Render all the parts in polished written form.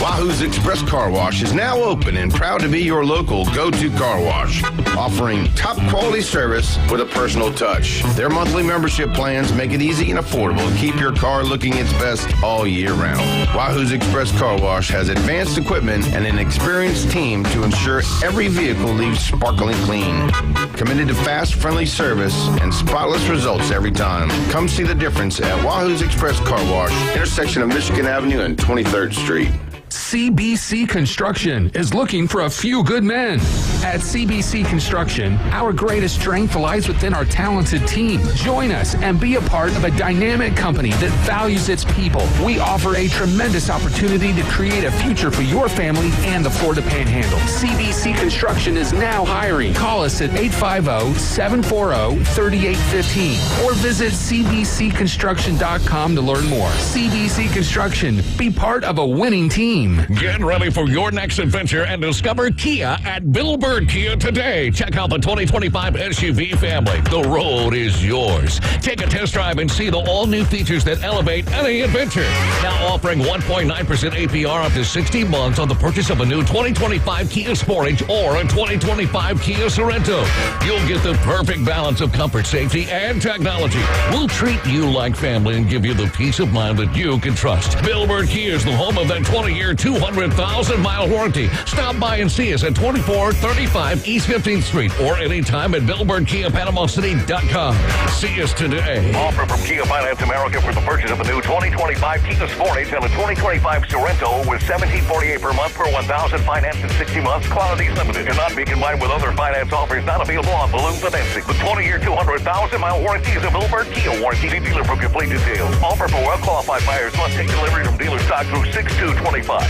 Wahoo's Express Car Wash is now open and proud to be your local go-to car wash, offering top quality service with a personal touch. Their monthly membership plans make it easy and affordable to keep your car looking its best all year round. Wahoo's Express Car Wash has advanced equipment and an experienced team to ensure every vehicle leaves sparkling clean. Committed to fast, friendly service and spotless results every time. Come see the difference at Wahoo's Express Car Wash, intersection of Michigan Avenue and 23rd Street. CBC Construction is looking for a few good men. At CBC Construction, our greatest strength lies within our talented team. Join us and be a part of a dynamic company that values its people. We offer a tremendous opportunity to create a future for your family and the Florida Panhandle. CBC Construction is now hiring. Call us at 850-740-3815 or visit cbcconstruction.com to learn more. CBC Construction. Be part of a winning team. Get ready for your next adventure and discover Kia at Bill Bird Kia today. Check out the 2025 SUV family. The road is yours. Take a test drive and see the all-new features that elevate any adventure. Now offering 1.9% APR up to 60 months on the purchase of a new 2025 Kia Sportage or a 2025 Kia Sorento. You'll get the perfect balance of comfort, safety, and technology. We'll treat you like family and give you the peace of mind that you can trust. Bill Bird Kia is the home of that 20-year, 200,000-mile warranty. Stop by and see us at 2435 East 15th Street or anytime at BillBirdKiaPanamaCity.com. See us today. Offer from Kia Finance America for the purchase of a new 2025 Kia Sportage and a 2025 Sorento with $1,748 per month per 1,000 financed in 60 months. Quantities limited. Cannot be combined with other finance offers not available on balloon financing. The 20-year, 200,000-mile warranty is a Bill Bird Kia warranty. See dealer for complete details. Offer for well-qualified buyers must take delivery from dealer stock through 6/2/25.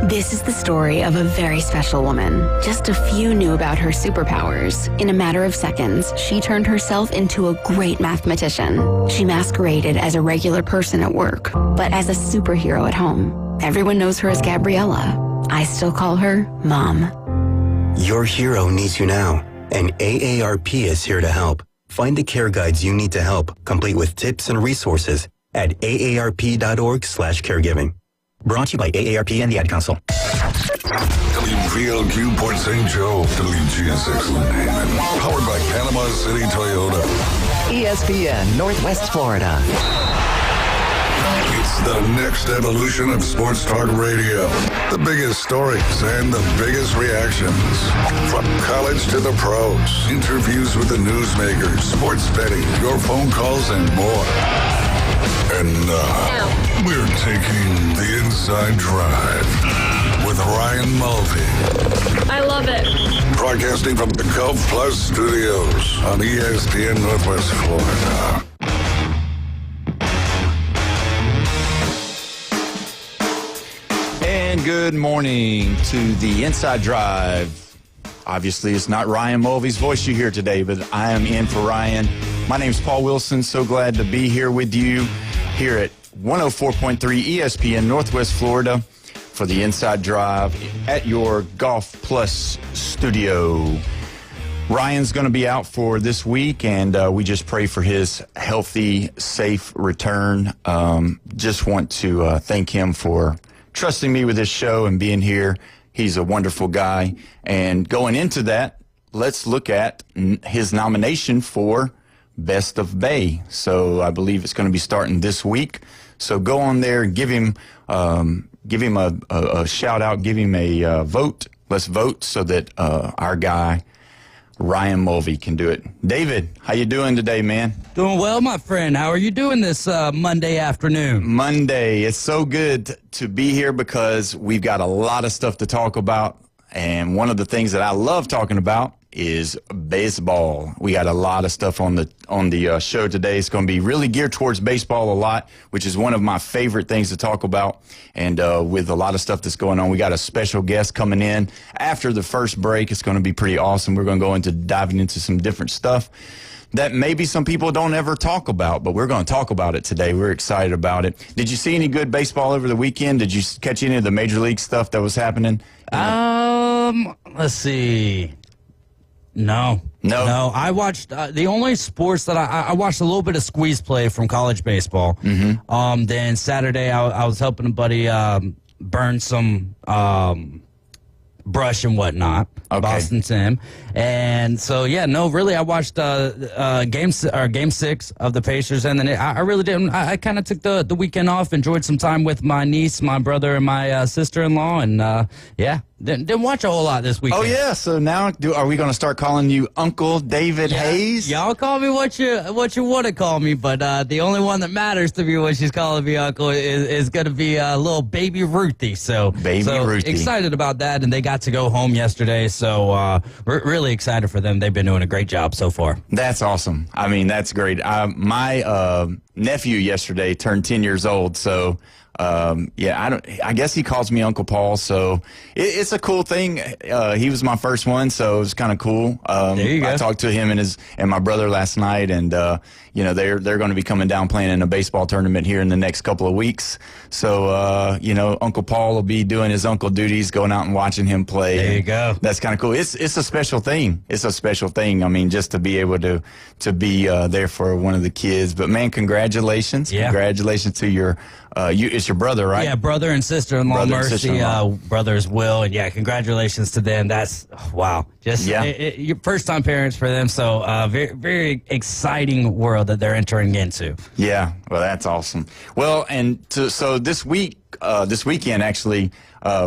This is the story of a very special woman. Just a few knew about her superpowers. In a matter of seconds, she turned herself into a great mathematician. She masqueraded as a regular person at work, but as a superhero at home. Everyone knows her as Gabriella. I still call her Mom. Your hero needs you now, and AARP is here to help. Find the care guides you need to help, complete with tips and resources at aarp.org/caregiving. Brought to you by AARP and the Ad Council. WPLQ Port St. Joe, WGSX Lynn, powered by Panama City Toyota. ESPN Northwest Florida. It's the next evolution of sports talk radio. The biggest stories and the biggest reactions. From college to the pros, interviews with the newsmakers, sports betting, your phone calls, and more. And now, we're taking the inside drive with Ryan Mulvey. I love it. Broadcasting from the Gulf Plus Studios on ESPN Northwest Florida. And good morning to the Inside Drive. Obviously, it's not Ryan Mulvey's voice you hear today, but I am in for Ryan. My name's Paul Wilson. So glad to be here with you here at 104.3 ESPN Northwest Florida for the Inside Drive at your Golf Plus studio. Ryan's going to be out for this week, and we just pray for his healthy, safe return. Just want to thank him for trusting me with this show and being here. He's a wonderful guy. And going into that, let's look at his nomination for Best of Bay. So I believe it's going to be starting this week. So go on there, give him a shout out, give him a vote. Let's vote so that our guy Ryan Mulvey can do it. David, how you doing today, man? Doing well, my friend. How are you doing this Monday afternoon? Monday. It's so good to be here because we've got a lot of stuff to talk about. And one of the things that I love talking about is baseball. We got a lot of stuff on the show today. It's going to be really geared towards baseball a lot, which is one of my favorite things to talk about. And with a lot of stuff that's going on, we got a special guest coming in after the first break. It's going to be pretty awesome. We're going to go into diving into some different stuff that maybe some people don't ever talk about, but we're going to talk about it today. We're excited about it. Did you see any good baseball over the weekend? Did you catch any of the major league stuff that was happening? Let's see. No. I watched the only sports that I watched a little bit of squeeze play from college baseball. Mm-hmm. Then Saturday I was helping a buddy burn some brush and whatnot. Okay. Boston Tim. And so, yeah, no, really, I watched game 6 of the Pacers, and then I really didn't. I kind of took the weekend off, enjoyed some time with my niece, my brother, and my sister-in-law, and, yeah, didn't watch a whole lot this weekend. Oh, yeah, so now are we going to start calling you Uncle David Hayes? Y'all call me what you want to call me, but the only one that matters to me when she's calling me Uncle is going to be little baby Ruthie. So Ruthie. Excited about that, and they got to go home yesterday, so we're really excited for them. They've been doing a great job so far. That's awesome. I mean, that's great. My nephew yesterday turned 10 years old, so I guess he calls me Uncle Paul, so it's a cool thing. He was my first one, so it was kind of cool. There you go. I talked to him and my brother last night, and they're going to be coming down playing in a baseball tournament here in the next couple of weeks. So Uncle Paul will be doing his uncle duties, going out and watching him play. There you go. That's kind of cool. It's a special thing. It's a special thing. I mean, just to be able to be there for one of the kids. But man, congratulations! Yeah. Congratulations to your. It's your brother, right? Yeah, brother and sister-in-law Mercy, brothers Will, and yeah, congratulations to them. That's wow, just your first-time parents for them. So very, very exciting world that they're entering into. Yeah, well, that's awesome. Well, so this weekend actually.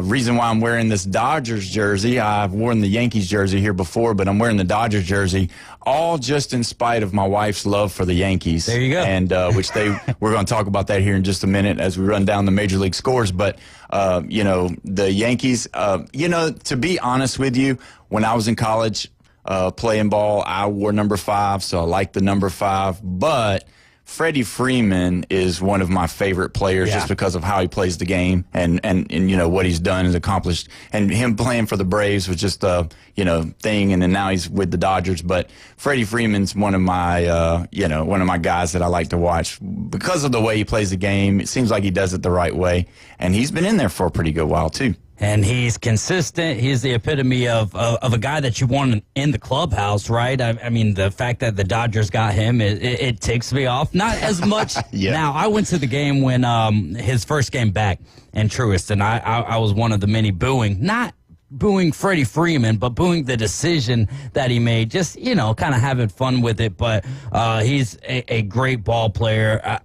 Reason why I'm wearing this Dodgers jersey, I've worn the Yankees jersey here before, but I'm wearing the Dodgers jersey, all just in spite of my wife's love for the Yankees. There you go. And we're going to talk about that here in just a minute as we run down the major league scores. But the Yankees, to be honest with you, when I was in college playing ball, I wore number 5, so I like the number 5, but Freddie Freeman is one of my favorite players just because of how he plays the game and what he's done and accomplished. And him playing for the Braves was just a, thing, and then now he's with the Dodgers. But Freddie Freeman's one of my guys that I like to watch because of the way he plays the game. It seems like he does it the right way, and he's been in there for a pretty good while too. And he's consistent. He's the epitome of a guy that you want in the clubhouse, right? I mean, the fact that the Dodgers got him, it ticks me off. Not as much. Yeah. Now, I went to the game when his first game back in Truist, and I was one of the many booing. Not booing Freddie Freeman, but booing the decision that he made. Just, kind of having fun with it. But he's a great ball player.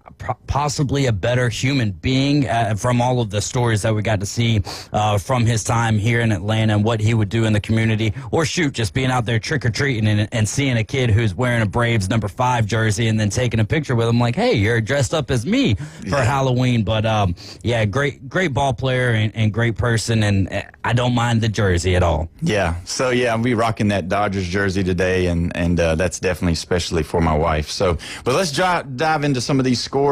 Possibly a better human being from all of the stories that we got to see from his time here in Atlanta and what he would do in the community, or just being out there trick-or-treating and seeing a kid who's wearing a Braves number 5 jersey and then taking a picture with him like, hey, you're dressed up as me for Halloween. But great ball player and great person, and I don't mind the jersey at all. Yeah, so I'll be rocking that Dodgers jersey today, and that's definitely especially for my wife. So, but let's dive into some of these scores.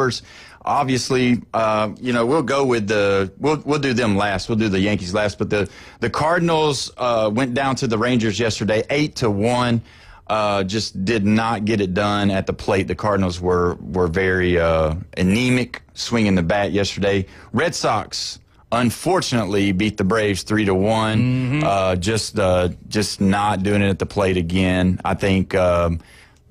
Obviously, we'll go with we'll do them last. We'll do the Yankees last. But the Cardinals went down to the Rangers yesterday, 8-1. Just did not get it done at the plate. The Cardinals were very anemic swinging the bat yesterday. Red Sox unfortunately beat the Braves 3-1. Just not doing it at the plate again. I think.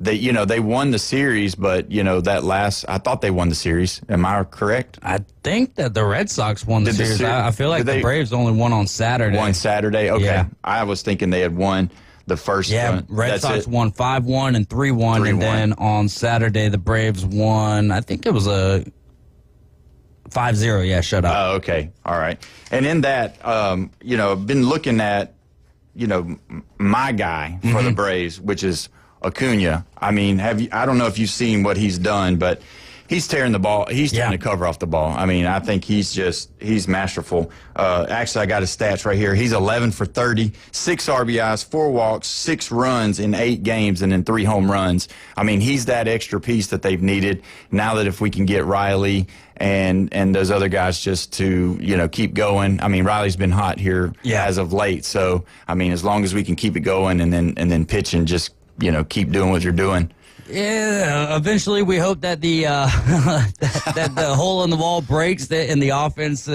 They won the series, but I thought they won the series. Am I correct? I think that the Red Sox won the series. I feel like the Braves only won on Saturday. Won Saturday? Okay. Yeah. I was thinking they had won the first one. Yeah, Red Sox won 5-1 and 3-1, and then on Saturday the Braves won, I think it was a 5-0. Yeah, shut up. Oh, okay. All right. And in that, been looking at, my guy for the Braves, which is Acuna. I mean, I don't know if you've seen what he's done, but he's tearing the ball. He's tearing the cover off the ball. I mean, I think he's masterful. Actually, I got his stats right here. He's 11 for 30, 6 RBIs, 4 walks, 6 runs in 8 games, and then 3 home runs. I mean, he's that extra piece that they've needed. Now that if we can get Riley and those other guys just to, keep going. I mean, Riley's been hot here as of late. So, I mean, as long as we can keep it going and then pitch and just, keep doing what you're doing. Yeah, eventually we hope that the that the hole in the wall breaks and the offense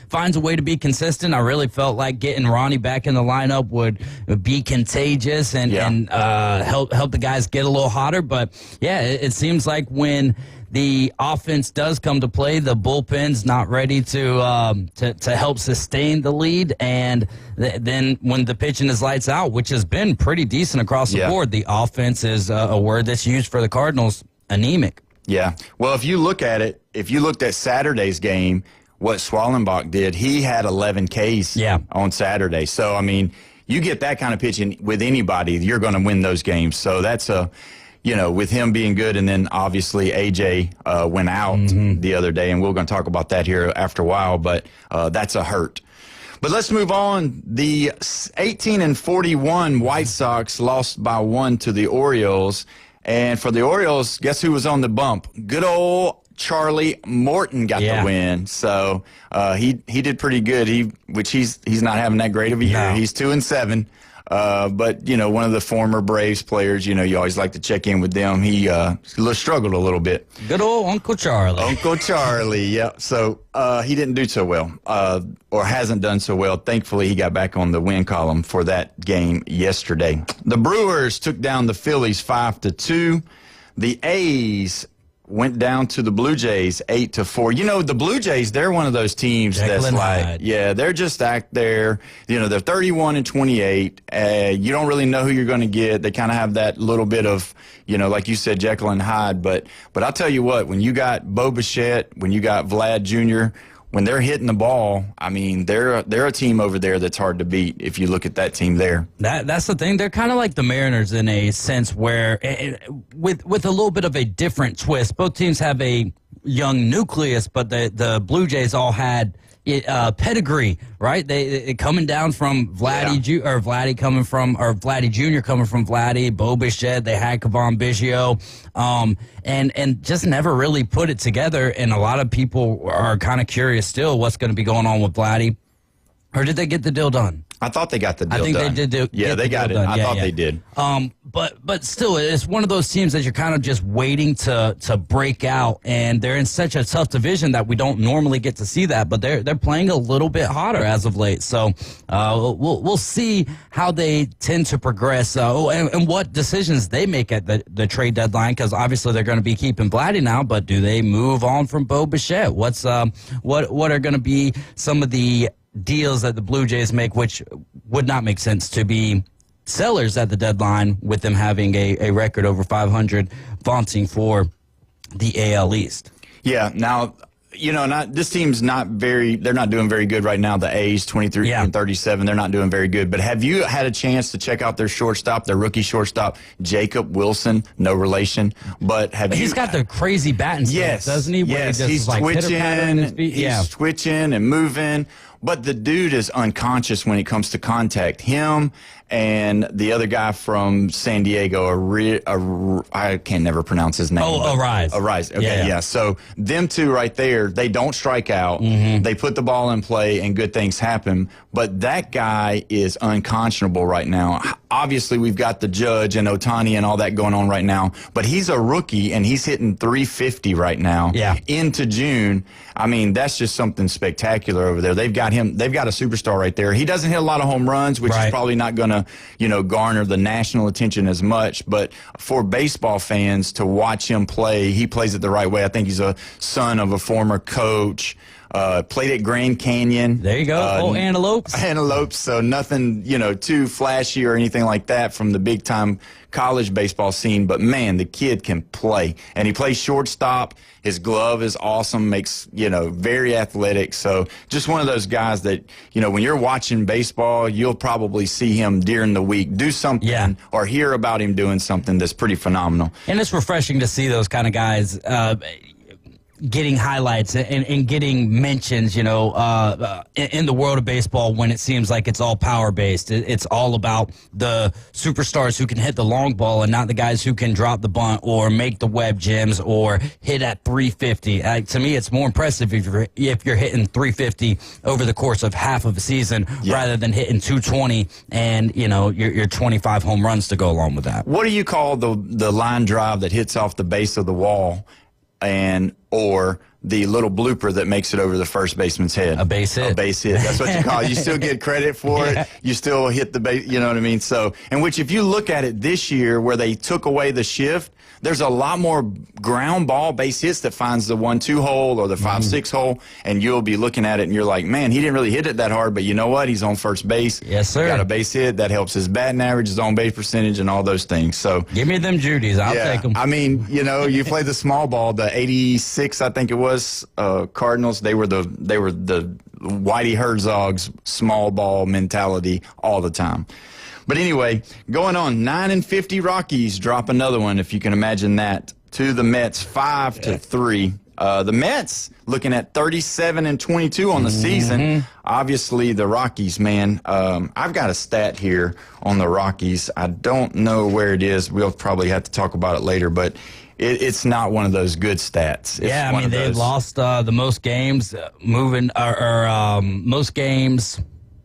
finds a way to be consistent. I really felt like getting Ronnie back in the lineup would be contagious and help the guys get a little hotter. But yeah, it seems like when the offense does come to play, the bullpen's not ready to help sustain the lead, and then when the pitching is lights out, which has been pretty decent across the board, the offense is a word that's used for the Cardinals, anemic. Yeah. Well, if you look at it, if you looked at Saturday's game, what Swallenbach did, he had 11 Ks on Saturday. So, I mean, you get that kind of pitching with anybody, you're going to win those games. So that's with him being good, and then obviously AJ went out the other day, and we're going to talk about that here after a while, but that's a hurt. But let's move on. The 18-41 White Sox lost by 1 to the Orioles. And for the Orioles, guess who was on the bump? Good old Charlie Morton got the win. So he did pretty good. He's not having that great of a year. No. He's 2-7. But one of the former Braves players, you always like to check in with them. He struggled a little bit. Good old Uncle Charlie. Uncle Charlie, yeah. So he didn't do so well, or hasn't done so well. Thankfully, he got back on the win column for that game yesterday. The Brewers took down the Phillies 5-2. The A's went down to the Blue Jays 8-4. The Blue Jays, they're one of those teams that's like, they're just they're 31-28. You don't really know who you're going to get. They kind of have that little bit of, like you said, Jekyll and Hyde. But I'll tell you what, when you got Bo Bichette, when you got Vlad Jr., when they're hitting the ball, I mean, they're a team over there that's hard to beat if you look at that team there. That's the thing. They're kind of like the Mariners in a sense where, with a little bit of a different twist, both teams have a young nucleus, but the Blue Jays all had pedigree, right? They coming down from Vladdy Vladdy Jr. coming from Vladdy, Bo Bichette. They had Kevon Biggio, and just never really put it together. And a lot of people are kind of curious still what's going to be going on with Vladdy. Or did they get the deal done? I thought they got the deal done. I think they did. They got it. I thought they did. But still, it's one of those teams that you're kind of just waiting to break out, and they're in such a tough division that we don't normally get to see that. But they're playing a little bit hotter as of late. So we'll see how they tend to progress and what decisions they make at the trade deadline, because obviously they're going to be keeping Vladdy now. But do they move on from Bo Bichette? What are going to be some of the deals that the Blue Jays make, which would not make sense to be sellers at the deadline, with them having a record over 500, vaunting for the AL East? Yeah, now, this team's they're not doing very good right now. The A's 23-37, they're not doing very good. But have you had a chance to check out their shortstop, their rookie shortstop, Jacob Wilson? No relation, but he's got the crazy batting stance, doesn't he? Yes, he's twitching. He's twitching and moving. But the dude is unconscious when it comes to contact. Him and the other guy from San Diego, I can never pronounce his name. Arise. Arise. Okay, yeah. So them two right there, they don't strike out. Mm-hmm. They put the ball in play and good things happen. But that guy is unconscionable right now. Obviously, we've got the Judge and Ohtani and all that going on right now. But he's a rookie, and he's hitting 350 right now into June. I mean, that's just something spectacular over there. They've got a superstar right there. He doesn't hit a lot of home runs, which is probably not going to, garner the national attention as much. But for baseball fans to watch him play, he plays it the right way. I think he's a son of a former coach. Played at Grand Canyon. There you go. Antelopes. Antelopes. So nothing, too flashy or anything like that from the big time college baseball scene. But man, the kid can play, and he plays shortstop. His glove is awesome. Makes very athletic. So just one of those guys that when you're watching baseball, you'll probably see him during the week do something or hear about him doing something that's pretty phenomenal. And it's refreshing to see those kind of guys getting highlights and getting mentions, in the world of baseball, when it seems like it's all power-based. It's all about the superstars who can hit the long ball and not the guys who can drop the bunt or make the web gems or hit at 350. To me, it's more impressive if you're hitting 350 over the course of half of a season rather than hitting 220 and, your 25 home runs to go along with that. What do you call the line drive that hits off the base of the wall or the little blooper that makes it over the first baseman's head? A base hit. A base hit. That's what you call it. You still get credit for it. You still hit the base, you know what I mean? So, in which if you look at it this year where they took away the shift, there's a lot more ground ball base hits that finds the 1-2 hole or the 5-6 hole, and you'll be looking at it and you're like, man, he didn't really hit it that hard, but you know what? He's on first base. Yes, sir. Got a base hit. That helps his batting average, his on base percentage, and all those things. So give me them Judys. I'll take them. I mean, you know, you play the small ball, the 86, I think it was, Cardinals. They were the Whitey Herzog's small ball mentality all the time. But anyway, going on, 9-50 Rockies drop another one, if you can imagine that, to the Mets, 5-3. The Mets looking at 37-22 on the season. Obviously, the Rockies, man. I've got a stat here on the Rockies. I don't know where it is. We'll probably have to talk about it later, but it's not one of those good stats. I mean, they've lost the most games most games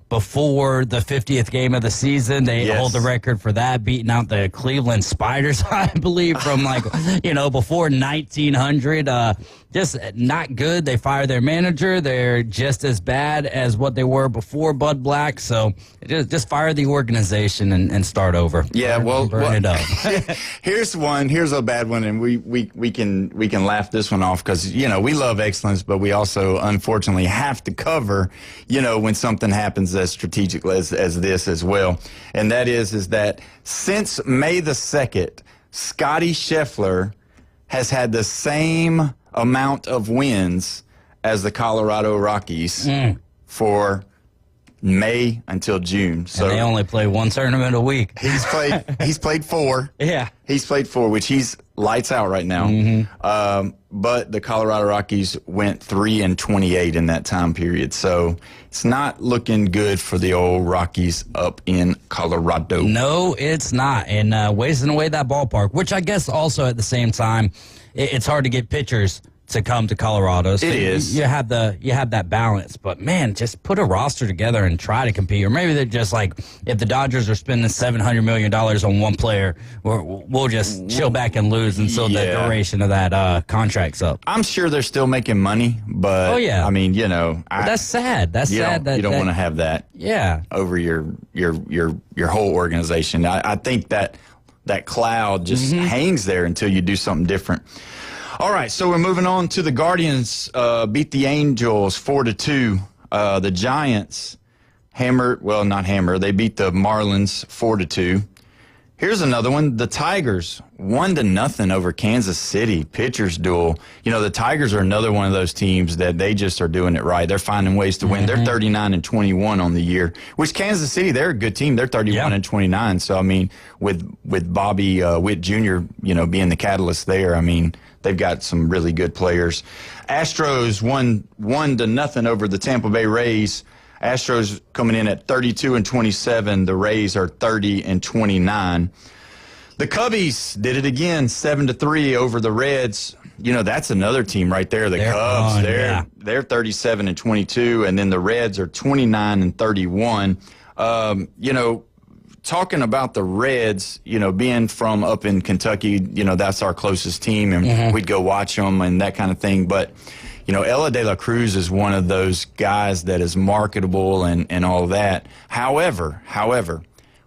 before the 50th game of the season. They hold the record for that, beating out the Cleveland Spiders, I believe, from before 1900. Just not good. They fired their manager. They're just as bad as what they were before Bud Black. So just fire the organization and start over. Yeah, burn it up. Here's a bad one, and we can laugh this one off because we love excellence, but we also unfortunately have to cover when something happens as strategic as this as well. And that is that since May the 2nd, Scotty Scheffler has had the same amount of wins as the Colorado Rockies for May until June. So and they only play one tournament a week. He's played 4. Yeah. He's played 4, which he's lights out right now. But the Colorado Rockies went 3-28 in that time period. So it's not looking good for the old Rockies up in Colorado. No, it's not. And wasting away that ballpark, which I guess also at the same time, it's hard to get pitchers to come to Colorado. So it is. You have that balance, but man, just put a roster together and try to compete. Or maybe they're just like, if the Dodgers are spending $700 million on one player, we'll just chill back and lose until the duration of that contract's up. I'm sure they're still making money, but I mean, that's sad. That's sad. You don't want to have that. Over your whole organization. I think that cloud just hangs there until you do something different. All right, so we're moving on to the Guardians beat the Angels 4-2. The Giants they beat the Marlins 4-2. Here's another one. The Tigers 1-0 over Kansas City. Pitchers duel. The Tigers are another one of those teams that they just are doing it right. They're finding ways to win. They're 39-21 on the year, which Kansas City, they're a good team. They're 31-29. So, I mean, with Bobby Witt Jr., being the catalyst there, I mean, they've got some really good players. Astros 1-0 over the Tampa Bay Rays. Astros coming in at 32-27. The Rays are 30-29. The Cubbies did it again, 7-3 over the Reds. That's another team right there. The Cubs, they're 37-22, and then the Reds are 29-31. Talking about the Reds, being from up in Kentucky, that's our closest team, and we'd go watch them and that kind of thing. But, Ella De La Cruz is one of those guys that is marketable and all that. However,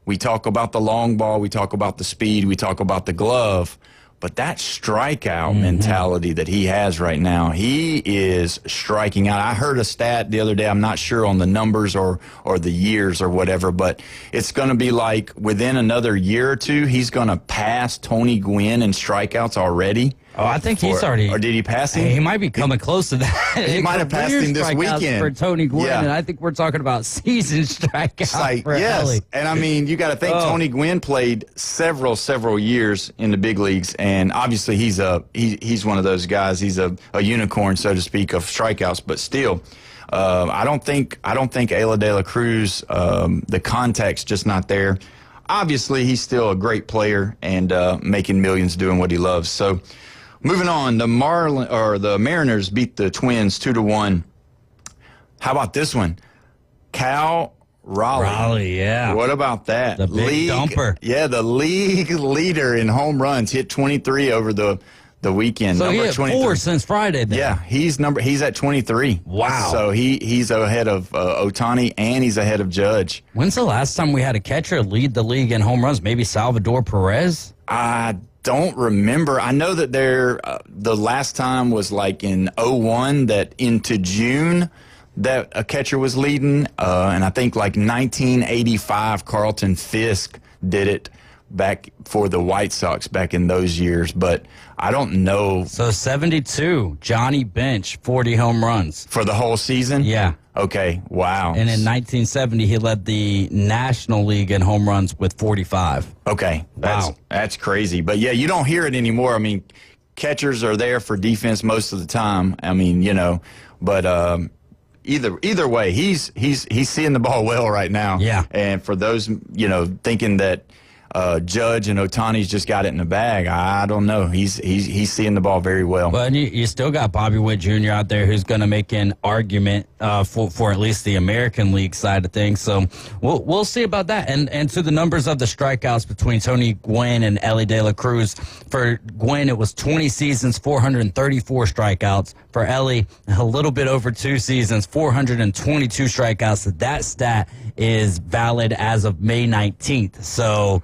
we talk about the long ball, we talk about the speed, we talk about the glove. But that strikeout mentality that he has right now, he is striking out. I heard a stat the other day, I'm not sure on the numbers or the years or whatever, but it's going to be like within another year or two, he's going to pass Tony Gwynn in strikeouts already. Oh, I think he's already. Or did he pass him? He might be coming close to that. He might have passed him this weekend. For Tony Gwynn, and I think we're talking about season strikeouts for Ellie. And I mean, you got to think Tony Gwynn played several years in the big leagues, and obviously he's one of those guys. He's a unicorn, so to speak, of strikeouts. But still, I don't think Ella De La Cruz, the contact's just not there. Obviously, he's still a great player and making millions doing what he loves. So. Moving on, the Mariners beat the Twins 2-1. How about this one? Cal Raleigh. What about that? The big dumper. Yeah, the league leader in home runs, hit 23 over the weekend. So he hit 4 since Friday then. Yeah, he's at 23. Wow. So he's ahead of Ohtani, and he's ahead of Judge. When's the last time we had a catcher lead the league in home runs? Maybe Salvador Perez? I don't remember. I know that the last time was like in 2001 that into June that a catcher was leading. And I think like 1985, Carlton Fisk did it back for the White Sox back in those years. But I don't know. So 72, Johnny Bench, 40 home runs. For the whole season? Yeah. Okay, wow. And in 1970, he led the National League in home runs with 45. Okay, that's crazy. But yeah, you don't hear it anymore. I mean, catchers are there for defense most of the time. I mean, but either way, he's seeing the ball well right now. Yeah. And for those thinking that Judge and Ohtani's just got it in the bag, I don't know. He's seeing the ball very well. But you still got Bobby Witt Jr. out there who's going to make an argument for at least the American League side of things. So we'll see about that. And to the numbers of the strikeouts between Tony Gwynn and Elly De La Cruz. For Gwynn, it was 20 seasons, 434 strikeouts. For Elly, a little bit over 2 seasons, 422 strikeouts. That stat is valid as of May 19th. So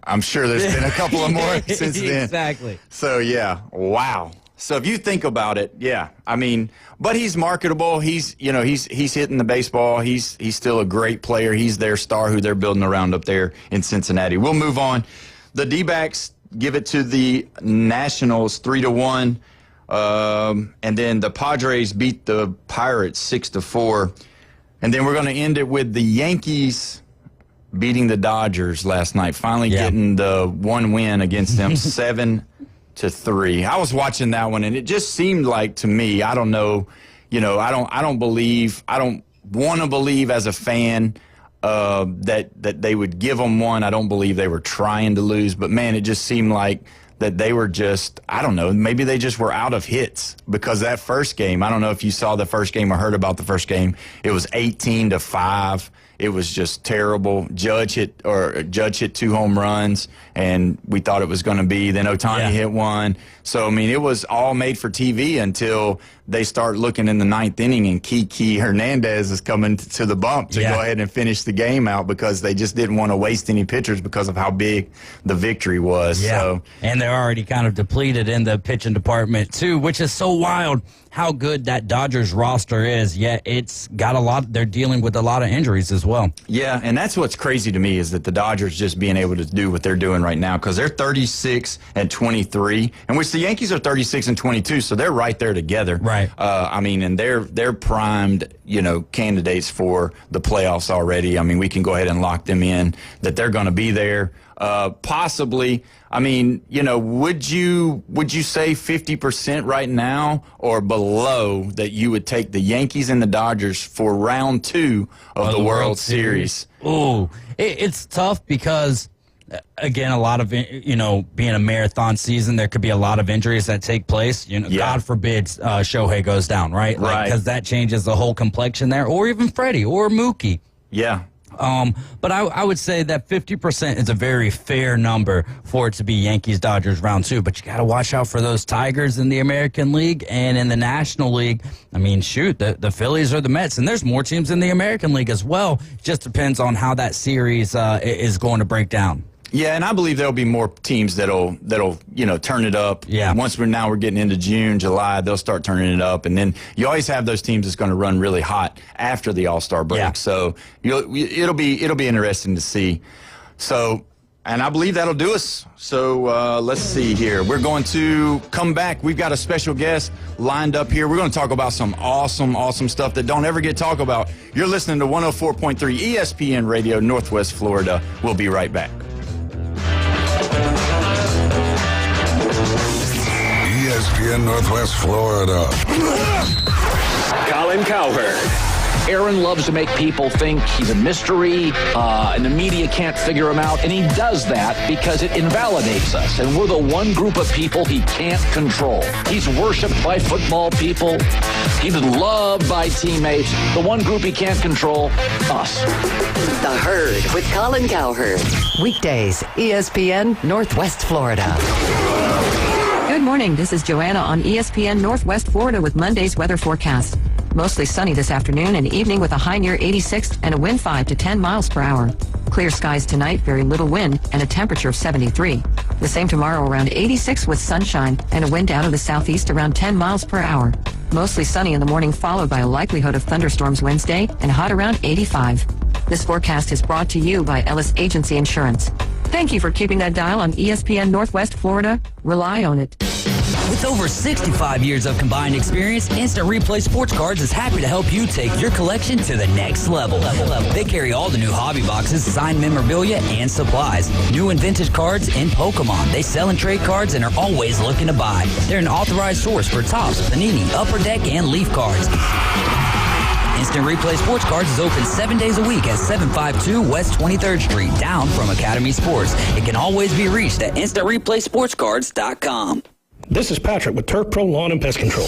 I'm sure there's been a couple of more since then. Exactly. So, yeah, wow. So if you think about it, yeah, I mean, but he's marketable. He's hitting the baseball. He's still a great player. He's their star who they're building around up there in Cincinnati. We'll move on. The D-backs give it to the Nationals 3-1. And then the Padres beat the Pirates 6-4. And then we're going to end it with the Yankees beating the Dodgers last night, finally getting the one win against them, 7-3. I was watching that one, and it just seemed like to me, I don't know, I don't want to believe as a fan that they would give them one. I don't believe they were trying to lose, but man, it just seemed like that they were just, I don't know, maybe they just were out of hits because that first game, I don't know if you saw the first game or heard about the first game, it was 18-5. It was just terrible. Judge hit 2 home runs, and we thought it was going to be. Then Ohtani hit one. So, I mean, it was all made for TV until they start looking in the 9th inning, and Kiki Hernandez is coming to the bump to go ahead and finish the game out because they just didn't want to waste any pitchers because of how big the victory was. Yeah. So, and they're already kind of depleted in the pitching department, too, which is so wild how good that Dodgers roster is. Yet it's got they're dealing with a lot of injuries as well. Yeah, and that's what's crazy to me is that the Dodgers just being able to do what they're doing right now because they're 36-23, and which the Yankees are 36-22, so they're right there together. Right. I mean, and they're primed, candidates for the playoffs already. I mean, we can go ahead and lock them in that they're going to be there. Possibly. I mean, would you say 50% right now or below that you would take the Yankees and the Dodgers for round 2 of the World Series? Ooh, it's tough because, again, a lot of, being a marathon season, there could be a lot of injuries that take place. God forbid Shohei goes down, right? Right. Because that changes the whole complexion there, or even Freddie or Mookie. Yeah. But I would say that 50% is a very fair number for it to be Yankees-Dodgers round 2. But you got to watch out for those Tigers in the American League and in the National League. I mean, shoot, the Phillies or the Mets. And there's more teams in the American League as well. It just depends on how that series is going to break down. Yeah, and I believe there'll be more teams that'll turn it up. Yeah. Once we're getting into June, July, they'll start turning it up, and then you always have those teams that's going to run really hot after the All-Star break. Yeah. So it'll be interesting to see. So, and I believe that'll do us. So let's see here. We're going to come back. We've got a special guest lined up here. We're going to talk about some awesome stuff that don't ever get talked about. You're listening to 104.3 ESPN Radio, Northwest Florida. We'll be right back. ESPN Northwest Florida. Colin Cowherd. Aaron loves to make people think he's a mystery, and the media can't figure him out. And he does that because it invalidates us. And we're the one group of people he can't control. He's worshipped by football people. He's loved by teammates. The one group he can't control, us. The Herd with Colin Cowherd. Weekdays, ESPN Northwest Florida. Good morning. This is Joanna on ESPN Northwest Florida with Monday's weather forecast. Mostly sunny this afternoon and evening with a high near 86 and a wind 5 to 10 miles per hour. Clear skies tonight, very little wind, and a temperature of 73. The same tomorrow, around 86 with sunshine and a wind out of the southeast around 10 miles per hour. Mostly sunny in the morning, followed by a likelihood of thunderstorms Wednesday and hot around 85. This forecast is brought to you by Ellis Agency Insurance. Thank you for keeping that dial on ESPN Northwest Florida. Rely on it. With over 65 years of combined experience, Instant Replay Sports Cards is happy to help you take your collection to the next level. They carry all the new hobby boxes, signed memorabilia, and supplies. New and vintage cards in Pokemon. They sell and trade cards and are always looking to buy. They're an authorized source for Topps, Panini, Upper Deck, and Leaf cards. Instant Replay Sports Cards is open 7 days a week at 752 West 23rd Street, down from Academy Sports. It can always be reached at InstantReplaySportsCards.com. This is Patrick with Turf Pro Lawn and Pest Control.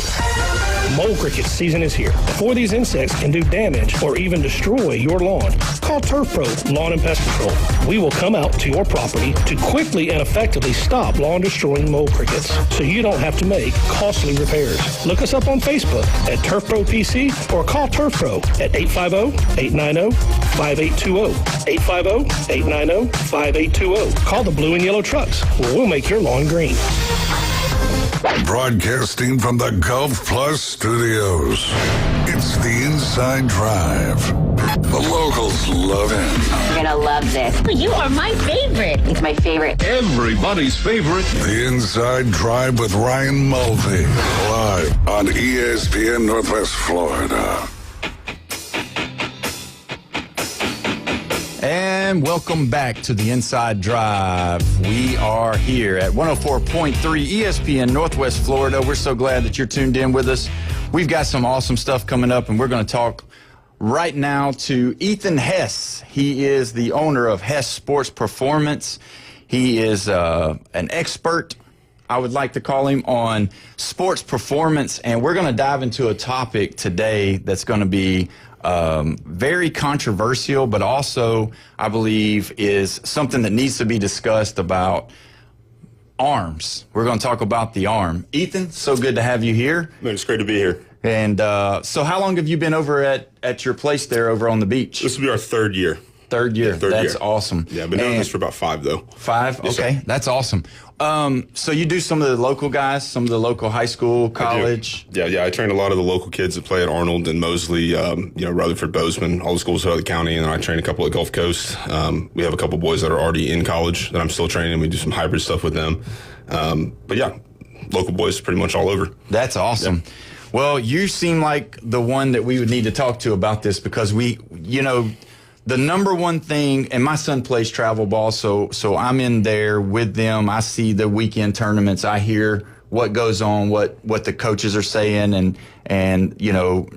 Mole cricket season is here. Before these insects can do damage or even destroy your lawn, call Turf Pro Lawn and Pest Control. We will come out to your property to quickly and effectively stop lawn-destroying mole crickets so you don't have to make costly repairs. Look us up on Facebook at Turf Pro PC or call Turf Pro at 850-890-5820. 850-890-5820. Call the blue and yellow trucks. We'll make your lawn green. Broadcasting from the Gulf Plus studios, it's the Inside Drive. The locals love it. You're gonna love this. You are my favorite. It's my favorite. Everybody's favorite. The Inside Drive with Ryan Mulvey, live on ESPN Northwest Florida. And welcome back to the Inside Drive. We are here at 104.3 ESPN Northwest Florida. We're so glad that you're tuned in with us. We've got some awesome stuff coming up, and we're going to talk right now to Ethan Hess. He is the owner of Hess Sports Performance. He is an expert, I would like to call him, on sports performance, and we're going to dive into a topic today that's going to be very controversial, but also, I believe, is something that needs to be discussed about arms. We're going to talk about the arm. Ethan, so good to have you here. Man, it's great to be here. And so how long have you been over at your place there over on the beach? This will be our third year. Third year. That's awesome. Yeah, I've been doing this for about 5, though. 5? Yes, okay, sir. That's awesome. So you do some of the local guys, some of the local high school, college? Yeah. I train a lot of the local kids that play at Arnold and Mosley, Rutherford, Bozeman, all the schools throughout the county, and then I train a couple at Gulf Coast. We have a couple boys that are already in college that I'm still training. We do some hybrid stuff with them. But yeah, local boys pretty much all over. That's awesome. Yeah. Well, you seem like the one that we would need to talk to about this because the number one thing, and my son plays travel ball, so I'm in there with them. I see the weekend tournaments. I hear what goes on, what the coaches are saying, and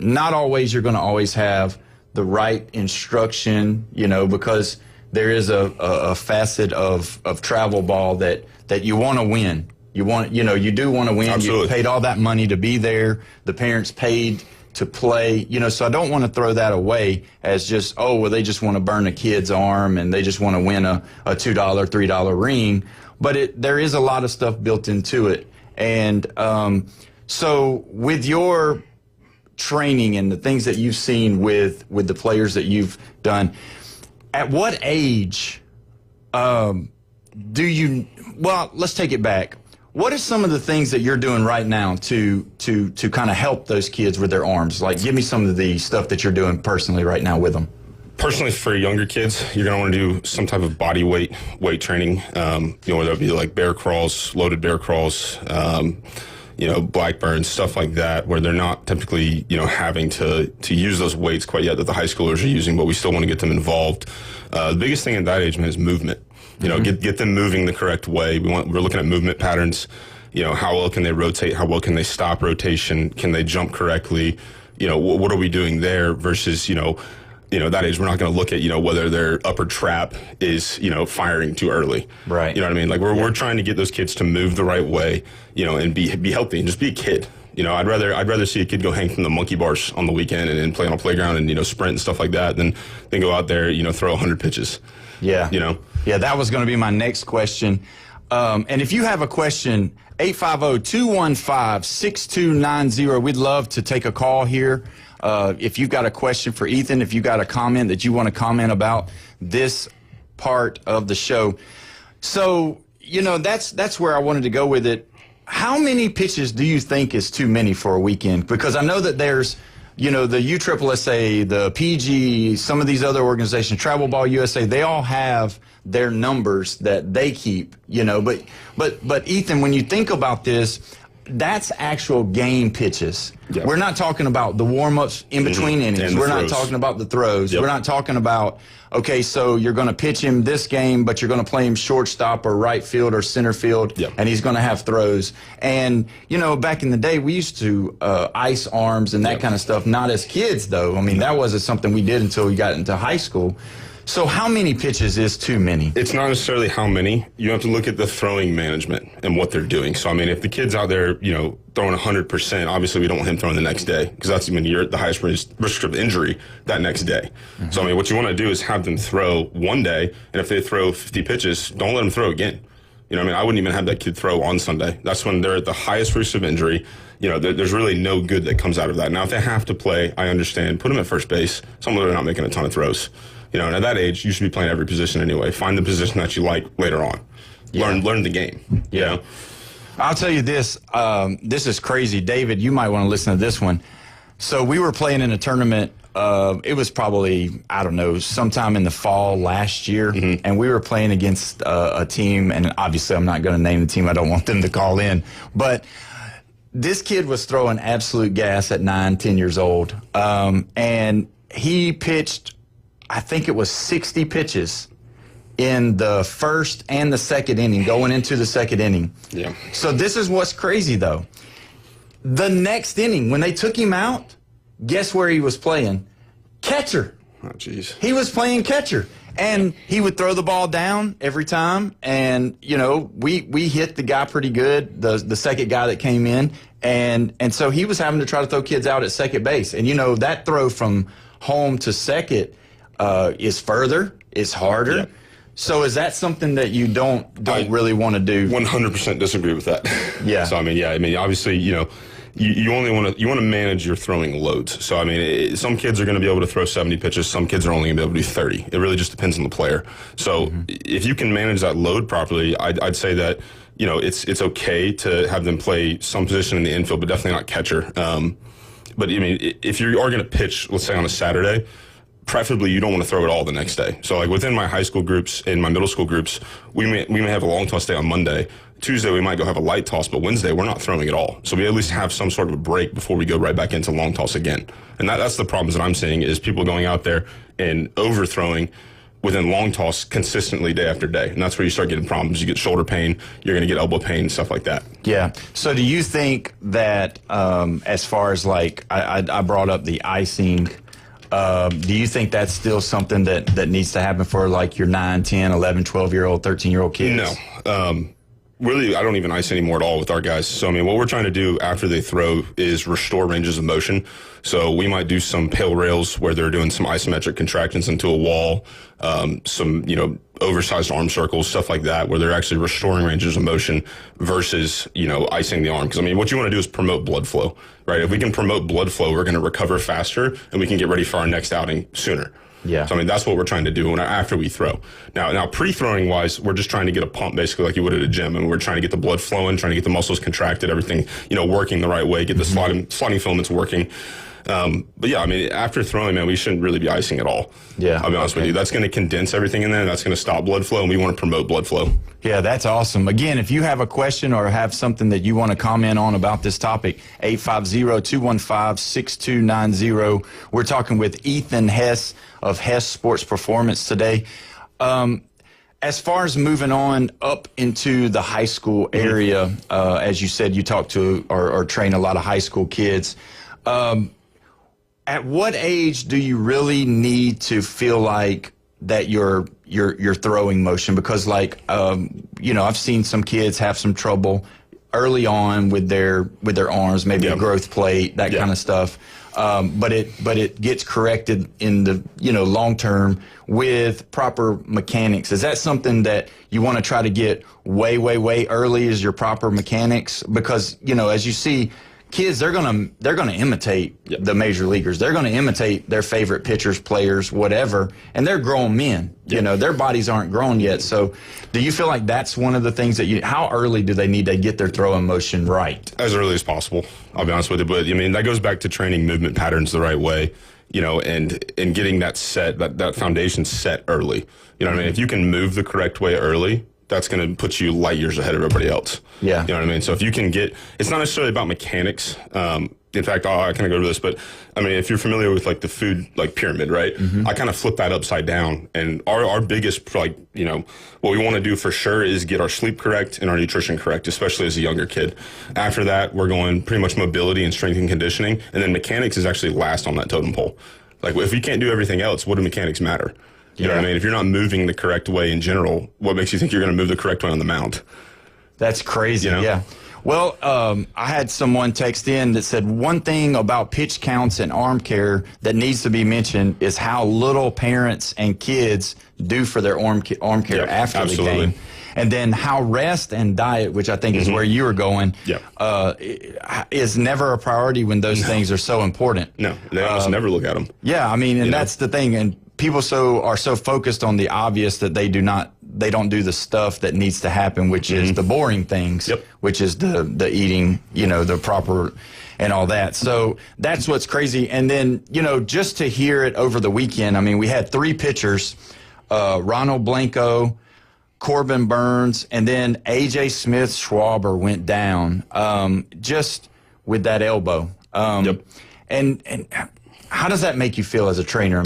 not always you're going to always have the right instruction, because there is a facet of travel ball that you want to win. You do want to win. Absolutely. You paid all that money to be there. The parents paid to play, so I don't want to throw that away as just, they just want to burn a kid's arm and they just want to win a $2, $3 ring. But there is a lot of stuff built into it. And so with your training and the things that you've seen with the players that you've done, at what age let's take it back. What are some of the things that you're doing right now to kind of help those kids with their arms? Like, give me some of the stuff that you're doing personally right now with them. Personally, for younger kids, you're going to want to do some type of body weight training. Whether it be like bear crawls, loaded bear crawls, Blackburn, stuff like that, where they're not typically, having to use those weights quite yet that the high schoolers are using, but we still want to get them involved. The biggest thing at that age, man, is movement. Get them moving the correct way. We're looking at movement patterns. How well can they rotate? How well can they stop rotation? Can they jump correctly? What are we doing there versus, that age, we're not going to look at, whether their upper trap is, firing too early. Right. You know what I mean? Like we're trying to get those kids to move the right way, and be healthy and just be a kid. I'd rather see a kid go hang from the monkey bars on the weekend and play on a playground and, sprint and stuff like that than go out there, throw 100 pitches. Yeah. Yeah, that was going to be my next question. And if you have a question, 850-215-6290. We'd love to take a call here. If you've got a question for Ethan, if you've got a comment that you want to comment about this part of the show. So, that's where I wanted to go with it. How many pitches do you think is too many for a weekend? Because I know that there's, the USSSA, the PG, some of these other organizations, Travel Ball USA, they all have their numbers that they keep, But Ethan, when you think about this, that's actual game pitches. Yep. We're not talking about the warm-ups in between innings. We're not talking about the throws. Yep. We're not talking about, okay, so you're going to pitch him this game, but you're going to play him shortstop or right field or center field, and he's going to have throws. And, back in the day, we used to ice arms and that kind of stuff, not as kids, though. I mean, that wasn't something we did until we got into high school. So how many pitches is too many? It's not necessarily how many. You have to look at the throwing management and what they're doing. So, I mean, if the kid's out there, throwing 100%, obviously we don't want him throwing the next day because that's when you're at the highest risk of injury that next day. Mm-hmm. So, I mean, what you want to do is have them throw one day, and if they throw 50 pitches, don't let them throw again. I wouldn't even have that kid throw on Sunday. That's when they're at the highest risk of injury. There's really no good that comes out of that. Now, if they have to play, I understand. Put them at first base. Some of them are not making a ton of throws. And at that age, you should be playing every position anyway. Find the position that you like later on. Learn the game. Yeah. I'll tell you this. This is crazy. David, you might want to listen to this one. So we were playing in a tournament. It was probably, sometime in the fall last year. Mm-hmm. And we were playing against a team. And obviously, I'm not going to name the team. I don't want them to call in. But this kid was throwing absolute gas at 9, 10 years old. And he pitched, I think it was 60 pitches in the first and the second inning, going into the second inning. Yeah. So this is what's crazy, though. The next inning, when they took him out, guess where he was playing? Catcher. Oh, jeez. He was playing catcher. And he would throw the ball down every time. And, we hit the guy pretty good, the second guy that came in. And so he was having to try to throw kids out at second base. And, that throw from home to second is further, it's harder. Yep. So is that something that you don't really want to do? 100% disagree with that. Yeah. So obviously, you only want to manage your throwing loads. So some kids are going to be able to throw 70 pitches. Some kids are only going to be able to do 30. It really just depends on the player. So if you can manage that load properly, I'd say that it's okay to have them play some position in the infield, but definitely not catcher. But if you are going to pitch, let's say on a Saturday, preferably you don't want to throw it all the next day. So like within my high school groups and my middle school groups, we may have a long toss day on Monday. Tuesday we might go have a light toss, but Wednesday we're not throwing at all. So we at least have some sort of a break before we go right back into long toss again. And that's the problems that I'm seeing is people going out there and overthrowing within long toss consistently day after day. And that's where you start getting problems. You get shoulder pain, you're going to get elbow pain, stuff like that. Yeah. So do you think that as far as like I brought up the icing, do you think that's still something that needs to happen for like your 9, 10, 11, 12-year-old, 13-year-old kids? No. Really, I don't even ice anymore at all with our guys. So, what we're trying to do after they throw is restore ranges of motion. So we might do some pale rails where they're doing some isometric contractions into a wall, some, oversized arm circles, stuff like that, where they're actually restoring ranges of motion versus, icing the arm. Because, what you want to do is promote blood flow, right? If we can promote blood flow, we're going to recover faster and we can get ready for our next outing sooner. Yeah. So, that's what we're trying to do after we throw. Now, pre-throwing wise, we're just trying to get a pump basically like you would at a gym. And we're trying to get the blood flowing, trying to get the muscles contracted, everything, working the right way, get the sliding filaments working. But yeah, after throwing, we shouldn't really be icing at all. Yeah. I'll be honest with you. That's going to condense everything in there. And that's going to stop blood flow. And we want to promote blood flow. Yeah, that's awesome. Again, if you have a question or have something that you want to comment on about this topic, 850-215-6290. We're talking with Ethan Hess of Hess Sports Performance today. As far as moving on up into the high school area, as you said, you talk to or train a lot of high school kids. At what age do you really need to feel like that you're throwing motion? Because I've seen some kids have some trouble early on with their arms, maybe a growth plate, that kind of stuff. But it gets corrected in the long term with proper mechanics. Is that something that you want to try to get way early? Is your proper mechanics? Because as you see, kids, they're gonna imitate the major leaguers. They're gonna imitate their favorite pitchers, players, whatever, and they're grown men. You know, their bodies aren't grown yet. So do you feel like that's one of the things that how early do they need to get their throwing motion right? As early as possible, I'll be honest with you. But, I mean, that goes back to training movement patterns the right way, you know, and getting that set, that foundation set early. You know what I mean? If you can move the correct way early, that's going to put you light years ahead of everybody else. Yeah. You know what I mean? So if you can it's not necessarily about mechanics. In fact, I kind of go to this, but I mean, if you're familiar with like the food, like pyramid, right? I kind of flip that upside down. And our biggest, like, you know, what we want to do for sure is get our sleep correct and our nutrition correct, especially as a younger kid. After that, we're going pretty much mobility and strength and conditioning. And then mechanics is actually last on that totem pole. Like, if you can't do everything else, what do mechanics matter? You know what I mean? If you're not moving the correct way in general, what makes you think you're going to move the correct way on the mound? That's crazy, you know? Yeah. Well, I had someone text in that said one thing about pitch counts and arm care that needs to be mentioned is how little parents and kids do for their arm care after the game. And then how rest and diet, which I think is where you were going, is never a priority when those things are so important. No, they almost never look at them. Yeah, I mean, and that's the thing. And people are so focused on the obvious that they don't do the stuff that needs to happen, which is the boring things, which is the eating, you know, the proper and all that. So that's what's crazy. And then, you know, just to hear it over the weekend, I mean, we had 3 pitchers, Ronald Blanco, Corbin Burns, and then A.J. Smith-Schwaber went down just with that elbow. And how does that make you feel as a trainer? I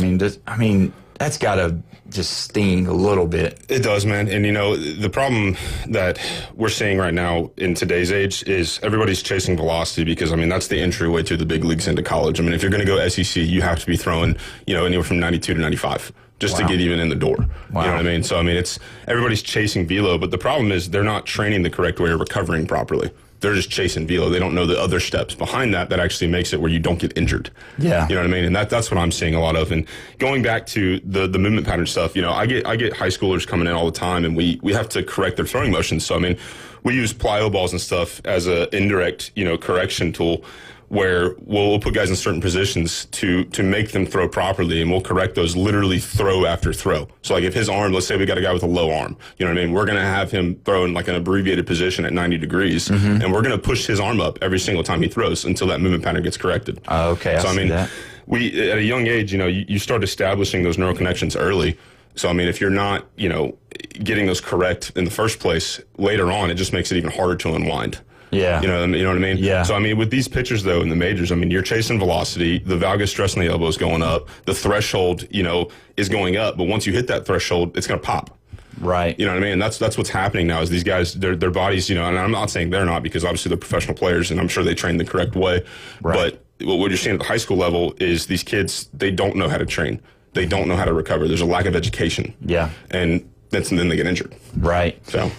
mean, that's got to just sting a little bit. It does, man. And, you know, the problem that we're seeing right now in today's age is everybody's chasing velocity because, I mean, that's the entryway to the big leagues into college. I mean, if you're going to go SEC, you have to be throwing, you know, anywhere from 92 to 95 just to get even in the door. You know what I mean? So, I mean, everybody's chasing velo, but the problem is they're not training the correct way or recovering properly. They're just chasing velo. They don't know the other steps behind that actually makes it where you don't get injured. Yeah. You know what I mean? And that's what I'm seeing a lot of. And going back to the movement pattern stuff, you know, I get high schoolers coming in all the time and we have to correct their throwing motions. So, I mean, we use plyo balls and stuff as a indirect, you know, correction tool where we'll put guys in certain positions to make them throw properly, and we'll correct those literally throw after throw. So, like, if his arm, let's say we got a guy with a low arm, you know what I mean? We're going to have him throw in, like, an abbreviated position at 90 degrees, and we're going to push his arm up every single time he throws until that movement pattern gets corrected. Okay, so, I mean, that. We, at a young age, you know, you start establishing those neural connections early. So, I mean, if you're not, you know, getting those correct in the first place, later on, it just makes it even harder to unwind. Yeah. You know what I mean? Yeah. So, I mean, with these pitchers, though, in the majors, I mean, you're chasing velocity. The valgus stress in the elbow is going up. The threshold, you know, is going up. But once you hit that threshold, it's going to pop. Right. You know what I mean? And that's what's happening now is these guys, their bodies, you know, and I'm not saying they're not because obviously they're professional players and I'm sure they train the correct way. Right. But what you're seeing at the high school level is these kids, they don't know how to train. They don't know how to recover. There's a lack of education. Yeah. And then they get injured. Right. So.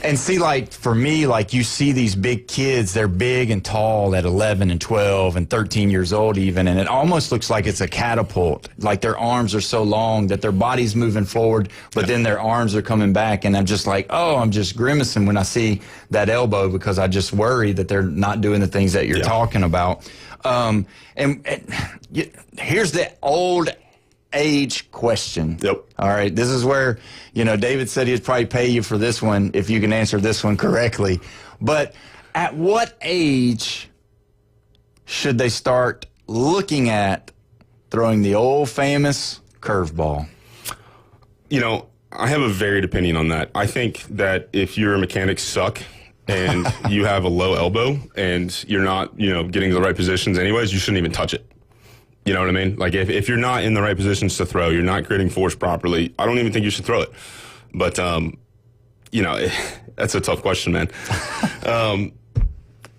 And see, like, for me, like, you see these big kids, they're big and tall at 11 and 12 and 13 years old even, and it almost looks like it's a catapult. Like, their arms are so long that their body's moving forward, but then their arms are coming back, and I'm just like, oh, I'm just grimacing when I see that elbow because I just worry that they're not doing the things that you're talking about. And here's the old age question. Yep. All right. This is where, you know, David said he'd probably pay you for this one if you can answer this one correctly. But at what age should they start looking at throwing the old famous curveball? You know, I have a varied opinion on that. I think that if your mechanics suck and you have a low elbow and you're not, you know, getting the right positions anyways, you shouldn't even touch it. You know what I mean? Like, if you're not in the right positions to throw, you're not creating force properly, I don't even think you should throw it. But, you know, that's a tough question, man. And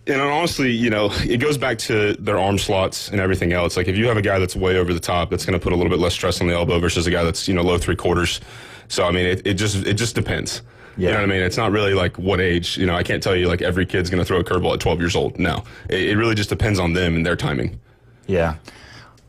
honestly, you know, it goes back to their arm slots and everything else. Like, if you have a guy that's way over the top, that's going to put a little bit less stress on the elbow versus a guy that's, you know, low 3/4. So, I mean, it just depends. Yeah. You know what I mean? It's not really like what age. You know, I can't tell you, like, every kid's going to throw a curveball at 12 years old. No. It really just depends on them and their timing. Yeah.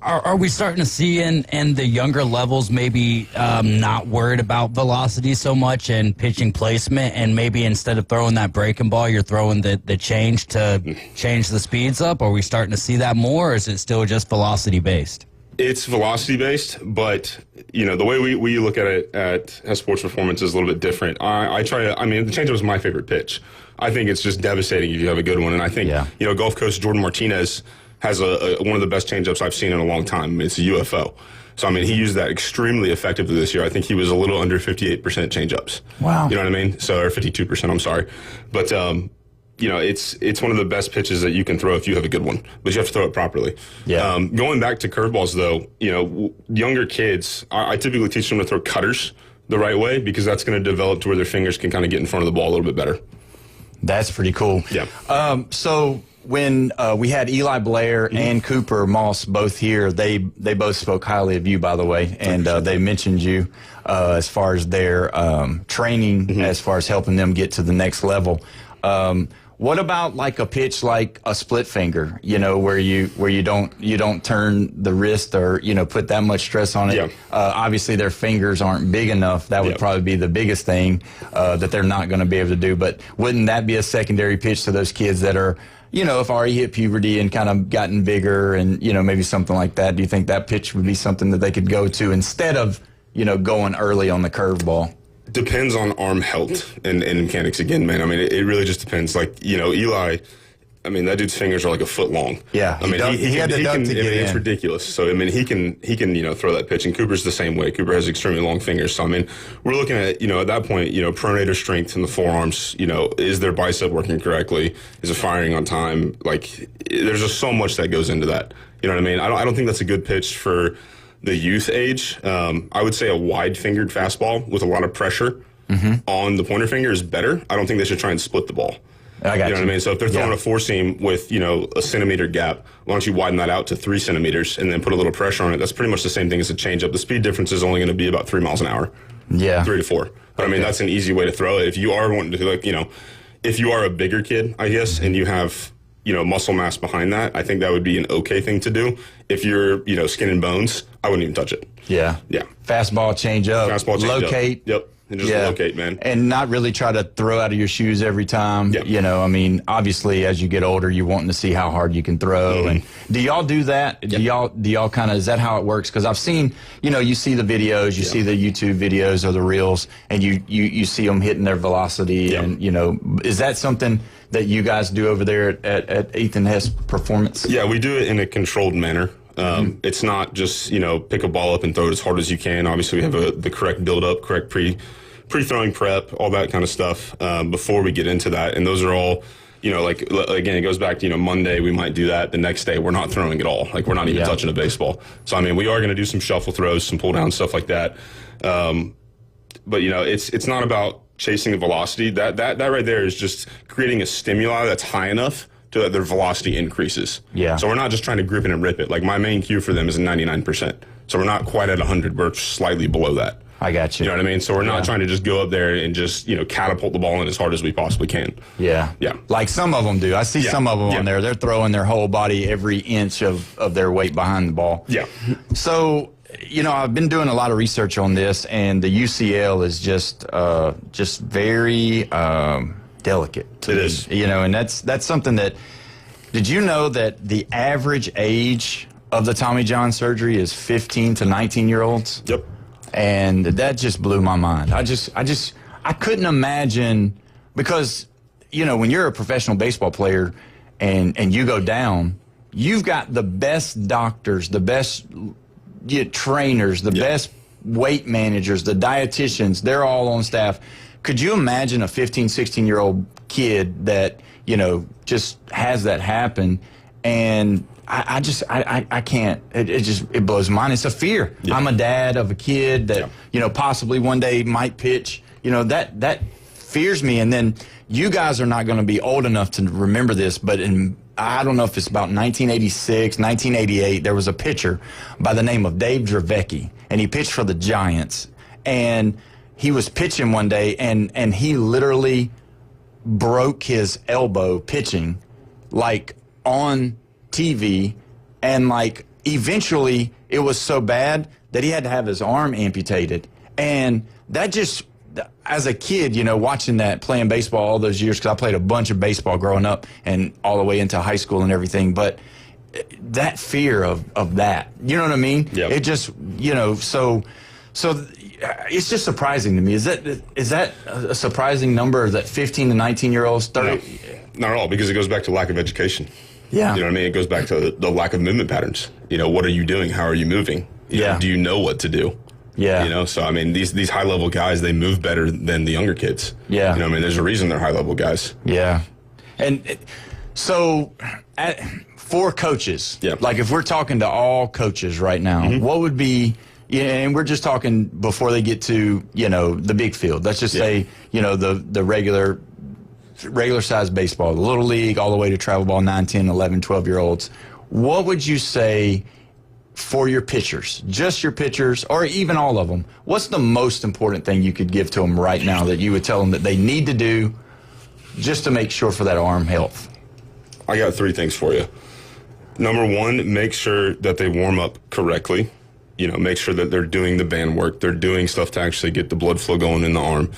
Are we starting to see in the younger levels maybe not worried about velocity so much and pitching placement, and maybe instead of throwing that breaking ball, you're throwing the change to change the speeds up? Are we starting to see that more, or is it still just velocity based? It's velocity based, but the way we look at it at Sports Performance is a little bit different. The changeup is my favorite pitch. I think it's just devastating if you have a good one, and I think Gulf Coast Jordan Martinez has one of the best changeups I've seen in a long time. It's a UFO. So, he used that extremely effectively this year. I think he was a little under 58% changeups. Wow. You know what I mean? So, or 52%, I'm sorry. But, it's one of the best pitches that you can throw if you have a good one, but you have to throw it properly. Yeah. Going back to curveballs, though, younger kids, I typically teach them to throw cutters the right way, because that's going to develop to where their fingers can kind of get in front of the ball a little bit better. That's pretty cool. Yeah. So when we had Eli Blair and Cooper Moss both here, they both spoke highly of you, by the way, and they mentioned you as far as their training, as far as helping them get to the next level. What about like a pitch like a split finger, where you don't turn the wrist or put that much stress on it? Yeah. Obviously their fingers aren't big enough. That would probably be the biggest thing that they're not going to be able to do. But wouldn't that be a secondary pitch to those kids that are, if already hit puberty and kind of gotten bigger and maybe something like that? Do you think that pitch would be something that they could go to instead of going early on the curveball? Depends on arm health and mechanics again, man. It really just depends. Like, Eli, that dude's fingers are like a foot long. Yeah. He had the duck to get in. It's ridiculous. So, he can throw that pitch. And Cooper's the same way. Cooper has extremely long fingers. So, we're looking at, at that point, pronator strength in the forearms, is their bicep working correctly? Is it firing on time? Like, there's just so much that goes into that. You know what I mean? I don't think that's a good pitch for the youth age. I would say a wide-fingered fastball with a lot of pressure on the pointer finger is better. I don't think they should try and split the ball. I got you. Know what I mean? So if they're throwing a four-seam with, a centimeter gap, why don't you widen that out to 3 centimeters and then put a little pressure on it? That's pretty much the same thing as a changeup. The speed difference is only going to be about 3 miles an hour. Yeah. 3 to 4. But, that's an easy way to throw it. If you are wanting to, if you are a bigger kid, I guess, and you have muscle mass behind that, I think that would be an okay thing to do. If you're, skin and bones, I wouldn't even touch it. Yeah. Yeah. Fastball, change up. Locate. Yep. And just locate, man. And not really try to throw out of your shoes every time. Yep. Obviously, as you get older, you're wanting to see how hard you can throw. And do y'all do that? Yep. Do y'all kind of, is that how it works? Because I've seen, you see the videos, you see the YouTube videos or the reels, and you see them hitting their velocity. Yep. And, is that something that you guys do over there at Ethan Hess Performance? Yeah, we do it in a controlled manner. It's not just, pick a ball up and throw it as hard as you can. Obviously, we have the correct build-up, correct pre-throwing prep, all that kind of stuff before we get into that. And those are all, again, it goes back to, Monday we might do that. The next day we're not throwing at all. Like, we're not even touching a baseball. So, we are going to do some shuffle throws, some pull-down, stuff like that. But, it's not about chasing the velocity. That right there is just creating a stimuli that's high enough to that their velocity increases. Yeah. So we're not just trying to grip it and rip it. Like, my main cue for them is 99%. So we're not quite at 100. We're slightly below that. I got you. You know what I mean? So we're not trying to just go up there and just, catapult the ball in as hard as we possibly can. Yeah. Yeah. Like some of them do. I see some of them on there. They're throwing their whole body, every inch of their weight behind the ball. Yeah. So, I've been doing a lot of research on this, and the UCL is just very delicate. It is. And that's something that, did you know that the average age of the Tommy John surgery is 15 to 19-year-olds? Yep. And that just blew my mind. I couldn't imagine, because, when you're a professional baseball player and you go down, you've got the best doctors, the best trainers, the best weight managers, the dietitians, they're all on staff. Could you imagine a 15, 16-year-old kid that, just has that happen? And I can't. It blows my mind. It's a fear. Yeah. I'm a dad of a kid that, possibly one day might pitch. That fears me. And then you guys are not going to be old enough to remember this, but I don't know if it's about 1986, 1988, there was a pitcher by the name of Dave Dravecky, and he pitched for the Giants. And he was pitching one day, and he literally broke his elbow pitching, like on TV, and like eventually it was so bad that he had to have his arm amputated. And that just, as a kid, you know, watching that, playing baseball all those years, because I played a bunch of baseball growing up and all the way into high school and everything, but that fear of that, you know what I mean? Yep. It just, you know, so it's just surprising to me. Is that a surprising number, that 15 to 19-year-olds, 30? No, not at all, because it goes back to lack of education. Yeah. You know what I mean? It goes back to the lack of movement patterns. You know, what are you doing? How are you moving? You know, do you know what to do? Yeah. You know, so I mean, these high-level guys, they move better than the younger kids. Yeah. You know what I mean? There's a reason they're high-level guys. Yeah. And so for coaches, like if we're talking to all coaches right now, what would be, and we're just talking before they get to, you know, the big field. Let's just say, you know, the regular size baseball, the little league, all the way to travel ball, 9, 10, 11, 12-year-olds. What would you say for your pitchers, just your pitchers, or even all of them? What's the most important thing you could give to them right now that you would tell them that they need to do just to make sure for that arm health? I got 3 things for you. Number 1, make sure that they warm up correctly. You know, make sure that they're doing the band work. They're doing stuff to actually get the blood flow going in the arm.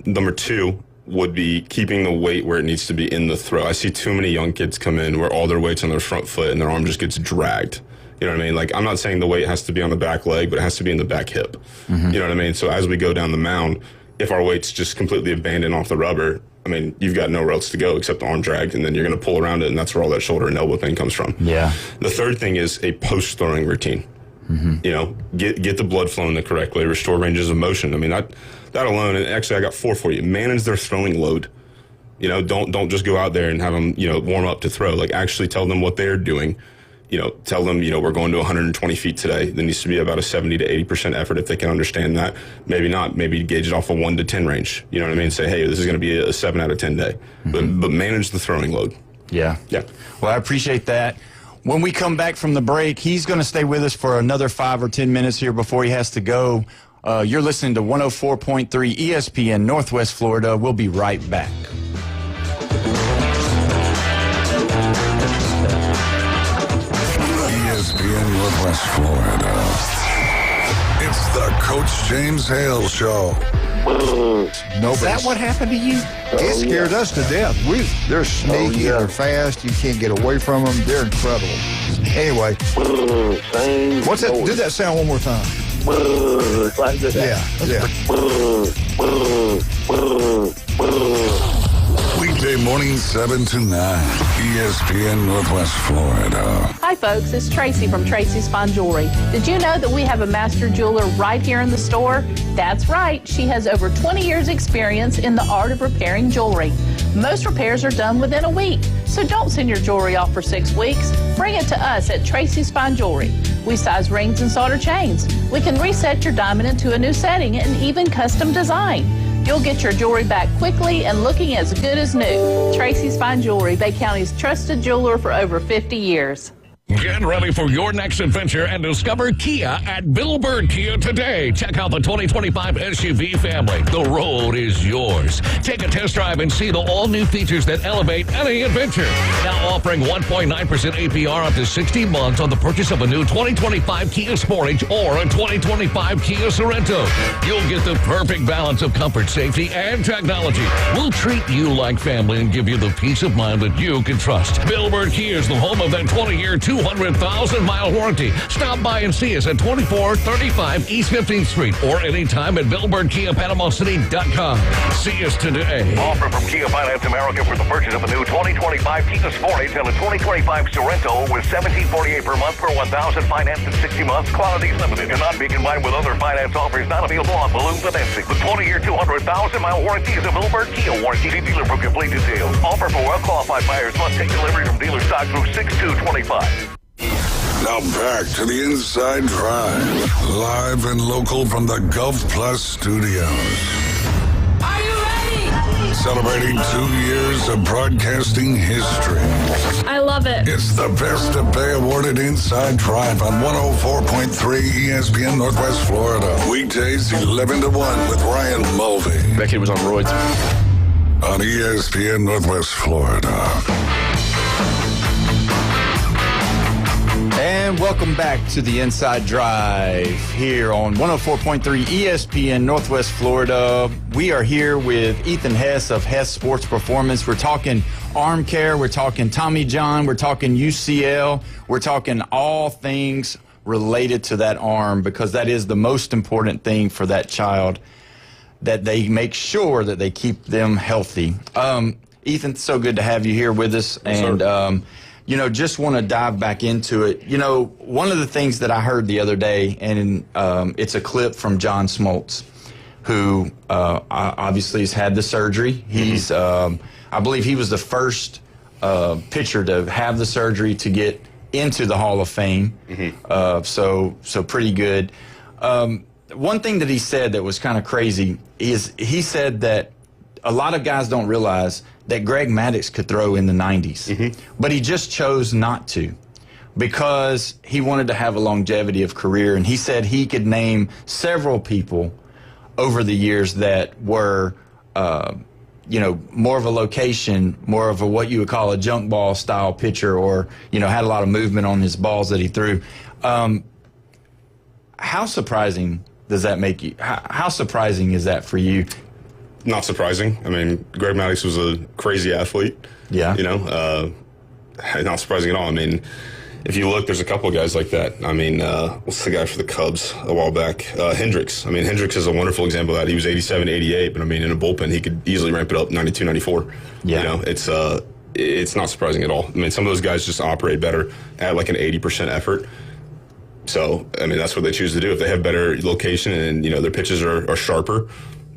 Number 2 would be keeping the weight where it needs to be in the throw. I see too many young kids come in where all their weight's on their front foot and their arm just gets dragged. You know what I mean? Like, I'm not saying the weight has to be on the back leg, but it has to be in the back hip. You know what I mean? So as we go down the mound, if our weight's just completely abandoned off the rubber, I mean, you've got nowhere else to go except the arm dragged, and then you're going to pull around it, and that's where all that shoulder and elbow pain comes from. Yeah. The third thing is a post-throwing routine. You know, get the blood flowing the correct way, restore ranges of motion. I mean, that alone, and actually I got 4 for you. Manage their throwing load. You know, don't just go out there and have them, you know, warm up to throw. Like, actually tell them what they're doing. You know, tell them, you know, we're going to 120 feet today. There needs to be about a 70 to 80% effort if they can understand that. Maybe not. Maybe gauge it off a 1 to 10 range. You know what I mean? Say, hey, this is going to be a 7 out of 10 day. But manage the throwing load. Yeah. Well, I appreciate that. When we come back from the break, he's going to stay with us for another 5 or 10 minutes here before he has to go. You're listening to 104.3 ESPN Northwest Florida. We'll be right back. ESPN Northwest Florida. It's the Coach James Hale Show. Is that what happened to you? It scared us to death. They're sneaky, they're fast, you can't get away from them, they're incredible. Anyway, what's that? Do that sound one more time. Like this. Weekday morning 7 to 9, ESPN Northwest Florida. Hi folks, it's Tracy from Tracy's Fine Jewelry. Did you know that we have a master jeweler right here in the store? That's right, she has over 20 years experience in the art of repairing jewelry. Most repairs are done within a week, so don't send your jewelry off for 6 weeks. Bring it to us at Tracy's Fine Jewelry. We size rings and solder chains. We can reset your diamond into a new setting and even custom design. You'll get your jewelry back quickly and looking as good as new. Tracy's Fine Jewelry, Bay County's trusted jeweler for over 50 years. Get ready for your next adventure and discover Kia at Bill Bird Kia today. Check out the 2025 SUV family. The road is yours. Take a test drive and see the all-new features that elevate any adventure. Now offering 1.9% APR up to 60 months on the purchase of a new 2025 Kia Sportage or a 2025 Kia Sorento. You'll get the perfect balance of comfort, safety, and technology. We'll treat you like family and give you the peace of mind that you can trust. Bill Bird Kia is the home of that 20-year, 200,000-mile warranty. Stop by and see us at 2435 East 15th Street or anytime at BillBirdKiaPanamaCity.com. See us today. Offer from Kia Finance America for the purchase of a new 2025 Kia Sportage and a 2025 Sorento with $1,748 per month per 1,000 financed in 60 months. Qualities limited. Cannot be combined with other finance offers not available on balloon financing. The 20-year, 200,000-mile warranty is a Bill Bird Kia warranty. See dealer for complete details. Offer for well-qualified buyers must take delivery from dealer stock through 6/2/25. Now back to the Inside Drive, live and local from the Gulf Plus studios. Are you ready? Celebrating 2 years of broadcasting history. I love it. It's the Best of Bay awarded Inside Drive on 104.3 ESPN Northwest Florida. Weekdays 11 to 1 with Ryan Mulvey. That kid was on roids. On ESPN Northwest Florida. And welcome back to the Inside Drive here on 104.3 ESPN Northwest Florida. We are here with Ethan Hess of Hess Sports Performance. We're talking arm care, we're talking Tommy John, we're talking UCL, we're talking all things related to that arm, because that is the most important thing for that child, that they make sure that they keep them healthy. Ethan, so good to have you here with us. And, just want to dive back into it. One of the things that I heard the other day, and it's a clip from John Smoltz, who obviously has had the surgery. He's, I believe he was the first pitcher to have the surgery to get into the Hall of Fame. So pretty good. One thing that he said that was kind of crazy is he said that a lot of guys don't realize that Greg Maddux could throw in the 90s, but he just chose not to because he wanted to have a longevity of career. And he said he could name several people over the years that were, more of a location, more of a what you would call a junk ball style pitcher, or, had a lot of movement on his balls that he threw. How surprising does that make you? How surprising is that for you? Not surprising. I mean, Greg Maddux was a crazy athlete. Yeah. Not surprising at all. I mean, if you look, there's a couple of guys like that. I mean, what's the guy for the Cubs a while back? Hendricks. I mean, Hendricks is a wonderful example of that. He was 87, 88, but I mean, in a bullpen, he could easily ramp it up 92, 94. Yeah. It's not surprising at all. I mean, some of those guys just operate better at like an 80% effort. So, I mean, that's what they choose to do. If they have better location and, their pitches are sharper,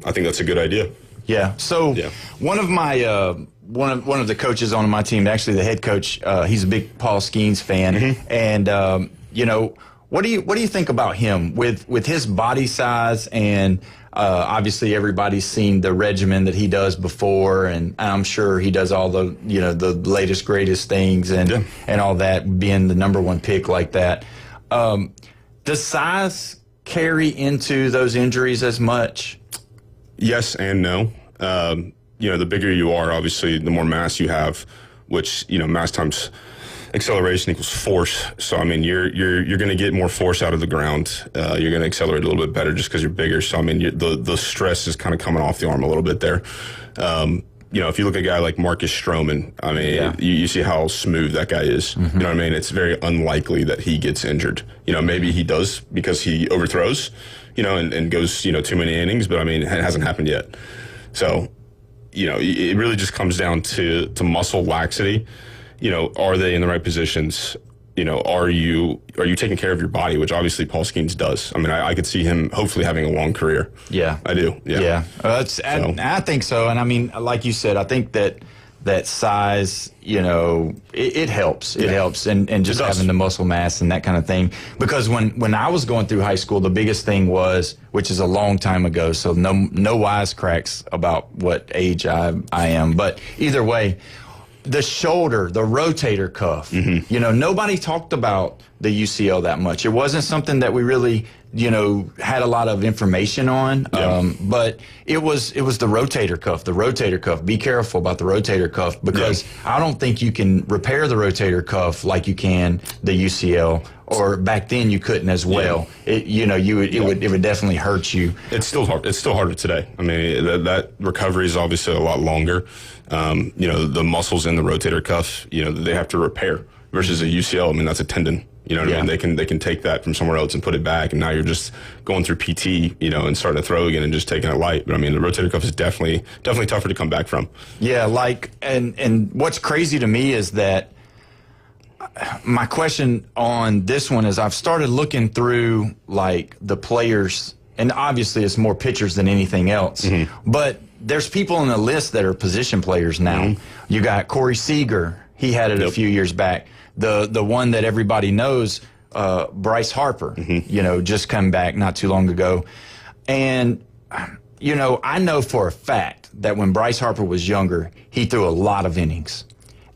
I think that's a good idea. Yeah. So one of my one of the coaches on my team, actually the head coach, he's a big Paul Skeens fan, and what do you think about him with his body size? And obviously everybody's seen the regimen that he does before, and I'm sure he does all the the latest greatest things and all that, being the #1 pick like that. Does size carry into those injuries as much? Yes and no. The bigger you are, obviously, the more mass you have, which, mass times acceleration equals force. So, I mean, you're going to get more force out of the ground. You're going to accelerate a little bit better just because you're bigger. So, I mean, the stress is kind of coming off the arm a little bit there. If you look at a guy like Marcus Stroman, I mean, you see how smooth that guy is. You know what I mean? It's very unlikely that he gets injured. Maybe he does because he overthrows, and goes, too many innings, but I mean, it hasn't happened yet. So, it really just comes down to muscle laxity. Are they in the right positions? Are you taking care of your body, which obviously Paul Skeens does. I mean, I could see him hopefully having a long career. Yeah. I do. Yeah. I think so. And I mean, like you said, I think that size, it helps. It helps. And just having the muscle mass and that kind of thing. Because when I was going through high school, the biggest thing was, which is a long time ago, so no wisecracks about what age I am. But either way, the shoulder, the rotator cuff, nobody talked about the UCL that much. It wasn't something that we really, had a lot of information on. But it was the rotator cuff. The rotator cuff. Be careful about the rotator cuff, because I don't think you can repair the rotator cuff like you can the UCL. Or back then you couldn't as well. It would definitely hurt you. It's still hard. It's still harder today. I mean, that recovery is obviously a lot longer. The muscles in the rotator cuff, they have to repair, versus a UCL. I mean, that's a tendon. You know what I mean? They can take that from somewhere else and put it back, and now you're just going through PT, and starting to throw again and just taking it light. But I mean, the rotator cuff is definitely tougher to come back from. Yeah, and what's crazy to me is that my question on this one is, I've started looking through like the players, and obviously it's more pitchers than anything else, but there's people on the list that are position players now. You got Corey Seager. He had it a few years back. The one that everybody knows, Bryce Harper, just come back not too long ago. And, I know for a fact that when Bryce Harper was younger, he threw a lot of innings.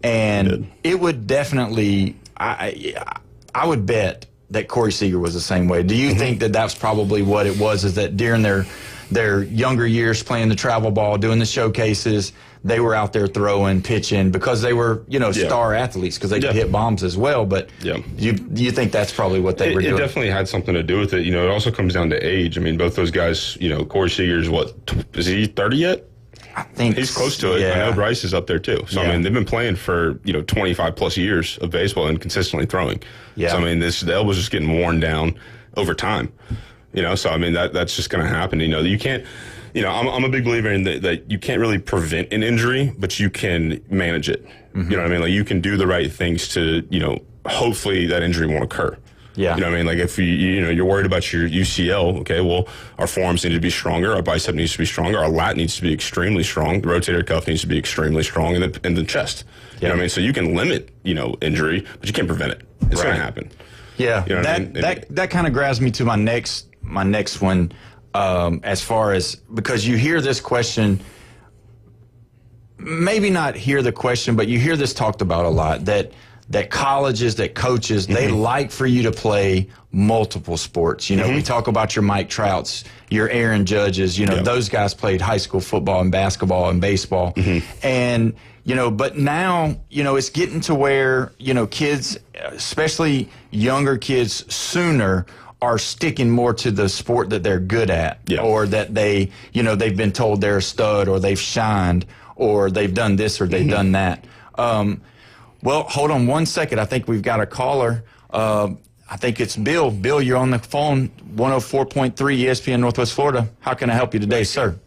And it would definitely, I would bet that Corey Seager was the same way. Do you think that that's probably what it was, is that during their their younger years playing the travel ball, doing the showcases, they were out there throwing, pitching, because they were, star athletes, because they could hit bombs as well. But you think that's probably what they were doing? It definitely had something to do with it. It also comes down to age. I mean, both those guys, Corey Seager's, is he 30 yet? I think he's close to it. Yeah. I know Bryce is up there too. So I mean, they've been playing for 25 plus years of baseball and consistently throwing. Yeah. So I mean, the elbow's just getting worn down over time. So I mean that's just going to happen. You can't. I'm a big believer in that you can't really prevent an injury, but you can manage it. Mm-hmm. You know what I mean? Like you can do the right things to hopefully that injury won't occur. Yeah. You know what I mean? Like if you're worried about your UCL, okay, well, our forearms need to be stronger, our bicep needs to be stronger, our lat needs to be extremely strong, the rotator cuff needs to be extremely strong, and the chest. You know what I mean? So you can limit, injury, but you can't prevent it. It's going to happen. Yeah. That kind of grabs me to my next one, as far as, because you hear this question, maybe not hear the question, but you hear this talked about a lot, that colleges, that coaches, they like for you to play multiple sports. We talk about your Mike Trouts, your Aaron Judges, those guys played high school football and basketball and baseball. And, but now, it's getting to where, kids, especially younger kids sooner, are sticking more to the sport that they're good at, or that they, they've been told they're a stud, or they've shined, or they've done this, or they've done that. Well, hold on one second. I think we've got a caller. I think it's Bill. Bill, you're on the phone, 104.3 ESPN Northwest Florida. How can I help you today, sir?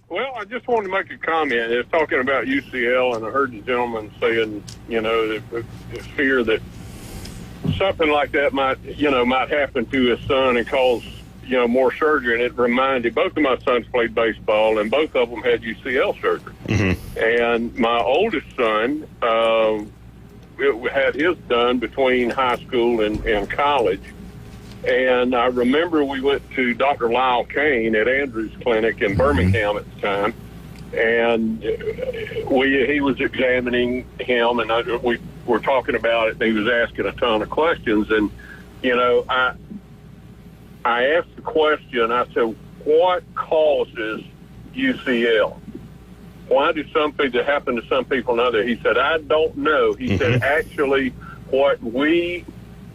Well, I just wanted to make a comment. It's talking about UCL, and I heard the gentleman saying, the fear that something like that might happen to his son and cause, more surgery. And it reminded, both of my sons played baseball, and both of them had UCL surgery. And my oldest son had his done between high school and college. And I remember we went to Dr. Lyle Kane at Andrews Clinic in Birmingham at the time, and he was examining him, and we were talking about it, and he was asking a ton of questions. And, I asked the question, I said, what causes UCL? Why do some things that happen to some people and others? He said, I don't know. He said, actually, what we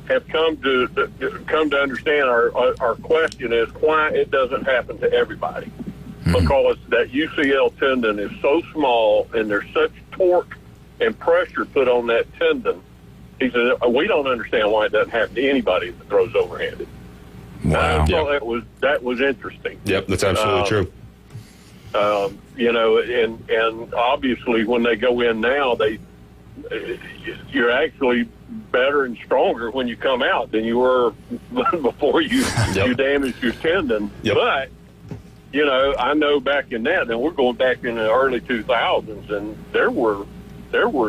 have come to understand, our question is why it doesn't happen to everybody. Because that UCL tendon is so small and there's such torque and pressure put on that tendon. He said, we don't understand why it doesn't happen to anybody that throws overhanded. Wow. I thought that was interesting. Yep, that's absolutely true. And obviously when they go in now, you're actually better and stronger when you come out than you were before you damaged your tendon. But, I know back in that, and we're going back in the early 2000s, and there were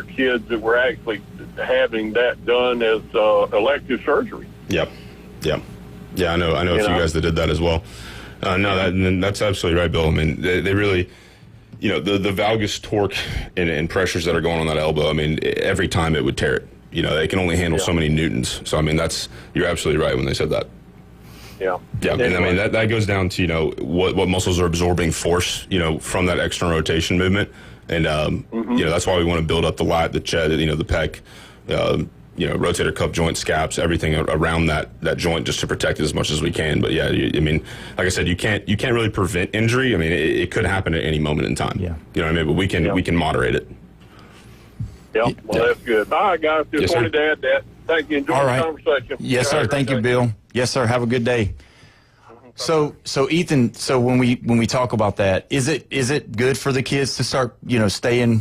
kids that were actually having that done as elective surgery. Yep. Yeah, I know a few guys that did that as well. That's absolutely right, Bill. I mean, they really, the valgus torque and pressures that are going on that elbow, I mean, every time it would tear it. They can only handle so many newtons. So, I mean, you're absolutely right when they said that. Yeah. And I mean, that goes down to, what muscles are absorbing force, from that external rotation movement. And, that's why we want to build up the lat, the chest, the pec, rotator cuff joint, scaps, everything around that joint, just to protect it as much as we can. But yeah, I mean, like I said, you can't really prevent injury. I mean, it could happen at any moment in time. Yeah. You know what I mean? But we can moderate it. Yep. Well, that's good. All right, guys. Just wanted to add that. Thank you. Enjoy the conversation. Yes, sir. Thank you, Bill. Yes, sir. Have a good day. So Ethan, when we talk about that, is it good for the kids to start,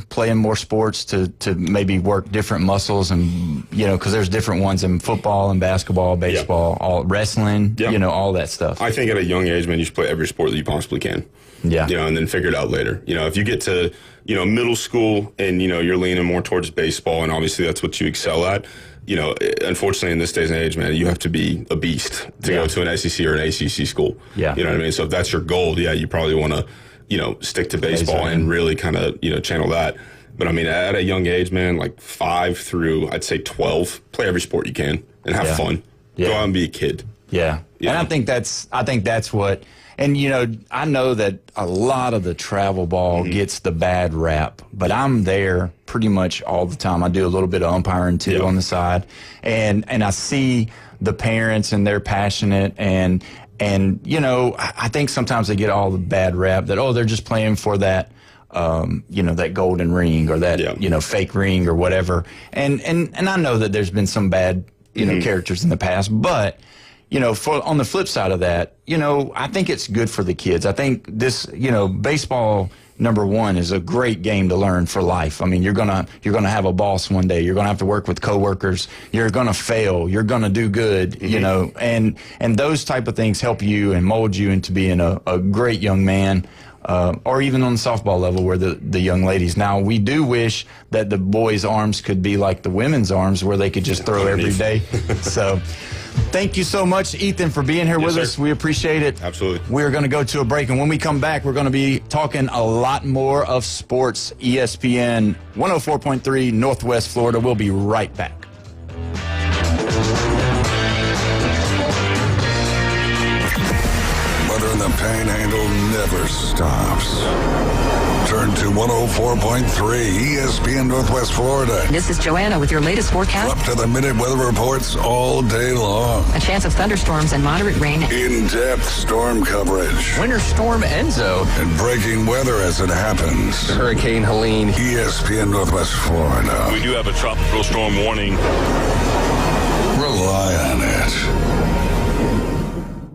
playing more sports to maybe work different muscles and, because there's different ones in football and basketball, baseball, all wrestling, all that stuff. I think at a young age, man, you should play every sport that you possibly can. Yeah. And then figure it out later. If you get to, middle school and, you're leaning more towards baseball, and obviously that's what you excel at. Unfortunately in this day and age, man, you have to be a beast to go to an SEC or an ACC school. Yeah. You know what I mean? So if that's your goal, you probably want to, stick to baseball and really kind of, channel that. But I mean, at a young age, man, like 5 through, I'd say 12, play every sport you can and have fun. Go out and be a kid. Yeah. And I think that's what, and you know, I know that a lot of the travel ball gets the bad rap, but I'm there pretty much all the time. I do a little bit of umpiring too on the side, and I see the parents and they're passionate, and you know, I think sometimes they get all the bad rap that, oh, they're just playing for that, you know, that golden ring or that, you know, fake ring or whatever. And I know that there's been some bad, you know, characters in the past, but you know, on the flip side of that, you know, I think it's good for the kids. I think this, you know, baseball, number one, is a great game to learn for life. I mean, you're gonna have a boss one day. You're gonna have to work with coworkers. You're gonna fail. You're gonna do good. You know, and those type of things help you and mold you into being a great young man. Or even on the softball level where the young ladies. Now, we do wish that the boys' arms could be like the women's arms where they could just throw every day. So thank you so much, Ethan, for being here with us. We appreciate it. Absolutely. We're going to go to a break, and when we come back, we're going to be talking a lot more of sports. ESPN 104.3 Northwest Florida. We'll be right back. Weather in the Panhandle never stops. Turn to 104.3 ESPN Northwest Florida. This is Joanna with your latest forecast. Up to the minute weather reports all day long. A chance of thunderstorms and moderate rain. In-depth storm coverage. Winter Storm Enzo. And breaking weather as it happens. Hurricane Helene. ESPN Northwest Florida. We do have a tropical storm warning. Rely on it.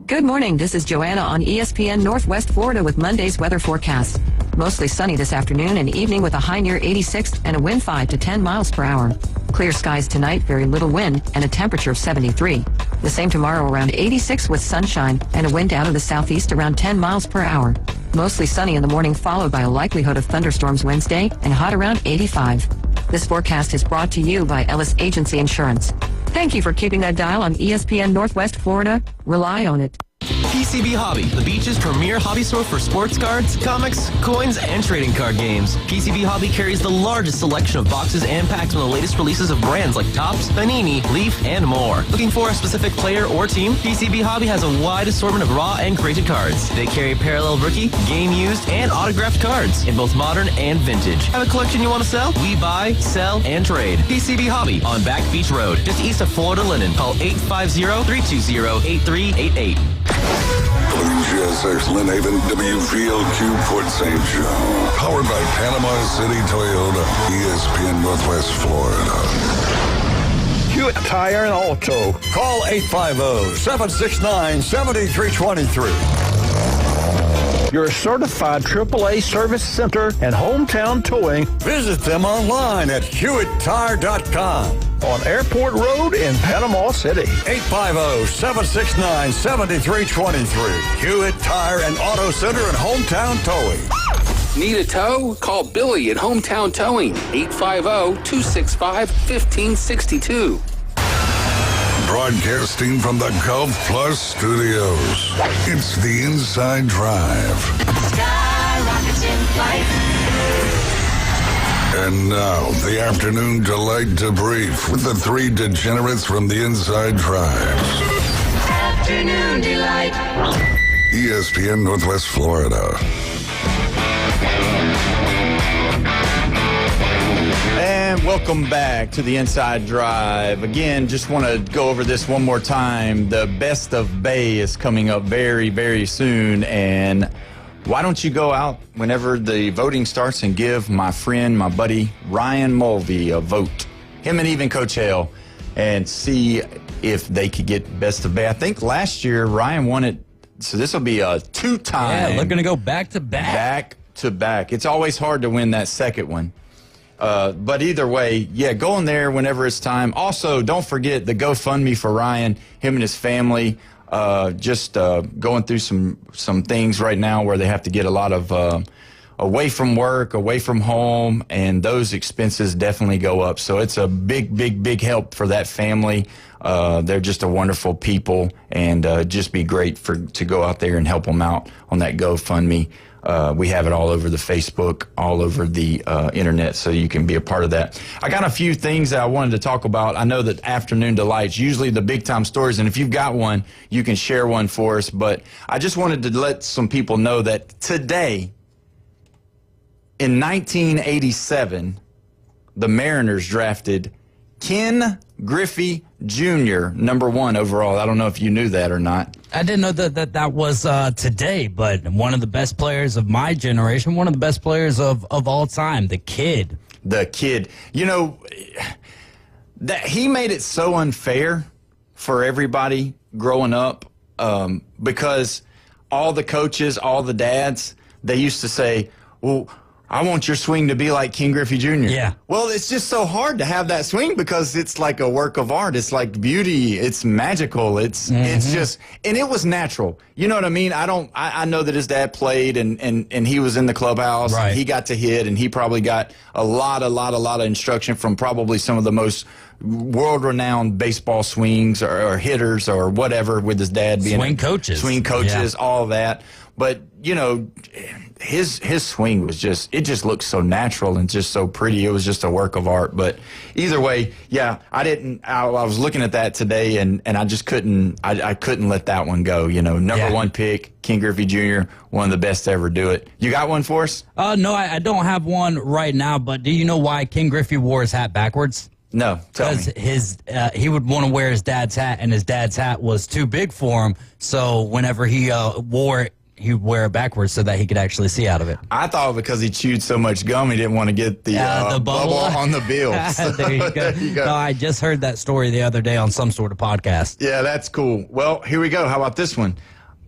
Good morning. This is Joanna on ESPN Northwest Florida with Monday's weather forecast. Mostly sunny this afternoon and evening with a high near 86 and a wind 5 to 10 miles per hour. Clear skies tonight, very little wind, and a temperature of 73. The same tomorrow, around 86 with sunshine and a wind out of the southeast around 10 miles per hour. Mostly sunny in the morning, followed by a likelihood of thunderstorms Wednesday and hot around 85. This forecast is brought to you by Ellis Agency Insurance. Thank you for keeping that dial on ESPN Northwest Florida. Rely on it. PCB Hobby, the beach's premier hobby store for sports cards, comics, coins, and trading card games. PCB Hobby carries the largest selection of boxes and packs from the latest releases of brands like Topps, Panini, Leaf, and more. Looking for a specific player or team? PCB Hobby has a wide assortment of raw and graded cards. They carry parallel rookie, game used, and autographed cards in both modern and vintage. Have a collection you want to sell? We buy, sell, and trade. PCB Hobby on Back Beach Road, just east of Florida Linen. Call 850-320-8388. WGSX Lynn Haven, WVLQ Port St. Joe. Powered by Panama City Toyota, ESPN Northwest Florida. Hewitt Tire and Auto. Call 850-769-7323. Your certified AAA service center and hometown towing. Visit them online at HewittTire.com. On Airport Road in Panama City. 850-769-7323. Hewitt Tire and Auto Center and Hometown Towing. Need a tow? Call Billy at Hometown Towing, 850-265-1562. Broadcasting from the Gulf Plus Studios. It's the Inside Drive. Skyrockets in flight. And now, the afternoon delight debrief with the three degenerates from the Inside Drive. Afternoon delight. ESPN Northwest Florida. And welcome back to the Inside Drive. Again, just want to go over this one more time. The Best of Bay is coming up very, very soon, and why don't you go out whenever the voting starts and give my friend, my buddy, Ryan Mulvey a vote. Him and even Coach Hale, and see if they could get Best of Bay. I think last year Ryan won it, so this will be a two-time. Yeah, they're going to go back-to-back. Back-to-back. It's always hard to win that second one. But either way, yeah, go in there whenever it's time. Also, don't forget the GoFundMe for Ryan, him and his family. Just going through some things right now where they have to get a lot of away from work, away from home, and those expenses definitely go up. So it's a big help for that family. They're just a wonderful people, and just be great to go out there and help them out on that GoFundMe. We have it all over the Facebook, all over the internet, so you can be a part of that. I got a few things that I wanted to talk about. I know that Afternoon Delights, usually the big-time stories, and if you've got one, you can share one for us. But I just wanted to let some people know that today, in 1987, the Mariners drafted Ken Griffey Jr., number 1 overall. I don't know if you knew that or not. I didn't know that was today, but one of the best players of my generation, one of the best players of all time, the kid. The kid. You know, that he made it so unfair for everybody growing up, because all the coaches, all the dads, they used to say, well, I want your swing to be like Ken Griffey Jr. Yeah. Well, it's just so hard to have that swing because it's like a work of art. It's like beauty. It's magical. It's just, and it was natural. You know what I mean? I know that his dad played and he was in the clubhouse. Right. And he got to hit, and he probably got a lot of instruction from probably some of the most world-renowned baseball swings or hitters or whatever, with his dad being swing coaches, yeah. All that. But, you know, his swing was it just looked so natural and just so pretty. It was just a work of art. But either way, yeah, I was looking at that today, and I just couldn't let that one go. You know, number 1 pick, Ken Griffey Jr., one of the best to ever do it. You got one for us? No, I don't have one right now, but do you know why Ken Griffey wore his hat backwards? No, tell me. Because he would want to wear his dad's hat, and his dad's hat was too big for him, so whenever he wore it, he would wear it backwards so that he could actually see out of it. I thought because he chewed so much gum, he didn't want to get the bubble on the bill. There you go. No, I just heard that story the other day on some sort of podcast. Yeah, that's cool. Well, here we go. How about this one?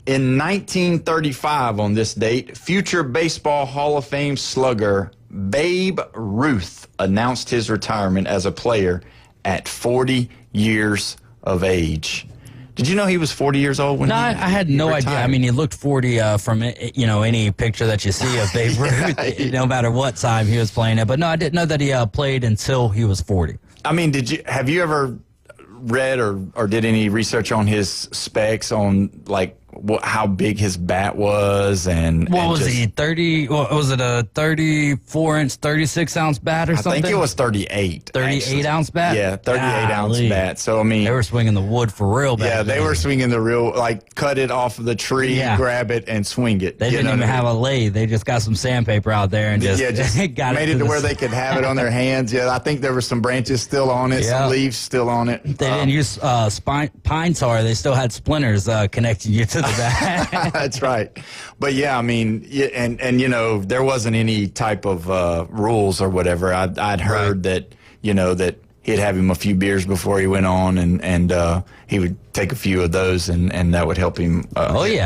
In 1935, on this date, future Baseball Hall of Fame slugger Babe Ruth announced his retirement as a player at 40 years of age. Did you know he was 40 years old when I had no idea. I mean, he looked 40 from, any picture that you see of Babe Ruth, no matter what time he was playing it. But no, I didn't know that he played until he was 40. I mean, have you ever read or did any research on his specs on, like, how big his bat was? And what was he, 30? Was it a 34-inch, 36-ounce bat or something? I think it was 38. 38-ounce bat? Yeah, 38-ounce bat. So, I mean, they were swinging the wood for real back then. They were swinging the real, like, cut it off of the tree, grab it, and swing it. They didn't even have a lathe. They just got some sandpaper out there and just got made it to where they could have it on their hands. Yeah, I think there were some branches still on it, some leaves still on it. They didn't use pine tar. They still had splinters connecting you to the bat. That's right. But yeah, I mean, and there wasn't any type of rules or whatever. I'd heard that, that he'd have him a few beers before he went on, and he would take a few of those, and that would help him.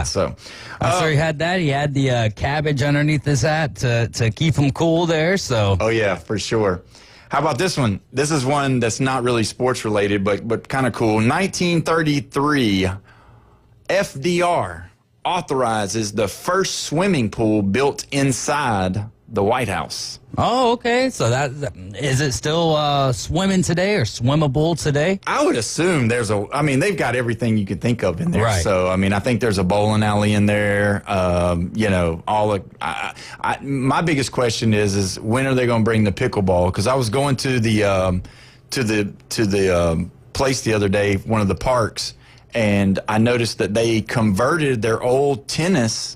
So I'm sure he had that. He had the cabbage underneath his hat to keep him cool there. So. Oh yeah, for sure. How about this one? This is one that's not really sports related, but kind of cool. 1933, FDR authorizes the first swimming pool built inside the White House. Oh, okay. So is it still swimming today or swimmable today? I would assume they've got everything you could think of in there. Right. So, I mean, I think there's a bowling alley in there. My biggest question is when are they going to bring the pickleball? Because I was going to the place the other day, one of the parks, and I noticed that they converted their old tennis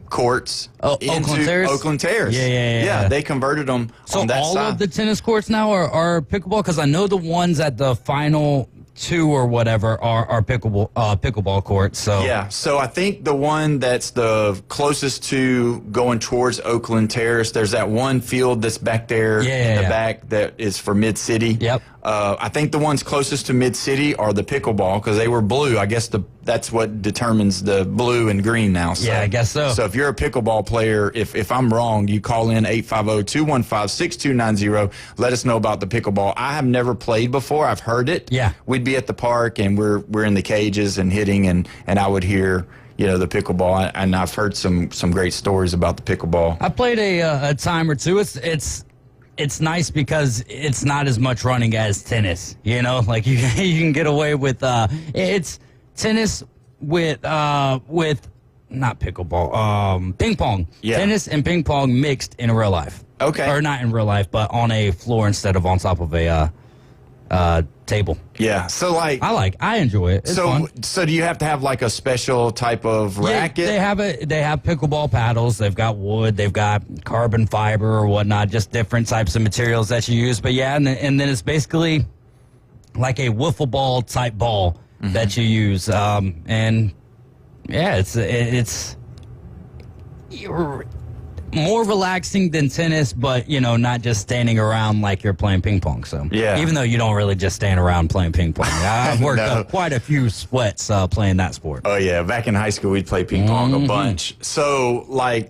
courts into Oakland Terrace. Yeah. They converted them on that side. So all of the tennis courts now are pickleball? Because I know the ones at the final two or whatever are pickleball courts. So yeah, so I think the one that's the closest to going towards Oakland Terrace, there's that one field that's back there in the back that is for Mid-City. Yep. I think the ones closest to Mid-City are the pickleball because they were blue. I guess that's what determines the blue and green now. So, yeah, I guess so. So if you're a pickleball player, if I'm wrong, you call in 850-215-6290. Let us know about the pickleball. I have never played before. I've heard it. Yeah. We'd be at the park and we're in the cages and hitting and I would hear the pickleball, and I've heard some great stories about the pickleball. I played a time or two. It's nice because it's not as much running as tennis. Like you can get away with it's tennis with not pickleball, ping pong. Yeah. Tennis and ping pong mixed in real life. Okay. Or not in real life, but on a floor instead of on top of a table. Yeah. So I enjoy it. It's fun. So do you have to have like a special type of racket? Yeah, they have pickleball paddles. They've got wood. They've got carbon fiber or whatnot. Just different types of materials that you use. But yeah, and then it's basically like a wiffle ball type ball that you use. And yeah, it's more relaxing than tennis, but not just standing around like you're playing ping pong. So yeah, even though you don't really just stand around playing ping pong, I've worked up quite a few sweats playing that sport. Oh yeah, back in high school we'd play ping pong a bunch. So I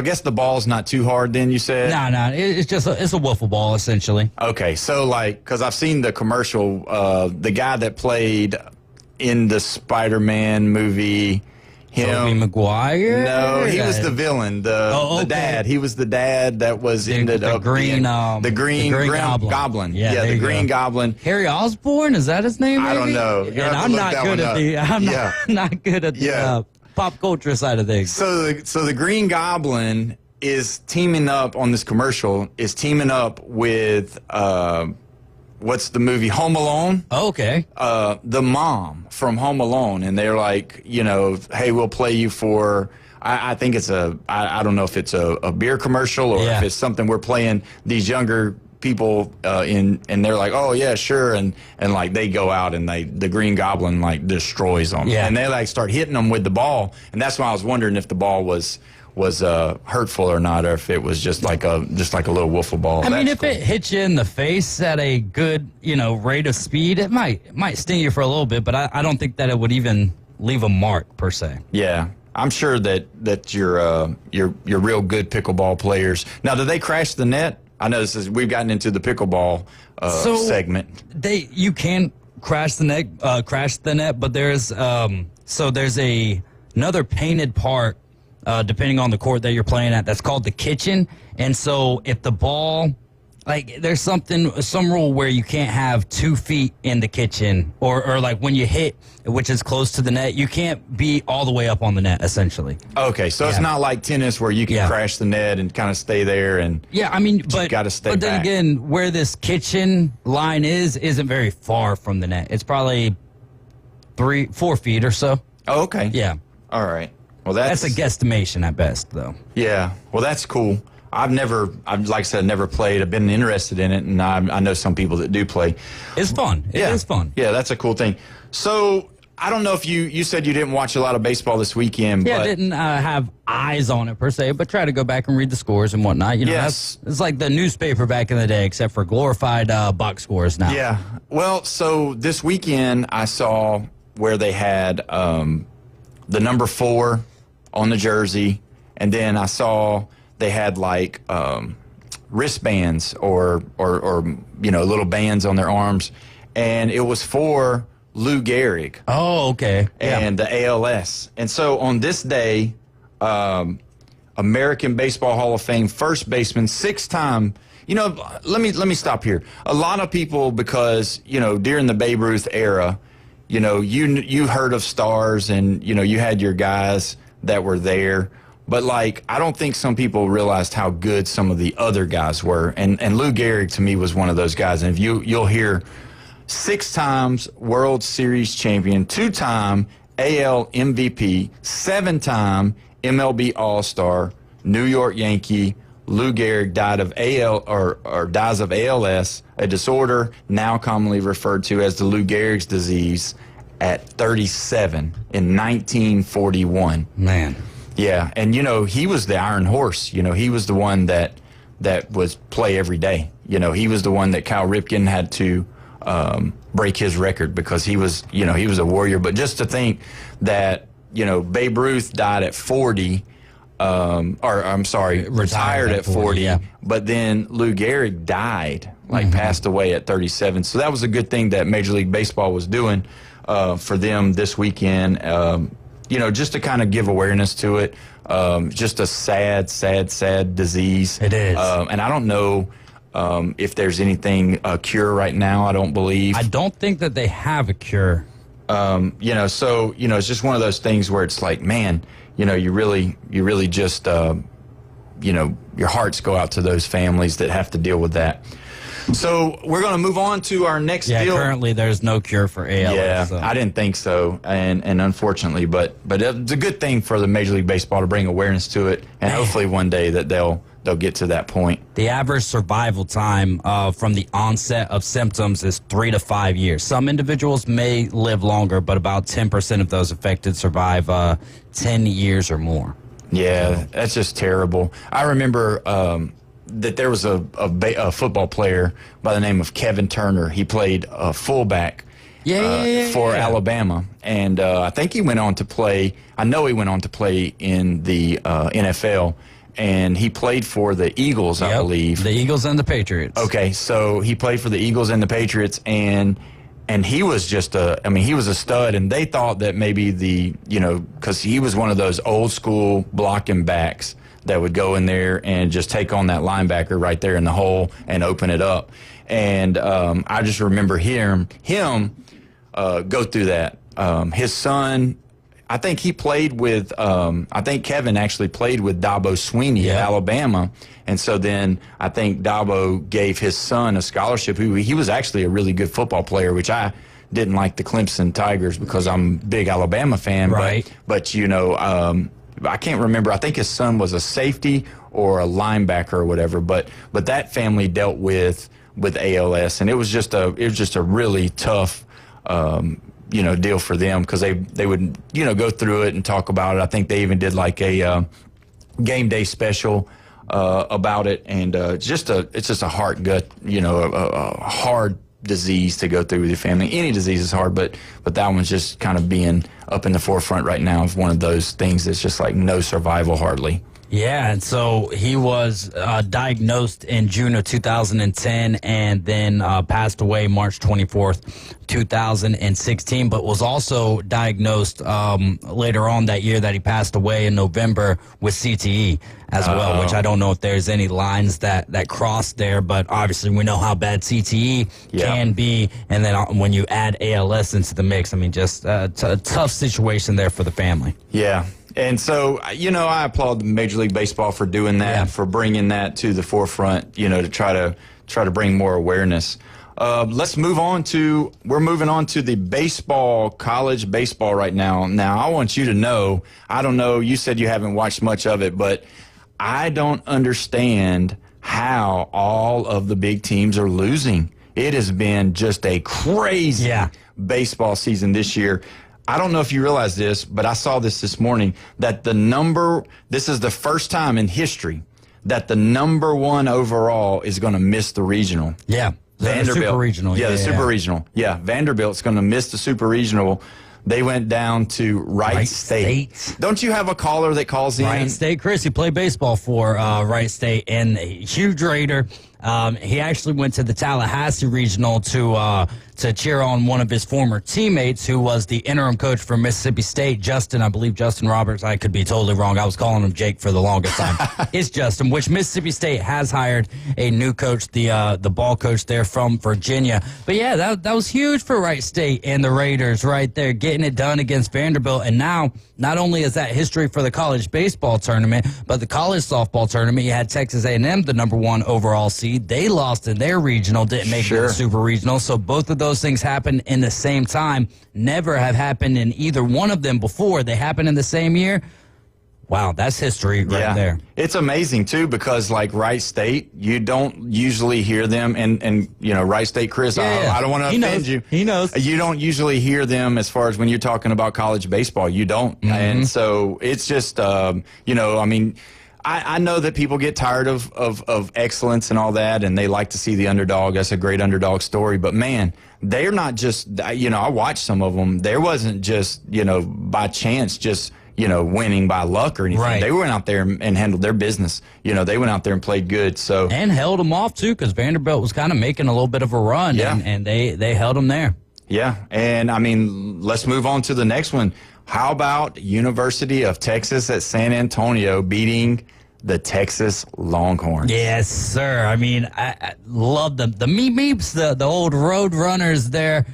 guess the ball's not too hard. Then you said no, it's just it's a wiffle ball essentially. Okay, so because I've seen the commercial, the guy that played in the Spider-Man movie. Tobey Maguire? No, he was the villain, the dad. He was the dad that was ended up being the Green Goblin. Yeah, the Green Goblin. Harry Osborn, is that his name? I don't know. And I'm not good at not good at the pop culture side of things. So the Green Goblin is teaming up on this commercial. Is teaming up with. What's the movie? Home Alone? Oh, okay. The mom from Home Alone. And they're like, hey, we'll play you for, I think it's I don't know if it's a beer commercial or if it's something we're playing these younger people and they're like, oh, yeah, sure. And like they go out and the Green Goblin like destroys them. Yeah. And they like start hitting them with the ball. And that's why I was wondering if the ball was hurtful or not, or if it was just like a little wiffle ball. I mean, if it hits you in the face at a good rate of speed, it might sting you for a little bit, but I don't think that it would even leave a mark per se. Yeah, I'm sure that you're real good pickleball players. Now, do they crash the net? I know we've gotten into the pickleball segment. You can crash the net, but there's another painted part. Depending on the court that you're playing at, that's called the kitchen. And so if the ball, there's some rule where you can't have 2 feet in the kitchen or like when you hit, which is close to the net, you can't be all the way up on the net, essentially. Okay, so it's not like tennis where you can crash the net and kind of stay there and but got to stay But back. then again, where this kitchen line isn't very far from the net. It's probably 4 feet or so. Oh, okay. Yeah. All right. Well, that's a guesstimation at best, though. Yeah. Well, that's cool. I've like I said, never played. I've been interested in it, and I know some people that do play. It's fun. It is fun. Yeah, that's a cool thing. So I don't know if you said you didn't watch a lot of baseball this weekend. Yeah, but I didn't have eyes on it per se, but try to go back and read the scores and whatnot. Yes. It's like the newspaper back in the day, except for glorified box scores now. Yeah. Well, so this weekend I saw where they had the number 4 on the jersey, and then I saw they had like wristbands or little bands on their arms, and it was for Lou Gehrig. Oh, okay. And the ALS. And so on this day, American Baseball Hall of Fame first baseman, 6-time. Let me stop here. A lot of people, because during the Babe Ruth era, you heard of stars and you had your guys that were there, but I don't think some people realized how good some of the other guys were, and Lou Gehrig to me was one of those guys. And if you'll hear 6 times World Series champion, 2-time AL MVP, 7-time MLB All-Star, New York Yankee. Lou Gehrig died of dies of ALS, a disorder now commonly referred to as the Lou Gehrig's disease, at 37 in 1941. Man. Yeah, and he was the Iron Horse. He was the one that was play every day. He was the one that Cal Ripken had to break his record because he was a warrior. But just to think that Babe Ruth died at 40. Retired at 40, yeah. But then Lou Gehrig died, passed away at 37. So that was a good thing that Major League Baseball was doing for them this weekend. just to kind of give awareness to it. Just a sad, sad, sad disease. It is. And I don't know if there's anything, a cure right now. I don't believe. I don't think that they have a cure. So it's just one of those things where it's like, man, you really just, your hearts go out to those families that have to deal with that. So we're going to move on to our next deal. Currently there's no cure for ALS. Yeah, so. I didn't think so, and unfortunately, but it's a good thing for the Major League Baseball to bring awareness to it, and hopefully one day that they'll get to that point. The average survival time from the onset of symptoms is 3 to 5 years. Some individuals may live longer, but about 10% of those affected survive 10 years or more. Yeah, that's just terrible. I remember that there was a football player by the name of Kevin Turner. He played fullback for Alabama, and I think he went on to play. I know he went on to play in the NFL, and he played for the Eagles, I believe. The Eagles and the Patriots. Okay, so he played for the Eagles and the Patriots, and he was just he was a stud, and they thought that maybe because he was one of those old school blocking backs that would go in there and just take on that linebacker right there in the hole and open it up. And I just remember hearing him go through that. His son, I think he played with, I think Kevin actually played with Dabo Sweeney at Alabama. And so then I think Dabo gave his son a scholarship. He was actually a really good football player, which I didn't like the Clemson Tigers because I'm a big Alabama fan. Right. But I can't remember. I think his son was a safety or a linebacker or whatever. But that family dealt with ALS, and it was just a really tough deal for them because they would go through it and talk about it. I think they even did like a game day special about it, and it's just a heart gut, a hard disease to go through with your family. Any disease is hard, but that one's just kind of being up in the forefront right now of one of those things that's just like no survival hardly. Yeah, and so he was diagnosed in June of 2010 and then passed away March 24th, 2016, but was also diagnosed later on that year that he passed away in November with CTE as well, which I don't know if there's any lines that cross there, but obviously we know how bad CTE can be, and then when you add ALS into the mix, just a tough situation there for the family. Yeah. And so, I applaud Major League Baseball for doing that, for bringing that to the forefront, to try to bring more awareness. Let's move on to, we're moving on to the baseball, college baseball right now. Now, I want you to know, I don't know, you said you haven't watched much of it, but I don't understand how all of the big teams are losing. It has been just a crazy baseball season this year. I don't know if you realize this, but I saw this morning, that this is the first time in history that the number one overall is going to miss the regional. Yeah. Vanderbilt. The super regional. Yeah, the super regional. Yeah, Vanderbilt's going to miss the super regional. They went down to Wright State. Don't you have a caller that calls in? Wright State. Chris, he played baseball for Wright State, and a huge Raider. He actually went to the Tallahassee Regional to cheer on one of his former teammates who was the interim coach for Mississippi State, Justin, I believe Justin Roberts. I could be totally wrong. I was calling him Jake for the longest time. It's Justin, which Mississippi State has hired a new coach, the ball coach there from Virginia. But yeah, that was huge for Wright State and the Raiders right there, getting it done against Vanderbilt. And now, not only is that history for the college baseball tournament, but the college softball tournament, you had Texas A&M, the number one overall seed. They lost in their regional, didn't make it to the super regional. So both of those things happened in the same time. Never have happened in either one of them before. They happened in the same year. Wow, that's history right there. It's amazing, too, because, like, Wright State, you don't usually hear them. And Wright State, Chris, I don't want to offend you. He knows. You don't usually hear them as far as when you're talking about college baseball. You don't. Mm-hmm. And so it's just, I know that people get tired of excellence and all that, and they like to see the underdog. That's a great underdog story. But, man, they're not just, I watched some of them. There wasn't just, by chance, just, winning by luck or anything. Right. They went out there and handled their business. They went out there and played good. So and held them off, too, because Vanderbilt was kind of making a little bit of a run, and they held them there. Yeah, and, let's move on to the next one. How about University of Texas at San Antonio beating the Texas Longhorns? Yes, sir. I mean, I love them. The meeps, the old road runners there.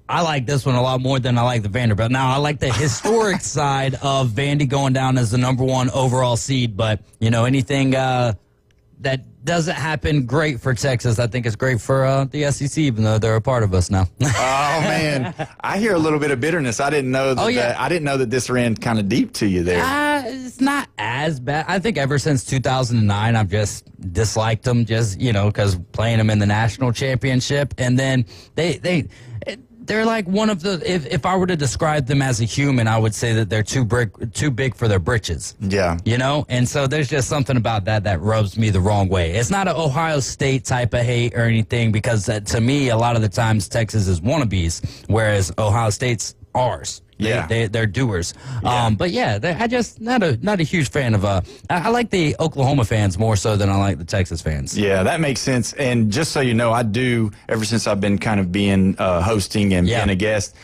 I like this one a lot more than I like the Vanderbilt. Now, I like the historic side of Vandy going down as the number 1 overall seed, but, you know, anything that doesn't happen great for Texas, I think is great for the SEC, even though they're a part of us now. Oh, man. I hear a little bit of bitterness. I didn't know that, I didn't know that this ran kind of deep to you there. It's not as bad. I think ever since 2009, I've just disliked them, just, you know, because playing them in the national championship. And then they're like one of the, if I were to describe them as a human, I would say that they're too big for their britches. Yeah. You know? And so there's just something about that rubs me the wrong way. It's not an Ohio State type of hate or anything, because to me, a lot of the times Texas is wannabes, whereas Ohio State's ours. Yeah, they're doers. Yeah. But yeah, I just not a huge fan of. I like the Oklahoma fans more so than I like the Texas fans. Yeah, that makes sense. And just so you know, I do, ever since I've been kind of being hosting and being a guest,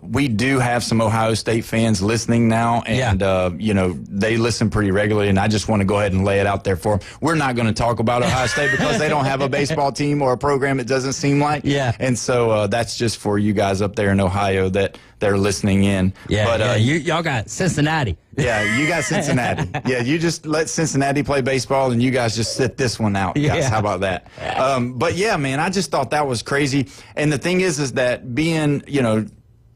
we do have some Ohio State fans listening now, and you know, they listen pretty regularly. And I just want to go ahead and lay it out there for them. We're not going to talk about Ohio State because they don't have a baseball team or a program. It doesn't seem like. Yeah. And so that's just for you guys up there in Ohio that they're listening in. Yeah, but y'all got Cincinnati. Yeah, you got Cincinnati. Yeah, you just let Cincinnati play baseball, and you guys just sit this one out, guys. Yeah. How about that? But yeah, man, I just thought that was crazy. And the thing is that being, you know,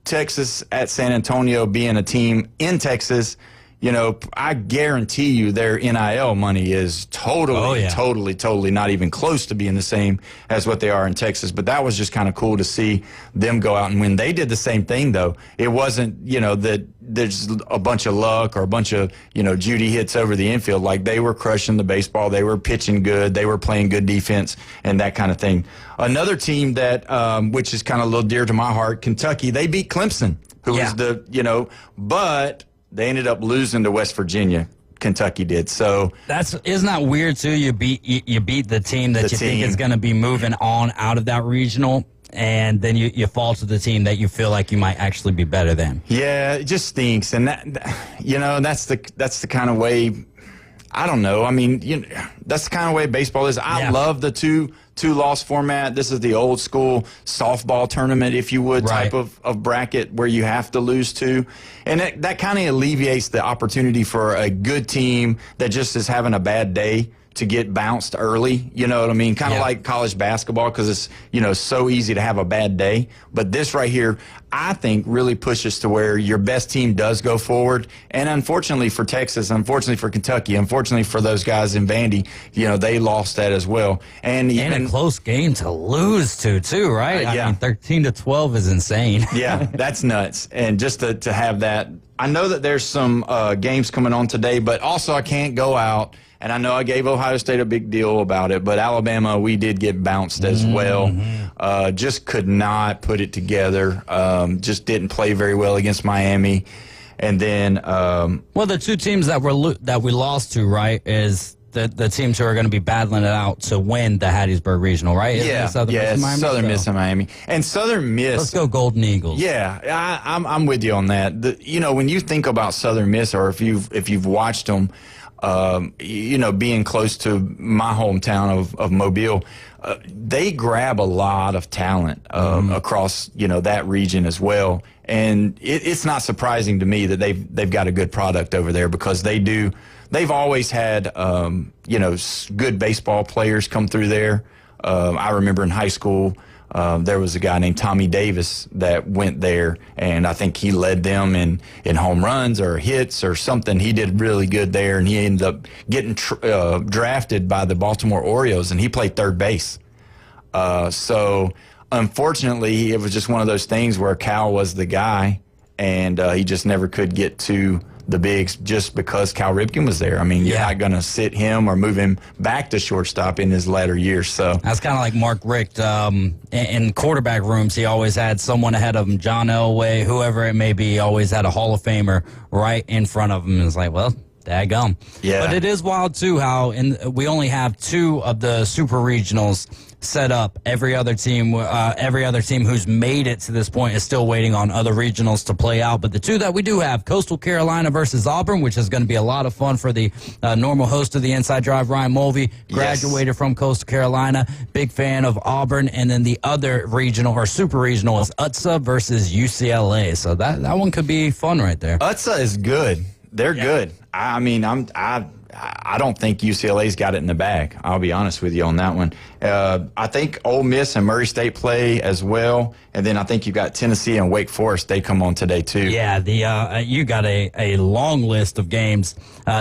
Texas at San Antonio, being a team in Texas, you know, I guarantee you their NIL money is totally not even close to being the same as what they are in Texas. But that was just kind of cool to see them go out and win. They did the same thing, though. It wasn't, you know, that there's a bunch of luck or a bunch of, you know, Judy hits over the infield. Like, they were crushing the baseball. They were pitching good. They were playing good defense and that kind of thing. Another team that, which is kind of a little dear to my heart, Kentucky, they beat Clemson, who was the, you know, but they ended up losing to West Virginia. Kentucky did. So isn't that weird too? You beat the team that you think is going to be moving on out of that regional, and then you fall to the team that you feel like you might actually be better than. Yeah, it just stinks, and that, you know, that's the kind of way. I don't know. I mean, you know, that's the kind of way baseball is. I love the two-loss format. This is the old school softball tournament, if you would, type of bracket where you have to lose two. And that kind of alleviates the opportunity for a good team that just is having a bad day to get bounced early. You know what I mean? Kind of like college basketball, because it's, you know, so easy to have a bad day. But this right here, I think, really pushes to where your best team does go forward. And unfortunately for Texas, unfortunately for Kentucky, unfortunately for those guys in Vandy, you know, they lost that as well. And a close game to lose to, too, right? I mean, 13-12 is insane. Yeah, that's nuts. And just to have that, I know that there's some games coming on today, but also I can't go out. And I know I gave Ohio State a big deal about it, but Alabama, we did get bounced as well. Just could not put it together. Just didn't play very well against Miami. And then, well, the two teams that we lost to, right, is the teams who are going to be battling it out to win the Hattiesburg Regional, right? Southern Miss and Miami. And Southern Miss. Let's go Golden Eagles. Yeah, I'm with you on that. You know, when you think about Southern Miss, or if you've watched them, you know, being close to my hometown of Mobile, they grab a lot of talent across, you know, that region as well. And it's not surprising to me that they've got a good product over there, because they've always had, you know, good baseball players come through there. I remember in high school, there was a guy named Tommy Davis that went there, and I think he led them in home runs or hits or something. He did really good there, and he ended up getting drafted by the Baltimore Orioles, and he played third base. So unfortunately, it was just one of those things where Cal was the guy, and he just never could get to the bigs just because Cal Ripken was there. I mean, you're not going to sit him or move him back to shortstop in his latter years. So that's kind of like Mark Richt. In quarterback rooms, he always had someone ahead of him, John Elway, whoever it may be, always had a Hall of Famer right in front of him. It's like, well, Daggum. Yeah. But it is wild, too, how we only have 2 of the super regionals set up. Every other team who's made it to this point is still waiting on other regionals to play out. But the 2 that we do have, Coastal Carolina versus Auburn, which is going to be a lot of fun for the normal host of the Inside Drive, Ryan Mulvey, graduated from Coastal Carolina, big fan of Auburn. And then the other regional or super regional is UTSA versus UCLA. So that one could be fun right there. UTSA is good. They're good. I mean, I don't think UCLA's got it in the bag. I'll be honest with you on that one. I think Ole Miss and Murray State play as well, and then I think you got Tennessee and Wake Forest. They come on today too. Yeah, you got a long list of games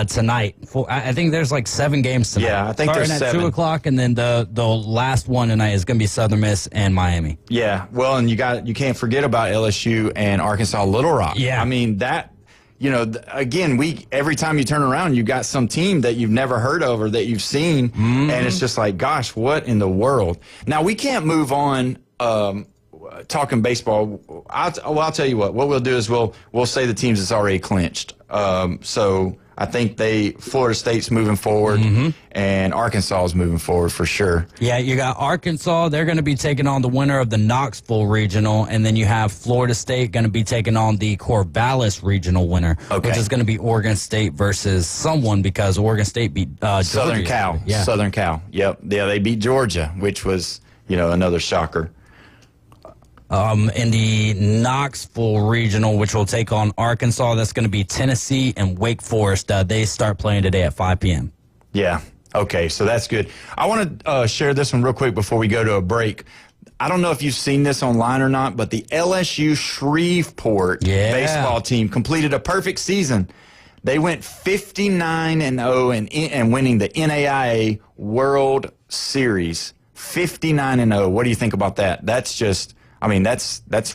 tonight. I think there's like 7 games tonight. Yeah, I think there's 7. Starting at 2:00, and then the last one tonight is going to be Southern Miss and Miami. Yeah, well, and you can't forget about LSU and Arkansas Little Rock. Yeah, I mean that. You know, again, every time you turn around, you got some team that you've never heard of or that you've seen, and it's just like, gosh, what in the world? Now, we can't move on talking baseball. I'll tell you what we'll do is we'll say the teams that's already clinched. So I think Florida State's moving forward, and Arkansas is moving forward for sure. Yeah, you got Arkansas. They're going to be taking on the winner of the Knoxville Regional, and then you have Florida State going to be taking on the Corvallis Regional winner, which is going to be Oregon State versus someone because Oregon State beat Southern Cal. Yeah. Southern Cal. Yep. Yeah, they beat Georgia, which was another shocker. In the Knoxville Regional, which will take on Arkansas, that's going to be Tennessee and Wake Forest. They start playing today at 5 p.m. Yeah. Okay, so that's good. I want to share this one real quick before we go to a break. I don't know if you've seen this online or not, but the LSU Shreveport baseball team completed a perfect season. They went 59-0 and winning the NAIA World Series. 59-0. What do you think about that? That's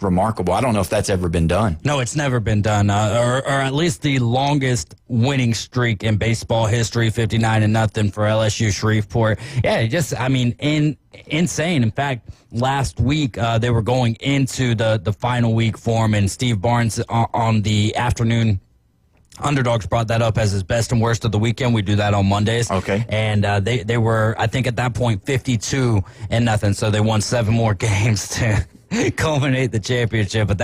remarkable. I don't know if that's ever been done. No, it's never been done, or at least the longest winning streak in baseball history, 59-0 for LSU Shreveport. Yeah, insane. In fact, last week they were going into the final week form, and Steve Barnes on the afternoon Underdogs brought that up as his best and worst of the weekend. We do that on Mondays. Okay. And they were, I think at that point, 52-0. So they won 7 more games to culminate the championship. But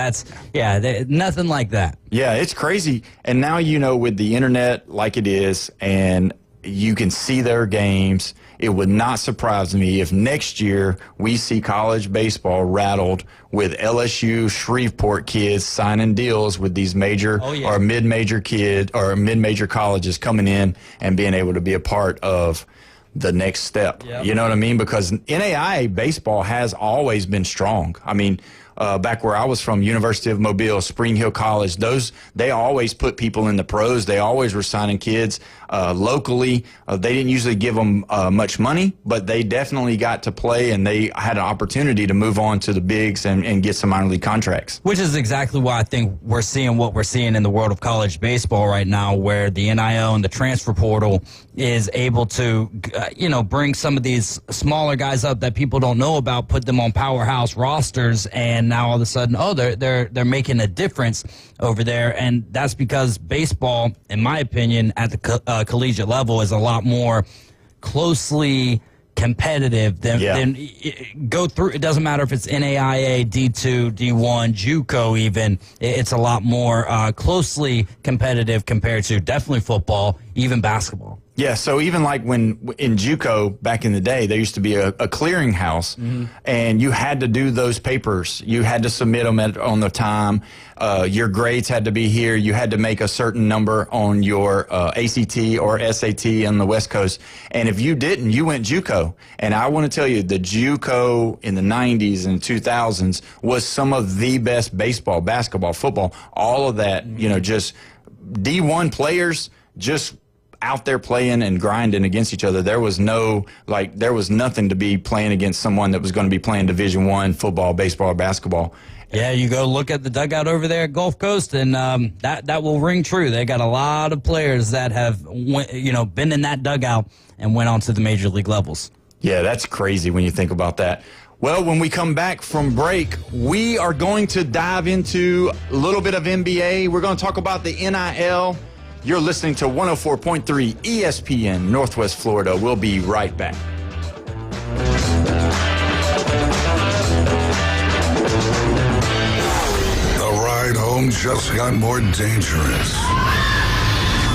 nothing like that. Yeah, it's crazy. And now, with the internet like it is, and you can see their games, it would not surprise me if next year we see college baseball rattled with LSU Shreveport kids signing deals with these major or mid-major mid-major colleges coming in and being able to be a part of the next step. Yep. You know what I mean? Because NAIA baseball has always been strong. I mean, back where I was from, University of Mobile, Spring Hill College, they always put people in the pros. They always were signing kids locally. They didn't usually give them much money, but they definitely got to play, and they had an opportunity to move on to the bigs and get some minor league contracts. Which is exactly why I think we're seeing what we're seeing in the world of college baseball right now, where the NIL and the transfer portal is able to, bring some of these smaller guys up that people don't know about, put them on powerhouse rosters, and now all of a sudden, they're making a difference over there. And that's because baseball, in my opinion, at the collegiate level is a lot more closely competitive than go through. It doesn't matter if it's NAIA, D2, D1, JUCO even. It's a lot more closely competitive compared to definitely football, even basketball. Yeah, so even like when in JUCO back in the day, there used to be a clearinghouse, and you had to do those papers. You had to submit them on the time. Your grades had to be here. You had to make a certain number on your ACT or SAT on the West Coast. And if you didn't, you went JUCO. And I want to tell you, the JUCO in the 90s and 2000s was some of the best baseball, basketball, football, all of that, just D1 players just out there playing and grinding against each other. There was nothing to be playing against someone that was going to be playing Division I football, baseball, or basketball. Yeah, you go look at the dugout over there at Gulf Coast, and that will ring true. They got a lot of players that have been in that dugout and went on to the major league levels. Yeah, that's crazy when you think about that. Well, when we come back from break, we are going to dive into a little bit of NBA. We're going to talk about the NIL. You're listening to 104.3 ESPN Northwest Florida. We'll be right back. The ride home just got more dangerous.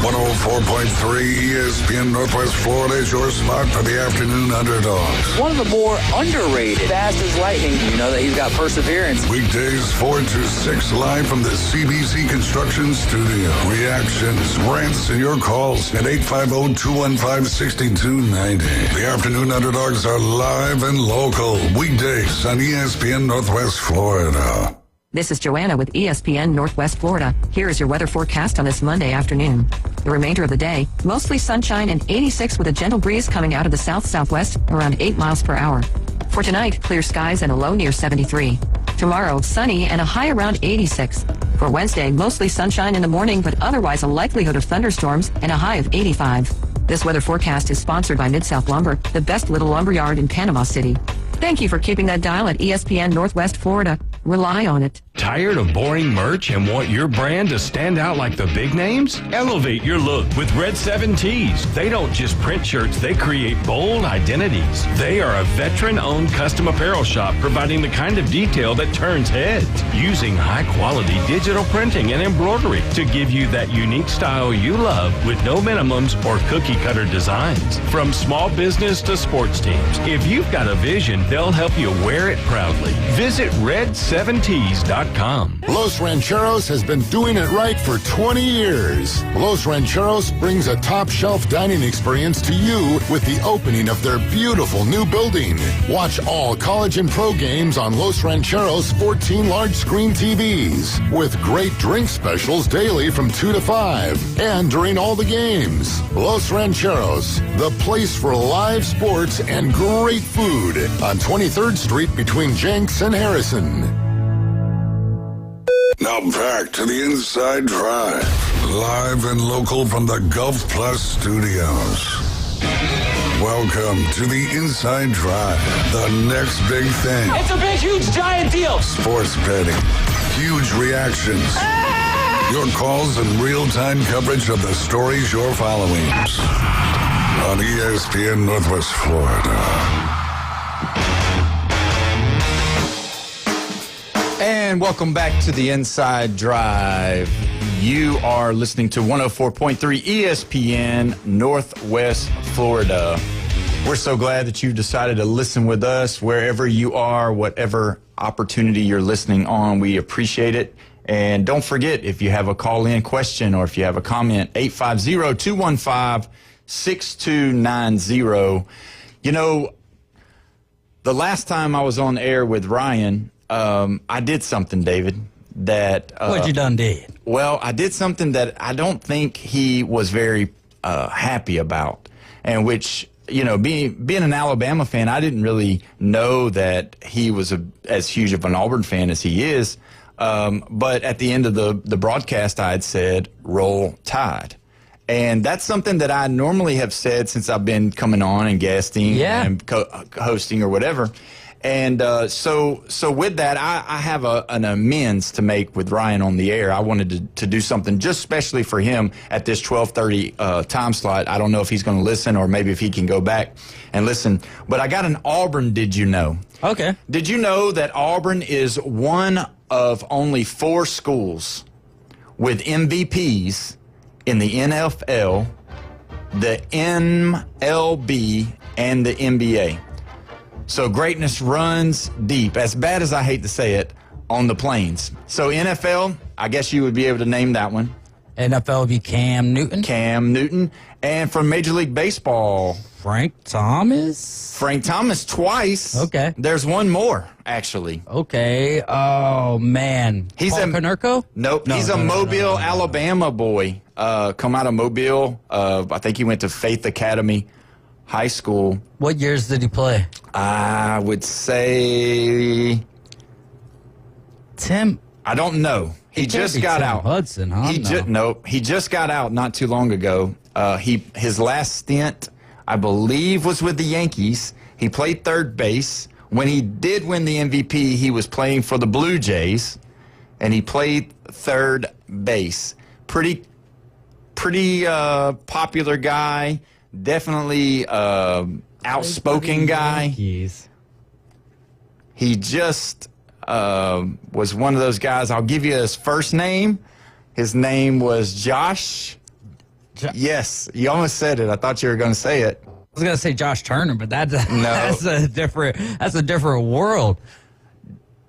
104.3 ESPN Northwest Florida is your spot for the afternoon underdogs. One of the more underrated. Fast as lightning. You know that he's got perseverance. Weekdays 4 to 6 live from the CBC Construction Studio. Reactions, rants, and your calls at 850-215-6290. The afternoon underdogs are live and local. Weekdays on ESPN Northwest Florida. This is Joanna with ESPN Northwest Florida. Here is your weather forecast on this Monday afternoon. The remainder of the day, mostly sunshine and 86 with a gentle breeze coming out of the south-southwest around 8 miles per hour. For tonight, clear skies and a low near 73. Tomorrow, sunny and a high around 86. For Wednesday, mostly sunshine in the morning, but otherwise a likelihood of thunderstorms and a high of 85. This weather forecast is sponsored by Mid-South Lumber, the best little lumber yard in Panama City. Thank you for keeping that dial at ESPN Northwest Florida. Rely on it. Tired of boring merch and want your brand to stand out like the big names? Elevate your look with Red 7 Tees. They don't just print shirts, they create bold identities. They are a veteran-owned custom apparel shop providing the kind of detail that turns heads, using high-quality digital printing and embroidery to give you that unique style you love with no minimums or cookie-cutter designs. From small business to sports teams, if you've got a vision, they'll help you wear it proudly. Visit Red7Tees.com. Los Rancheros has been doing it right for 20 years. Los Rancheros brings a top-shelf dining experience to you with the opening of their beautiful new building. Watch all college and pro games on Los Rancheros' 14 large-screen TVs with great drink specials daily from 2 to 5 and during all the games. Los Rancheros, the place for live sports and great food on 23rd Street between Jenks and Harrison. Now back to the Inside Drive, live and local from the Gulf Plus studios. Welcome to the Inside Drive, the next big thing. It's a big, huge, giant deal. Sports betting, huge reactions, your calls and real-time coverage of the stories you're following on ESPN Northwest Florida. And welcome back to the Inside Drive. You are listening to 104.3 ESPN Northwest Florida. We're so glad that you've decided to listen with us wherever you are, whatever opportunity you're listening on. We appreciate it. And don't forget, if you have a call-in question or if you have a comment, 850-215-6290. You know, the last time I was on air with Ryan, I did something, David, that... What you done did? Well, I did something that I don't think he was very happy about, and which, you know, being an Alabama fan, I didn't really know that he was as huge of an Auburn fan as he is, but at the end of the broadcast, I had said, "Roll Tide." And that's something that I normally have said since I've been coming on and guesting and hosting or whatever. And so with that, I have an amends to make with Ryan on the air. I wanted to do something just specially for him at this 12:30 time slot. I don't know if he's going to listen or maybe if he can go back and listen. But I got an Auburn Did You Know? Okay. Did you know that Auburn is one of only 4 schools with MVPs in the NFL, the MLB, and the NBA? So greatness runs deep, as bad as I hate to say it, on the plains. So NFL, I guess you would be able to name that one. NFL would be Cam Newton. Cam Newton. And from Major League Baseball, Frank Thomas. Frank Thomas twice. Okay. There's one more, actually. Okay. Oh, man. He's Paul Konerko? Nope. He's a Mobile, Alabama boy. Come out of Mobile. I think he went to Faith Academy High School. What years did he play? I would say Tim. I don't know. He just got Tim out. Hudson, huh? He just got out not too long ago. His last stint, I believe, was with the Yankees. He played third base. When he did win the MVP, he was playing for the Blue Jays, and he played third base. Pretty pretty popular guy, definitely outspoken guy. He just was one of those guys. I'll give you his first name. His name was Josh. Yes, you almost said it. I thought you were going to say it. I was going to say Josh Turner, but that's a different world.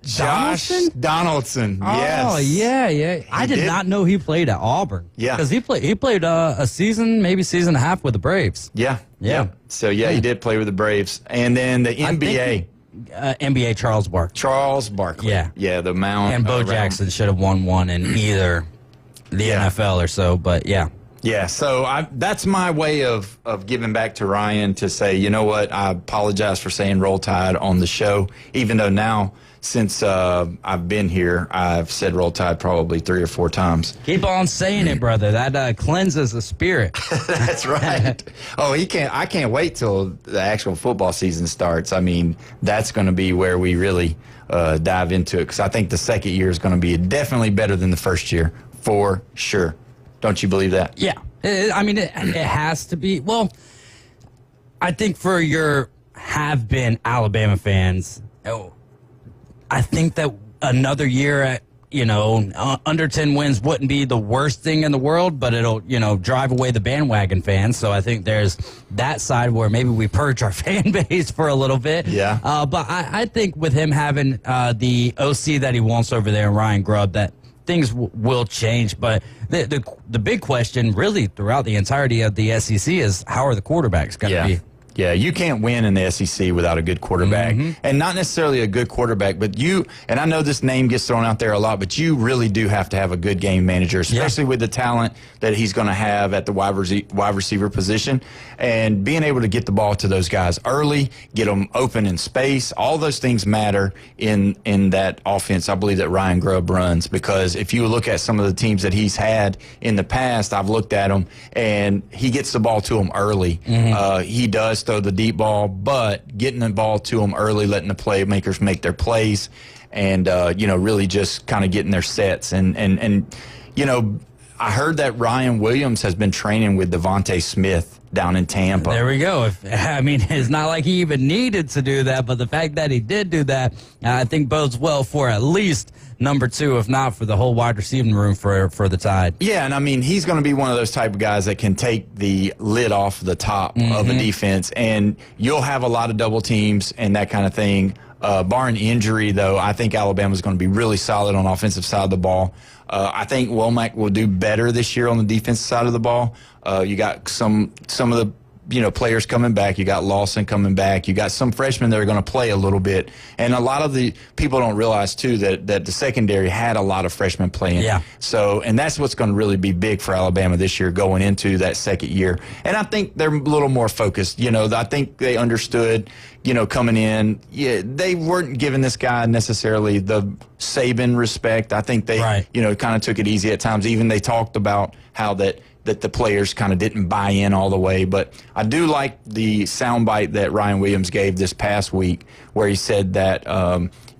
Josh Donaldson. Yes. Oh yeah. I did not know he played at Auburn. Yeah, because he played a season, maybe season and a half with the Braves. Yeah. So he did play with the Braves, and then the NBA. NBA Charles Barkley. Yeah. The Mount and Bo Jackson should have won one in either the NFL or so, but yeah. Yeah, so that's my way of giving back to Ryan to say, you know what, I apologize for saying Roll Tide on the show, even though now, since I've been here, I've said Roll Tide probably 3 or 4 times. Keep on saying it, brother. That cleanses the spirit. That's right. I can't wait till the actual football season starts. I mean, that's going to be where we really dive into it, because I think the second year is going to be definitely better than the first year, for sure. Don't you believe that? Yeah. I mean, it has to be. Well, I think for your have-been Alabama fans, I think that another year at, under 10 wins wouldn't be the worst thing in the world, but it'll, drive away the bandwagon fans. So I think there's that side where maybe we purge our fan base for a little bit. Yeah. But I think with him having the OC that he wants over there, Ryan Grubb, that things will change. But the big question really throughout the entirety of the SEC is, how are the quarterbacks going to be? Yeah, you can't win in the SEC without a good quarterback. And not necessarily a good quarterback, but and I know this name gets thrown out there a lot, but you really do have to have a good game manager, especially with the talent that he's going to have at the wide receiver position. And being able to get the ball to those guys early, get them open in space, all those things matter in that offense, I believe, that Ryan Grubb runs. Because if you look at some of the teams that he's had in the past, I've looked at them, and he gets the ball to them early. He does throw the deep ball, but getting the ball to them early, letting the playmakers make their plays, and really just kind of getting their sets. And I heard that Ryan Williams has been training with Devontae Smith down in Tampa. There we go. It's not like he even needed to do that, but the fact that he did do that, I think bodes well for at least number 2, if not for the whole wide receiving room for the Tide. Yeah, and I mean, he's going to be one of those type of guys that can take the lid off the top of a defense, and you'll have a lot of double teams and that kind of thing. Barring injury, though, I think Alabama's going to be really solid on the offensive side of the ball. I think Womack will do better this year on the defensive side of the ball. You got some of the players coming back. You got Lawson coming back. You got some freshmen that are going to play a little bit. And a lot of the people don't realize, too, that the secondary had a lot of freshmen playing. Yeah. So, and that's what's going to really be big for Alabama this year going into that second year. And I think they're a little more focused. I think they understood, coming in. Yeah, they weren't giving this guy necessarily the Saban respect. I think they, kind of took it easy at times. Even they talked about how that the players kind of didn't buy in all the way. But I do like the soundbite that Ryan Williams gave this past week, where he said that,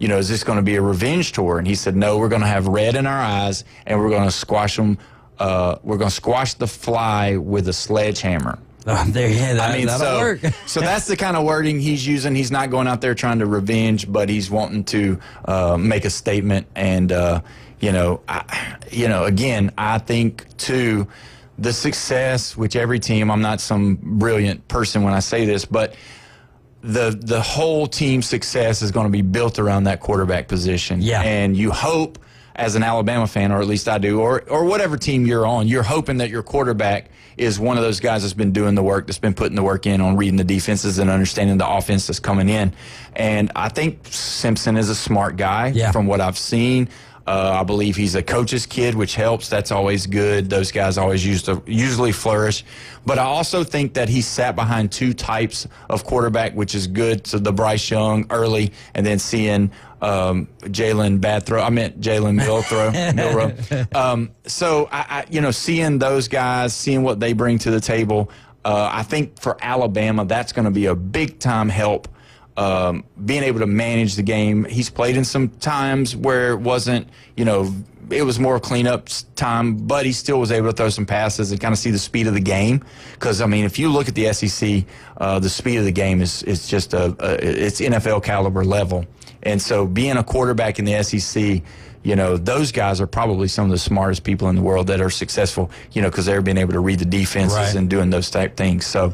is this going to be a revenge tour? And he said, no, we're going to have red in our eyes, and we're going to squash them. We're going to squash the fly with a sledgehammer. That'll work. So that's the kind of wording he's using. He's not going out there trying to revenge, but he's wanting to make a statement. And, again, I think, too, the success, which every team, I'm not some brilliant person when I say this, but the whole team's success is going to be built around that quarterback position. Yeah. And you hope, as an Alabama fan, or at least I do, or whatever team you're on, you're hoping that your quarterback is one of those guys that's been doing the work, that's been putting the work in on reading the defenses and understanding the offense that's coming in. And I think Simpson is a smart guy from what I've seen. I believe he's a coach's kid, which helps. That's always good. Those guys always usually flourish. But I also think that he sat behind 2 types of quarterback, which is good. So the Bryce Young early, and then seeing Jalen Milroe. So I seeing those guys, seeing what they bring to the table, I think for Alabama, that's going to be a big time help. Being able to manage the game. He's played in some times where it wasn't, it was more cleanup time, but he still was able to throw some passes and kind of see the speed of the game. Because, I mean, if you look at the SEC, the speed of the game is just it's NFL caliber level. And so being a quarterback in the SEC, those guys are probably some of the smartest people in the world that are successful, because they're being able to read the defenses and doing those type things. So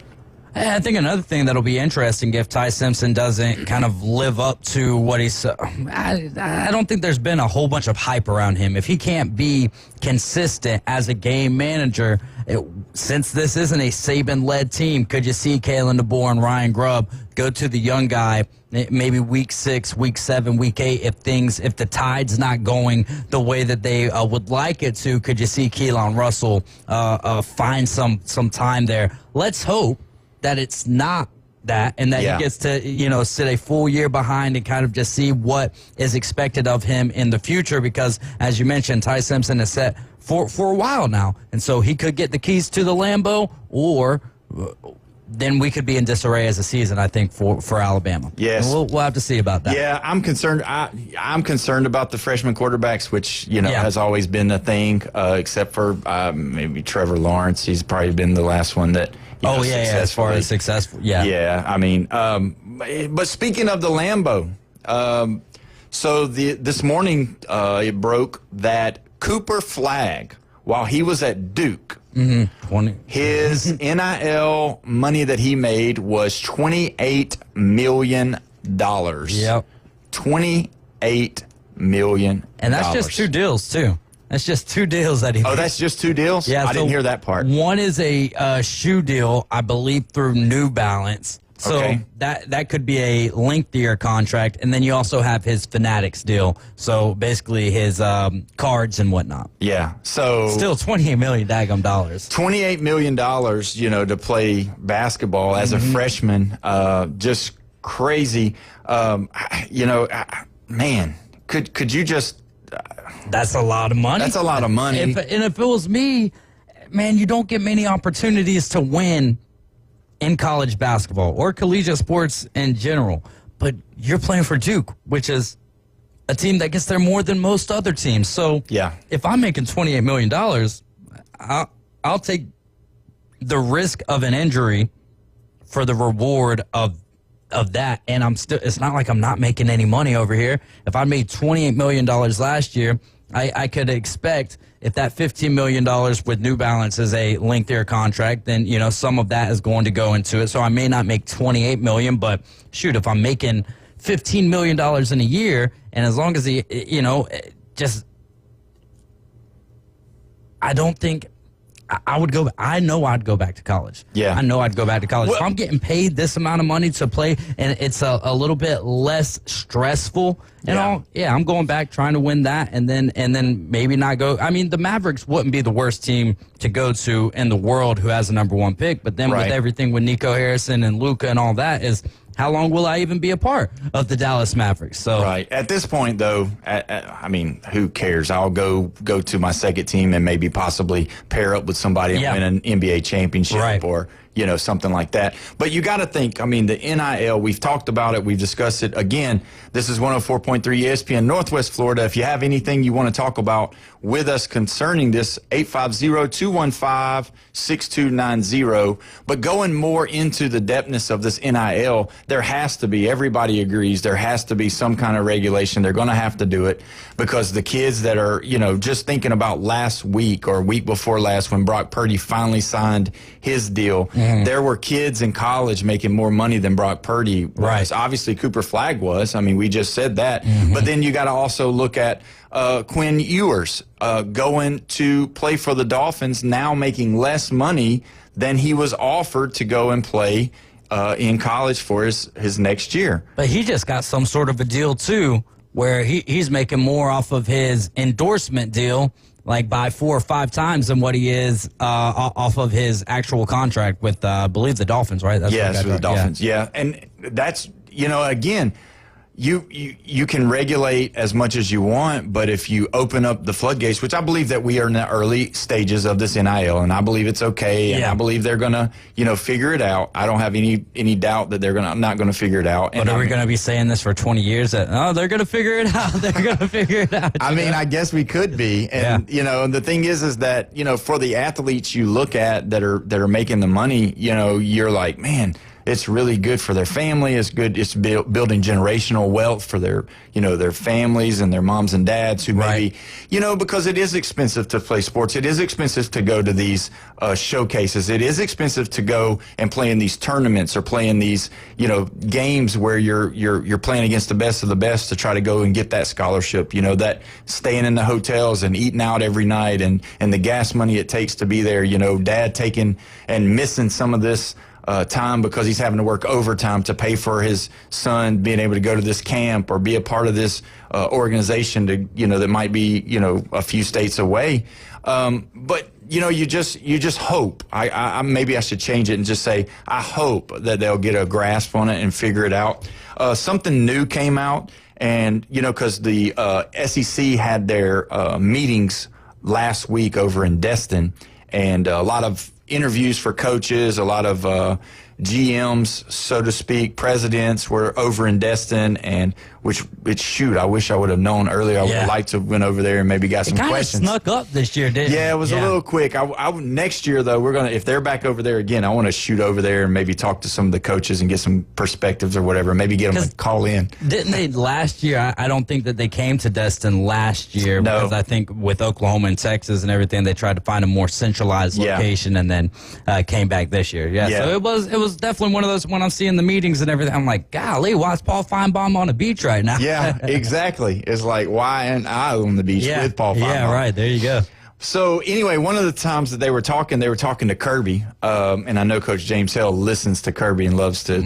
I think another thing that'll be interesting if Ty Simpson doesn't kind of live up to what he's. I don't think there's been a whole bunch of hype around him. If he can't be consistent as a game manager, since this isn't a Saban-led team, could you see Kalen DeBoer and Ryan Grubb go to the young guy maybe week 6, week 7, week 8 if the tide's not going the way that they would like it to? Could you see Keelan Russell find some time there? Let's hope that it's not that, and that he gets to, sit a full year behind and kind of just see what is expected of him in the future, because, as you mentioned, Ty Simpson is set for a while now, and so he could get the keys to the Lambeau, or then we could be in disarray as a season, I think, for Alabama. Yes. And we'll have to see about that. Yeah, I'm concerned. I'm concerned about the freshman quarterbacks, which, has always been a thing, except for maybe Trevor Lawrence. He's probably been the last one that, as far as successful. Yeah. Yeah, I mean, but speaking of the Lambeau, so this morning it broke that Cooper Flagg, while he was at Duke, his NIL money that he made was $28 million. Yep. $28 million. And that's just 2 deals, too. That's just 2 deals that he made. Oh, that's just 2 deals? Yeah, I didn't hear that part. One is a shoe deal, I believe, through New Balance. So that could be a lengthier contract. And then you also have his Fanatics deal. So basically his cards and whatnot. Yeah. So still $28 million daggum dollars. $28 million, to play basketball as a freshman. Just crazy. Man, could you just... That's a lot of money. That's a lot of money. And if it was me, man, you don't get many opportunities to win in college basketball or collegiate sports in general. But you're playing for Duke, which is a team that gets there more than most other teams. So if I'm making $28 million, I'll take the risk of an injury for the reward of that. And it's not like I'm not making any money over here. If I made $28 million last year, I could expect, if that $15 million with New Balance is a lengthier contract, then, some of that is going to go into it. So I may not make $28 million, but shoot, if I'm making $15 million in a year, and as long as I don't think I would go. I know I'd go back to college. Yeah. I know I'd go back to college. If I'm getting paid this amount of money to play and it's a little bit less stressful and all, I'm going back trying to win that and then maybe not go. I mean, the Mavericks wouldn't be the worst team to go to in the world who has a number 1 pick, but then with everything with Nico Harrison and Luka and all that, is how long will I even be a part of the Dallas Mavericks? So at this point, though, I mean, who cares? I'll go to my second team and maybe possibly pair up with somebody and win an NBA championship or something like that. But you got to think, I mean, the NIL, we've talked about it, we've discussed it. Again, this is 104.3 ESPN Northwest Florida. If you have anything you want to talk about with us concerning this, 850-215-6290. But going more into the depthness of this NIL, there has to be, everybody agrees, there has to be some kind of regulation. They're going to have to do it because the kids that are, just thinking about last week or week before last when Brock Purdy finally signed his deal, there were kids in college making more money than Brock Purdy was. Right. Obviously, Cooper Flagg was. I mean, we just said that. But then you got to also look at Quinn Ewers going to play for the Dolphins, now making less money than he was offered to go and play in college for his next year. But he just got some sort of a deal, too, where he's making more off of his endorsement deal, like by 4 or 5 times than what he is off of his actual contract with, I believe, the Dolphins, right? Yes, with the Dolphins, yeah. And that's, again, you can regulate as much as you want, but if you open up the floodgates, which I believe that we are in the early stages of this NIL, and I believe it's okay, and I believe they're gonna, figure it out. I don't have any doubt that they're not gonna figure it out. But are we gonna be saying this for 20 years? That they're gonna figure it out. They're gonna figure it out. I mean, I guess we could be, and the thing is that for the athletes you look at that are making the money, you're like, man, it's really good for their family. It's good. It's building generational wealth for their families and their moms and dads who maybe, because it is expensive to play sports. It is expensive to go to these showcases. It is expensive to go and play in these tournaments or play in these, games where you're playing against the best of the best to try to go and get that scholarship. That staying in the hotels and eating out every night and the gas money it takes to be there. Dad taking and missing some of this time because he's having to work overtime to pay for his son being able to go to this camp or be a part of this organization that might be a few states away. But you just hope. I maybe I should change it and just say I hope that they'll get a grasp on it and figure it out. Something new came out, and because the SEC had their meetings last week over in Destin, and a lot of interviews for coaches, a lot of GMs, so to speak, presidents were over in Destin, and I wish I would have known earlier. I would have liked to have went over there and maybe got some questions. It kind of snuck up this year, didn't it? Yeah, it was a little quick. Next year, though, if they're back over there again, I want to shoot over there and maybe talk to some of the coaches and get some perspectives or whatever, maybe get them to call in. Didn't they last year? I don't think that they came to Destin last year because I think with Oklahoma and Texas and everything, they tried to find a more centralized location and then came back this year. Yeah, so it was definitely one of those, when I'm seeing the meetings and everything, I'm like, golly, why is Paul Feinbaum on the beach right now? Yeah, exactly. It's like, why am I on the beach with Paul Feinbaum? Yeah, right. There you go. So anyway, one of the times that they were talking to Kirby, and I know Coach James Hill listens to Kirby and loves to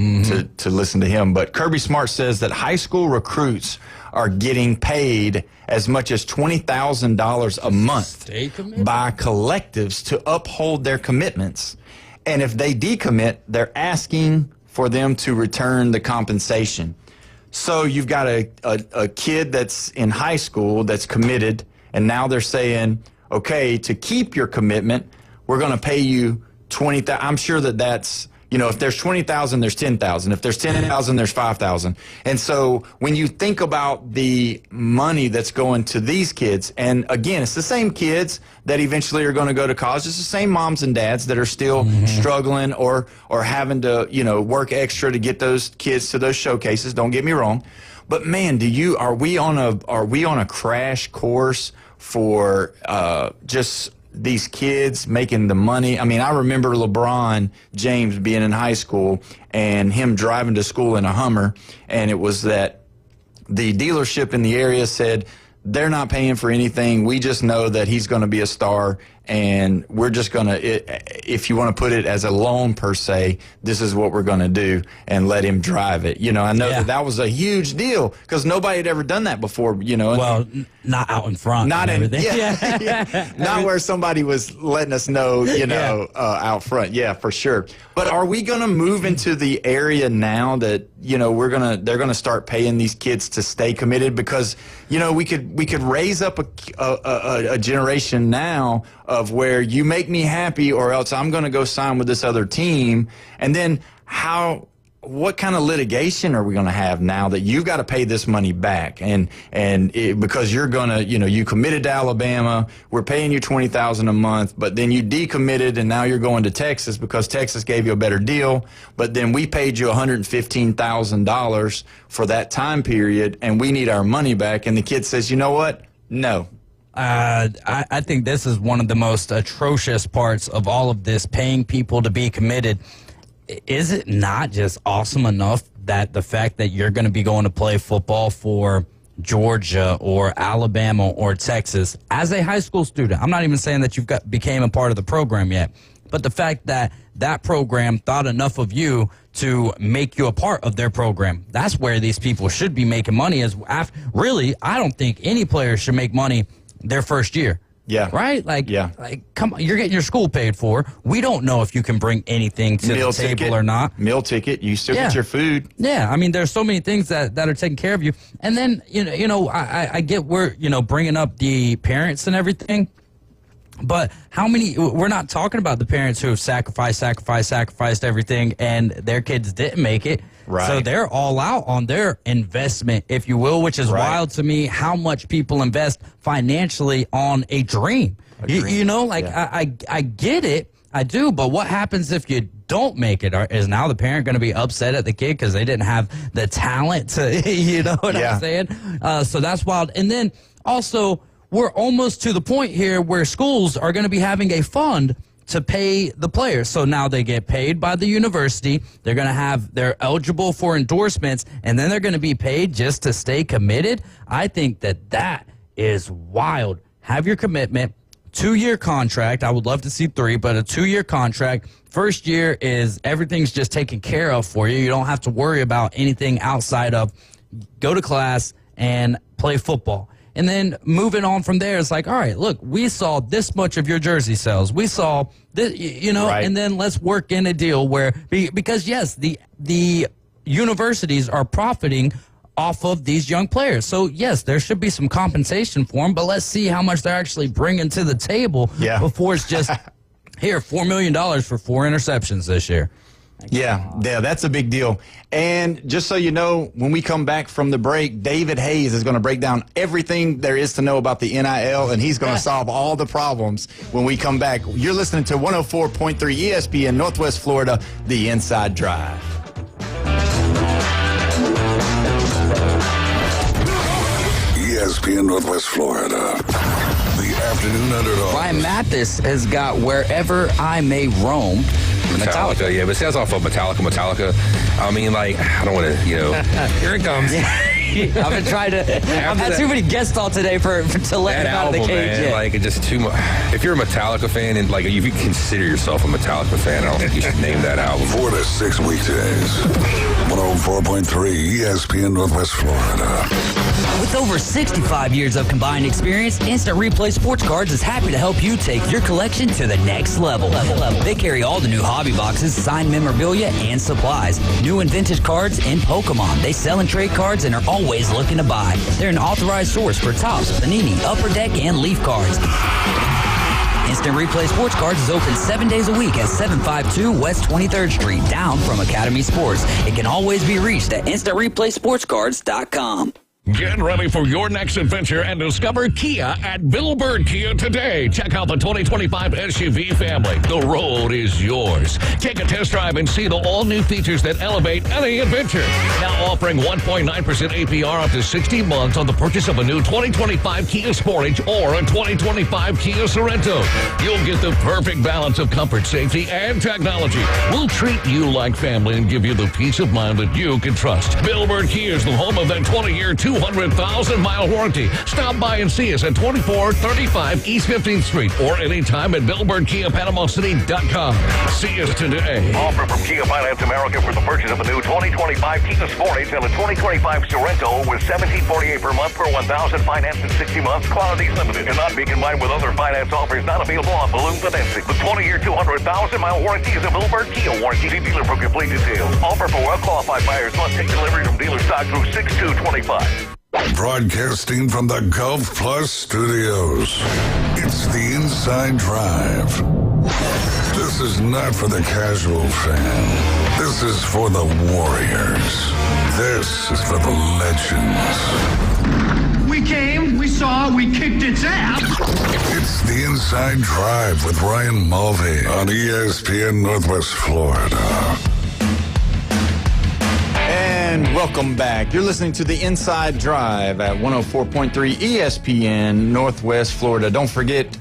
listen to him. But Kirby Smart says that high school recruits are getting paid as much as $20,000 a month by collectives to uphold their commitments. And if they decommit, they're asking for them to return the compensation. So you've got a kid that's in high school that's committed, and now they're saying, okay, to keep your commitment, we're going to pay you $20,000. I'm sure that's, if there's 20,000, there's 10,000. If there's 10,000, there's 5,000. And so when you think about the money that's going to these kids, and again, it's the same kids that eventually are going to go to college. It's the same moms and dads that are still struggling or having to, work extra to get those kids to those showcases. Don't get me wrong. But man, are we on a crash course for just these kids making the money? I mean, I remember LeBron James being in high school and him driving to school in a Hummer, and it was that the dealership in the area said, they're not paying for anything. We just know that he's going to be a star, and we're just going to, if you want to put it as a loan per se, this is what we're going to do and let him drive it. I know that was a huge deal because nobody had ever done that before, Well, not out in front. Not and everything. Not where somebody was letting us know, out front. Yeah, for sure. But are we going to move into the area now that, they're going to start paying these kids to stay committed? Because, we could raise up a generation now of where you make me happy or else I'm going to go sign with this other team. And then what kind of litigation are we going to have now that you've got to pay this money back? Because you're going to, you committed to Alabama, we're paying you $20,000 a month, but then you decommitted and now you're going to Texas because Texas gave you a better deal, but then we paid you $115,000 for that time period and we need our money back. And the kid says, you know what? No. I think this is one of the most atrocious parts of all of this, paying people to be committed. Is it not just awesome enough that the fact that you're going to be going to play football for Georgia or Alabama or Texas as a high school student? I'm not even saying that you've became a part of the program yet, but the fact that that program thought enough of you to make you a part of their program. That's where these people should be making money. Really, I don't think any player should make money their first year. Yeah. Right? Like, come on, you're getting your school paid for. We don't know if you can bring anything to the table or not. Meal ticket. You still get your food. Yeah. I mean, there's so many things that are taking care of you. And then, I get we're, bringing up the parents and everything. But how many, we're not talking about the parents who have sacrificed everything and their kids didn't make it. Right. So they're all out on their investment, if you will, which is wild to me how much people invest financially on a dream. I get it. I do. But what happens if you don't make it? Is now the parent going to be upset at the kid because they didn't have the talent to, you know what I'm saying? So that's wild. And then also, we're almost to the point here where schools are going to be having a fund to pay the players. So now they get paid by the university. They're eligible for endorsements, and then they're going to be paid just to stay committed. I think that is wild. Have your commitment. 2-year contract. I would love to see 3, but a 2-year contract. First year is everything's just taken care of for you. You don't have to worry about anything outside of go to class and play football. And then moving on from there, it's like, all right, look, we saw this much of your jersey sales. We saw this, and then let's work in a deal where, because yes, the universities are profiting off of these young players. So yes, there should be some compensation for them, but let's see how much they're actually bringing to the table before it's just, here, $4 million for 4 interceptions this year. Yeah, that's a big deal. And just so you know, when we come back from the break, David Hayes is going to break down everything there is to know about the NIL, and he's going to solve all the problems when we come back. You're listening to 104.3 ESPN Northwest Florida, The Inside Drive. ESPN Northwest Florida. The afternoon underdog. Ryan Mathis has got Wherever I May Roam. Metallica, yeah, but it sounds off of Metallica. I mean, like, I don't want to, here it comes. I've been trying to. I've had too many guests all today to let him out of the cage. Man, yet. like, it's just too much. If you're a Metallica fan and like if you consider yourself a Metallica fan, I don't think you should name that album. 4 to 6 weekdays. 104.3 ESPN Northwest Florida. With over 65 years of combined experience, Instant Replay Sports Cards is happy to help you take your collection to the next level. They carry all the new hobby boxes, signed memorabilia, and supplies. New and vintage cards and Pokemon. They sell and trade cards and are always looking to buy. They're an authorized source for Topps, Panini, Upper Deck, and Leaf cards. Instant Replay Sports Cards is open 7 days a week at 752 West 23rd Street, down from Academy Sports. It can always be reached at InstantReplaySportsCards.com. Get ready for your next adventure and discover Kia at Bill Bird Kia today. Check out the 2025 SUV family. The road is yours. Take a test drive and see the all-new features that elevate any adventure. Now offering 1.9% APR up to 60 months on the purchase of a new 2025 Kia Sportage or a 2025 Kia Sorento. You'll get the perfect balance of comfort, safety, and technology. We'll treat you like family and give you the peace of mind that you can trust. Bill Bird Kia is the home of that 20-year, 200,000-mile warranty. Stop by and see us at 2435 East 15th Street or anytime at BillBirdKiaPanamaCity.com. See us today. Offer from Kia Finance America for the purchase of a new 2025 Kia Sportage and a 2025 Sorento with $1,748 per month per 1,000 financed in 60 months. Quantities limited. Cannot be combined with other finance offers not available on balloon financing. The 20-year, 200,000-mile warranty is a Bill Bird Kia warranty. See dealer for complete details. Offer for well-qualified buyers. Must take delivery from dealer stock through 6/2/25. Broadcasting from the Gulf Plus Studios, it's the Inside Drive. This is not for the casual fan. This is for the warriors. This is for the legends. We came, we saw, we kicked its ass. It's the Inside Drive with Ryan Mulvey on ESPN Northwest Florida. And welcome back. You're listening to the Inside Drive at 104.3 ESPN Northwest Florida. Don't forget,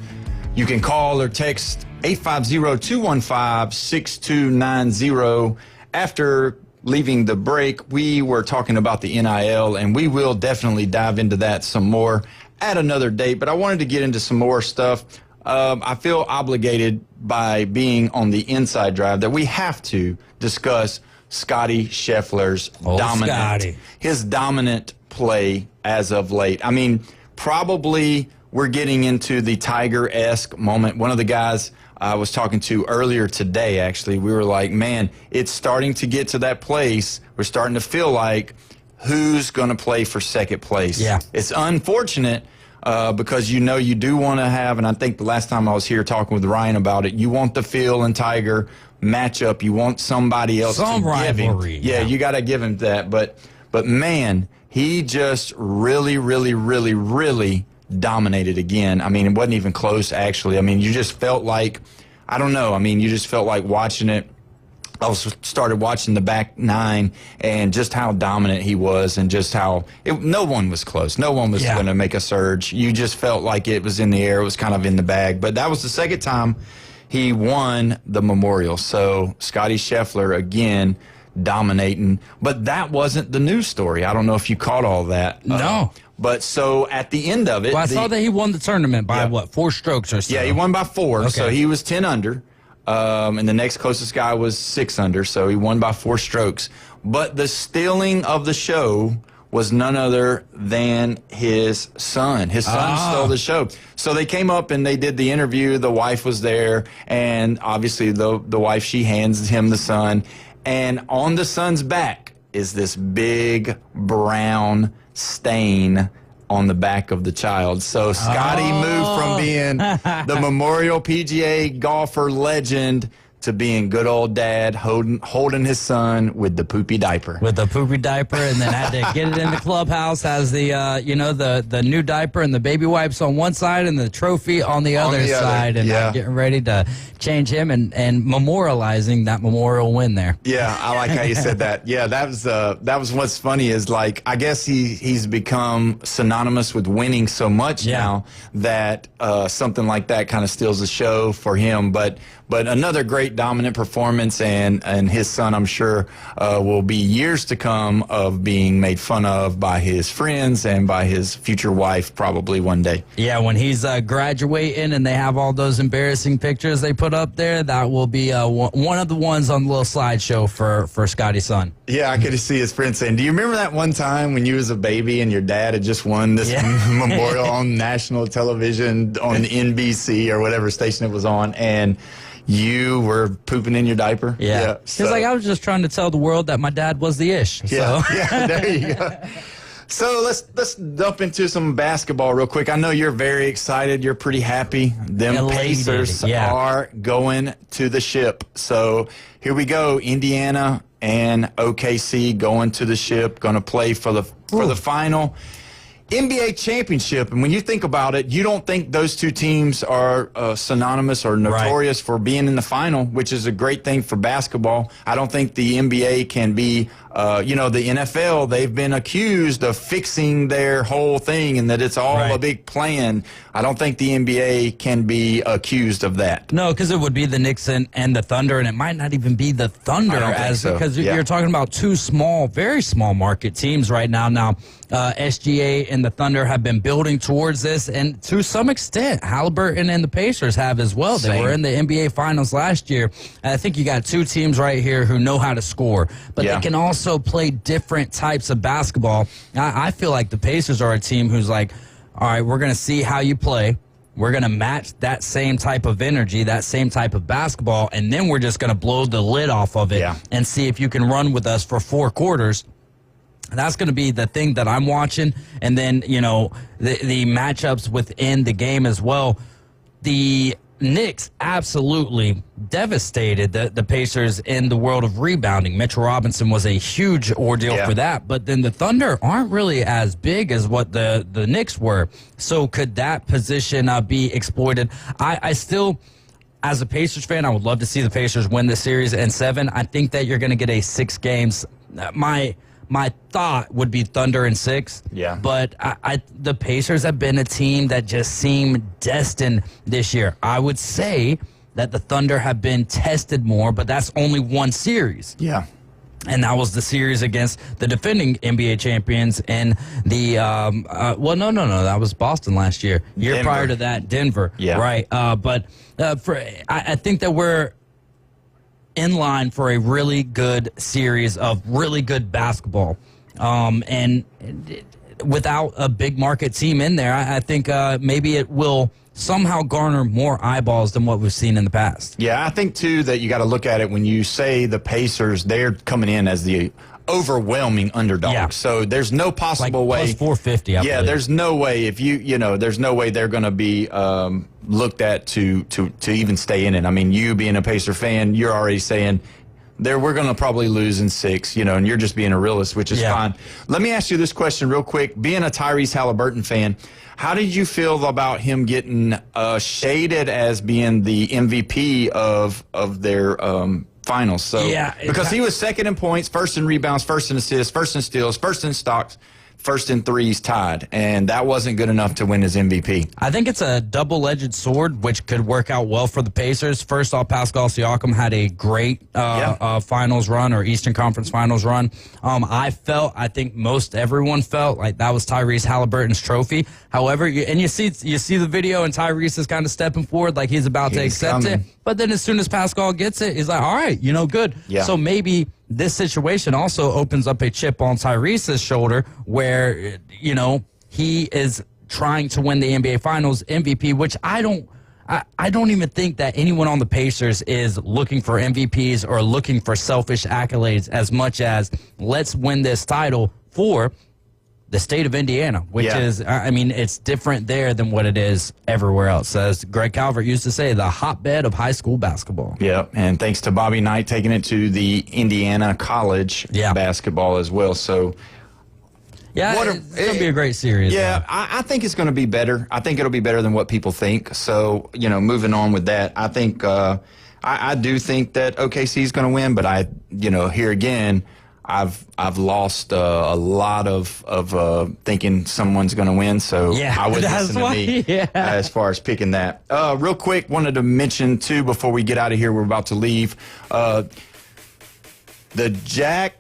you can call or text 850-215-6290. After leaving the break, we were talking about the NIL, and we will definitely dive into that some more at another date. But I wanted to get into some more stuff. I feel obligated by being on the Inside Drive that we have to discuss Scotty Scheffler's dominant play as of late. I mean, probably we're getting into the Tiger-esque moment. One of the guys I was talking to earlier today, actually, we were like, man, it's starting to get to that place. We're starting to feel like who's going to play for second place. Yeah. It's unfortunate because you do want to have, and I think the last time I was here talking with Ryan about it, you want the Phil and Tiger matchup. You want somebody else some to rivalry. give him. Yeah, you got to give him that. But man, he just really, really, really, really dominated again. I mean, it wasn't even close, actually. I mean, you just felt like, I don't know. I mean, you just felt like watching it. I started watching the back nine and just how dominant he was and just how no one was close. No one was going to make a surge. You just felt like it was in the air. It was kind of in the bag. But that was the second time he won the Memorial. So Scotty Scheffler, again, dominating. But that wasn't the news story. I don't know if you caught all that. No. But so at the end of it. Well, I saw that he won the tournament by, 4 strokes or so? Yeah, he won by 4. Okay. So he was 10 under. And the next closest guy was 6 under, so he won by 4 strokes. But the stealing of the show was none other than his son. His son stole the show. So they came up and they did the interview. The wife was there, and obviously the wife, she hands him the son. And on the son's back is this big brown stain on the back of the child. So Scotty moved from being the Memorial PGA golfer legend to being good old dad holding his son with the poopy diaper. With the poopy diaper, and then had to get it in the clubhouse, has the the new diaper and the baby wipes on one side and the trophy on the other side, and getting ready to change him and memorializing that Memorial win there. Yeah, I like how you said that. Yeah, that was what's funny is, like, I guess he's become synonymous with winning so much now that something like that kind of steals the show for him. But another great dominant performance, and his son, I'm sure, will be years to come of being made fun of by his friends and by his future wife probably one day. Yeah, when he's graduating and they have all those embarrassing pictures they put up there, that will be one of the ones on the little slideshow for Scotty's son. Yeah, I could see his friend saying, do you remember that one time when you was a baby and your dad had just won this memorial on national television on NBC or whatever station it was on, and you were pooping in your diaper? Yeah. It's like, I was just trying to tell the world that my dad was the ish. Yeah, so. Yeah, there you go. So let's dump into some basketball real quick. I know you're very excited. You're pretty happy. Them Pacers are going to the ship. So here we go. Indiana and OKC going to the ship, going to play for the final NBA championship. And when you think about it, you don't think those two teams are synonymous or notorious for being in the final, which is a great thing for basketball. I don't think the NBA can be, the NFL, they've been accused of fixing their whole thing and that it's all a big plan. I don't think the NBA can be accused of that. No, because it would be the Knicks and the Thunder, and it might not even be the Thunder, because you're talking about two very small market teams right now. Now, SGA and the Thunder have been building towards this, and to some extent, Halliburton and the Pacers have as well. They were in the NBA Finals last year. And I think you got two teams right here who know how to score, but they can also play different types of basketball. I feel like the Pacers are a team who's like, all right, we're going to see how you play. We're going to match that same type of energy, that same type of basketball, and then we're just going to blow the lid off of it and see if you can run with us for 4 quarters. That's going to be the thing that I'm watching. And then, the matchups within the game as well. The Knicks absolutely devastated the Pacers in the world of rebounding. Mitchell Robinson was a huge ordeal for that. But then the Thunder aren't really as big as what the Knicks were. So could that position be exploited? I still, as a Pacers fan, I would love to see the Pacers win the series in 7. I think that you're going to get a 6 games. My thought would be Thunder in 6. Yeah. But the Pacers have been a team that just seem destined this year. I would say that the Thunder have been tested more, but that's only one series. Yeah. And that was the series against the defending NBA champions and the, that was Boston last year. Year prior to that, Denver. Yeah. Right. I think that we're in line for a really good series of really good basketball. And without a big market team in there, I think maybe it will somehow garner more eyeballs than what we've seen in the past. Yeah, I think, too, that you got to look at it when you say the Pacers, they're coming in as the overwhelming underdog. Yeah. So there's no possible way. Plus 450, I believe. There's no way there's no way they're going to be looked at to even stay in it. I mean, you being a Pacer fan, you're already saying we're going to probably lose in 6, and you're just being a realist, which is fine. Let me ask you this question real quick. Being a Tyrese Halliburton fan, how did you feel about him getting shaded as being the MVP of their finals? So because he was second in points, first in rebounds, first in assists, first in steals, first in stocks, first in threes, tied, and that wasn't good enough to win his MVP. I think it's a double-edged sword, which could work out well for the Pacers. First off, Pascal Siakam had a great finals run or Eastern Conference finals run. I think most everyone felt like that was Tyrese Halliburton's trophy. However, you see the video, and Tyrese is kind of stepping forward like he's about to accept it. But then as soon as Pascal gets it, he's like, all right, good. Yeah. So maybe this situation also opens up a chip on Tyrese's shoulder where, he is trying to win the NBA Finals MVP, which I don't even think that anyone on the Pacers is looking for MVPs or looking for selfish accolades as much as let's win this title for the state of Indiana, which is, it's different there than what it is everywhere else. As Greg Calvert used to say, the hotbed of high school basketball. Yeah, and thanks to Bobby Knight taking it to the Indiana college basketball as well. So, it's going to be a great series. Yeah, I think it's going to be better. I think it'll be better than what people think. So, moving on with that, I think I do think that OKC is going to win, but here again, I've lost a lot of thinking someone's going to win, so I would listen to me as far as picking that. Real quick, wanted to mention, too, before we get out of here, we're about to leave, the Jack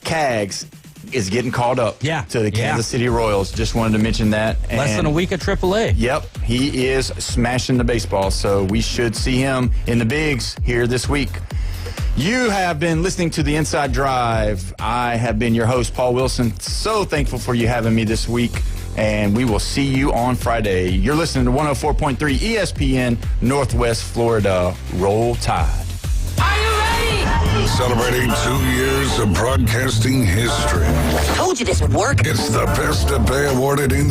Cags is getting called up to the Kansas City Royals. Just wanted to mention that. Less than a week of AAA. Yep, he is smashing the baseball, so we should see him in the bigs here this week. You have been listening to The Inside Drive. I have been your host, Paul Wilson. So thankful for you having me this week, and we will see you on Friday. You're listening to 104.3 ESPN Northwest Florida. Roll Tide. Are you ready? Celebrating 2 years of broadcasting history. I told you this would work. It's the Best of Bay awarded in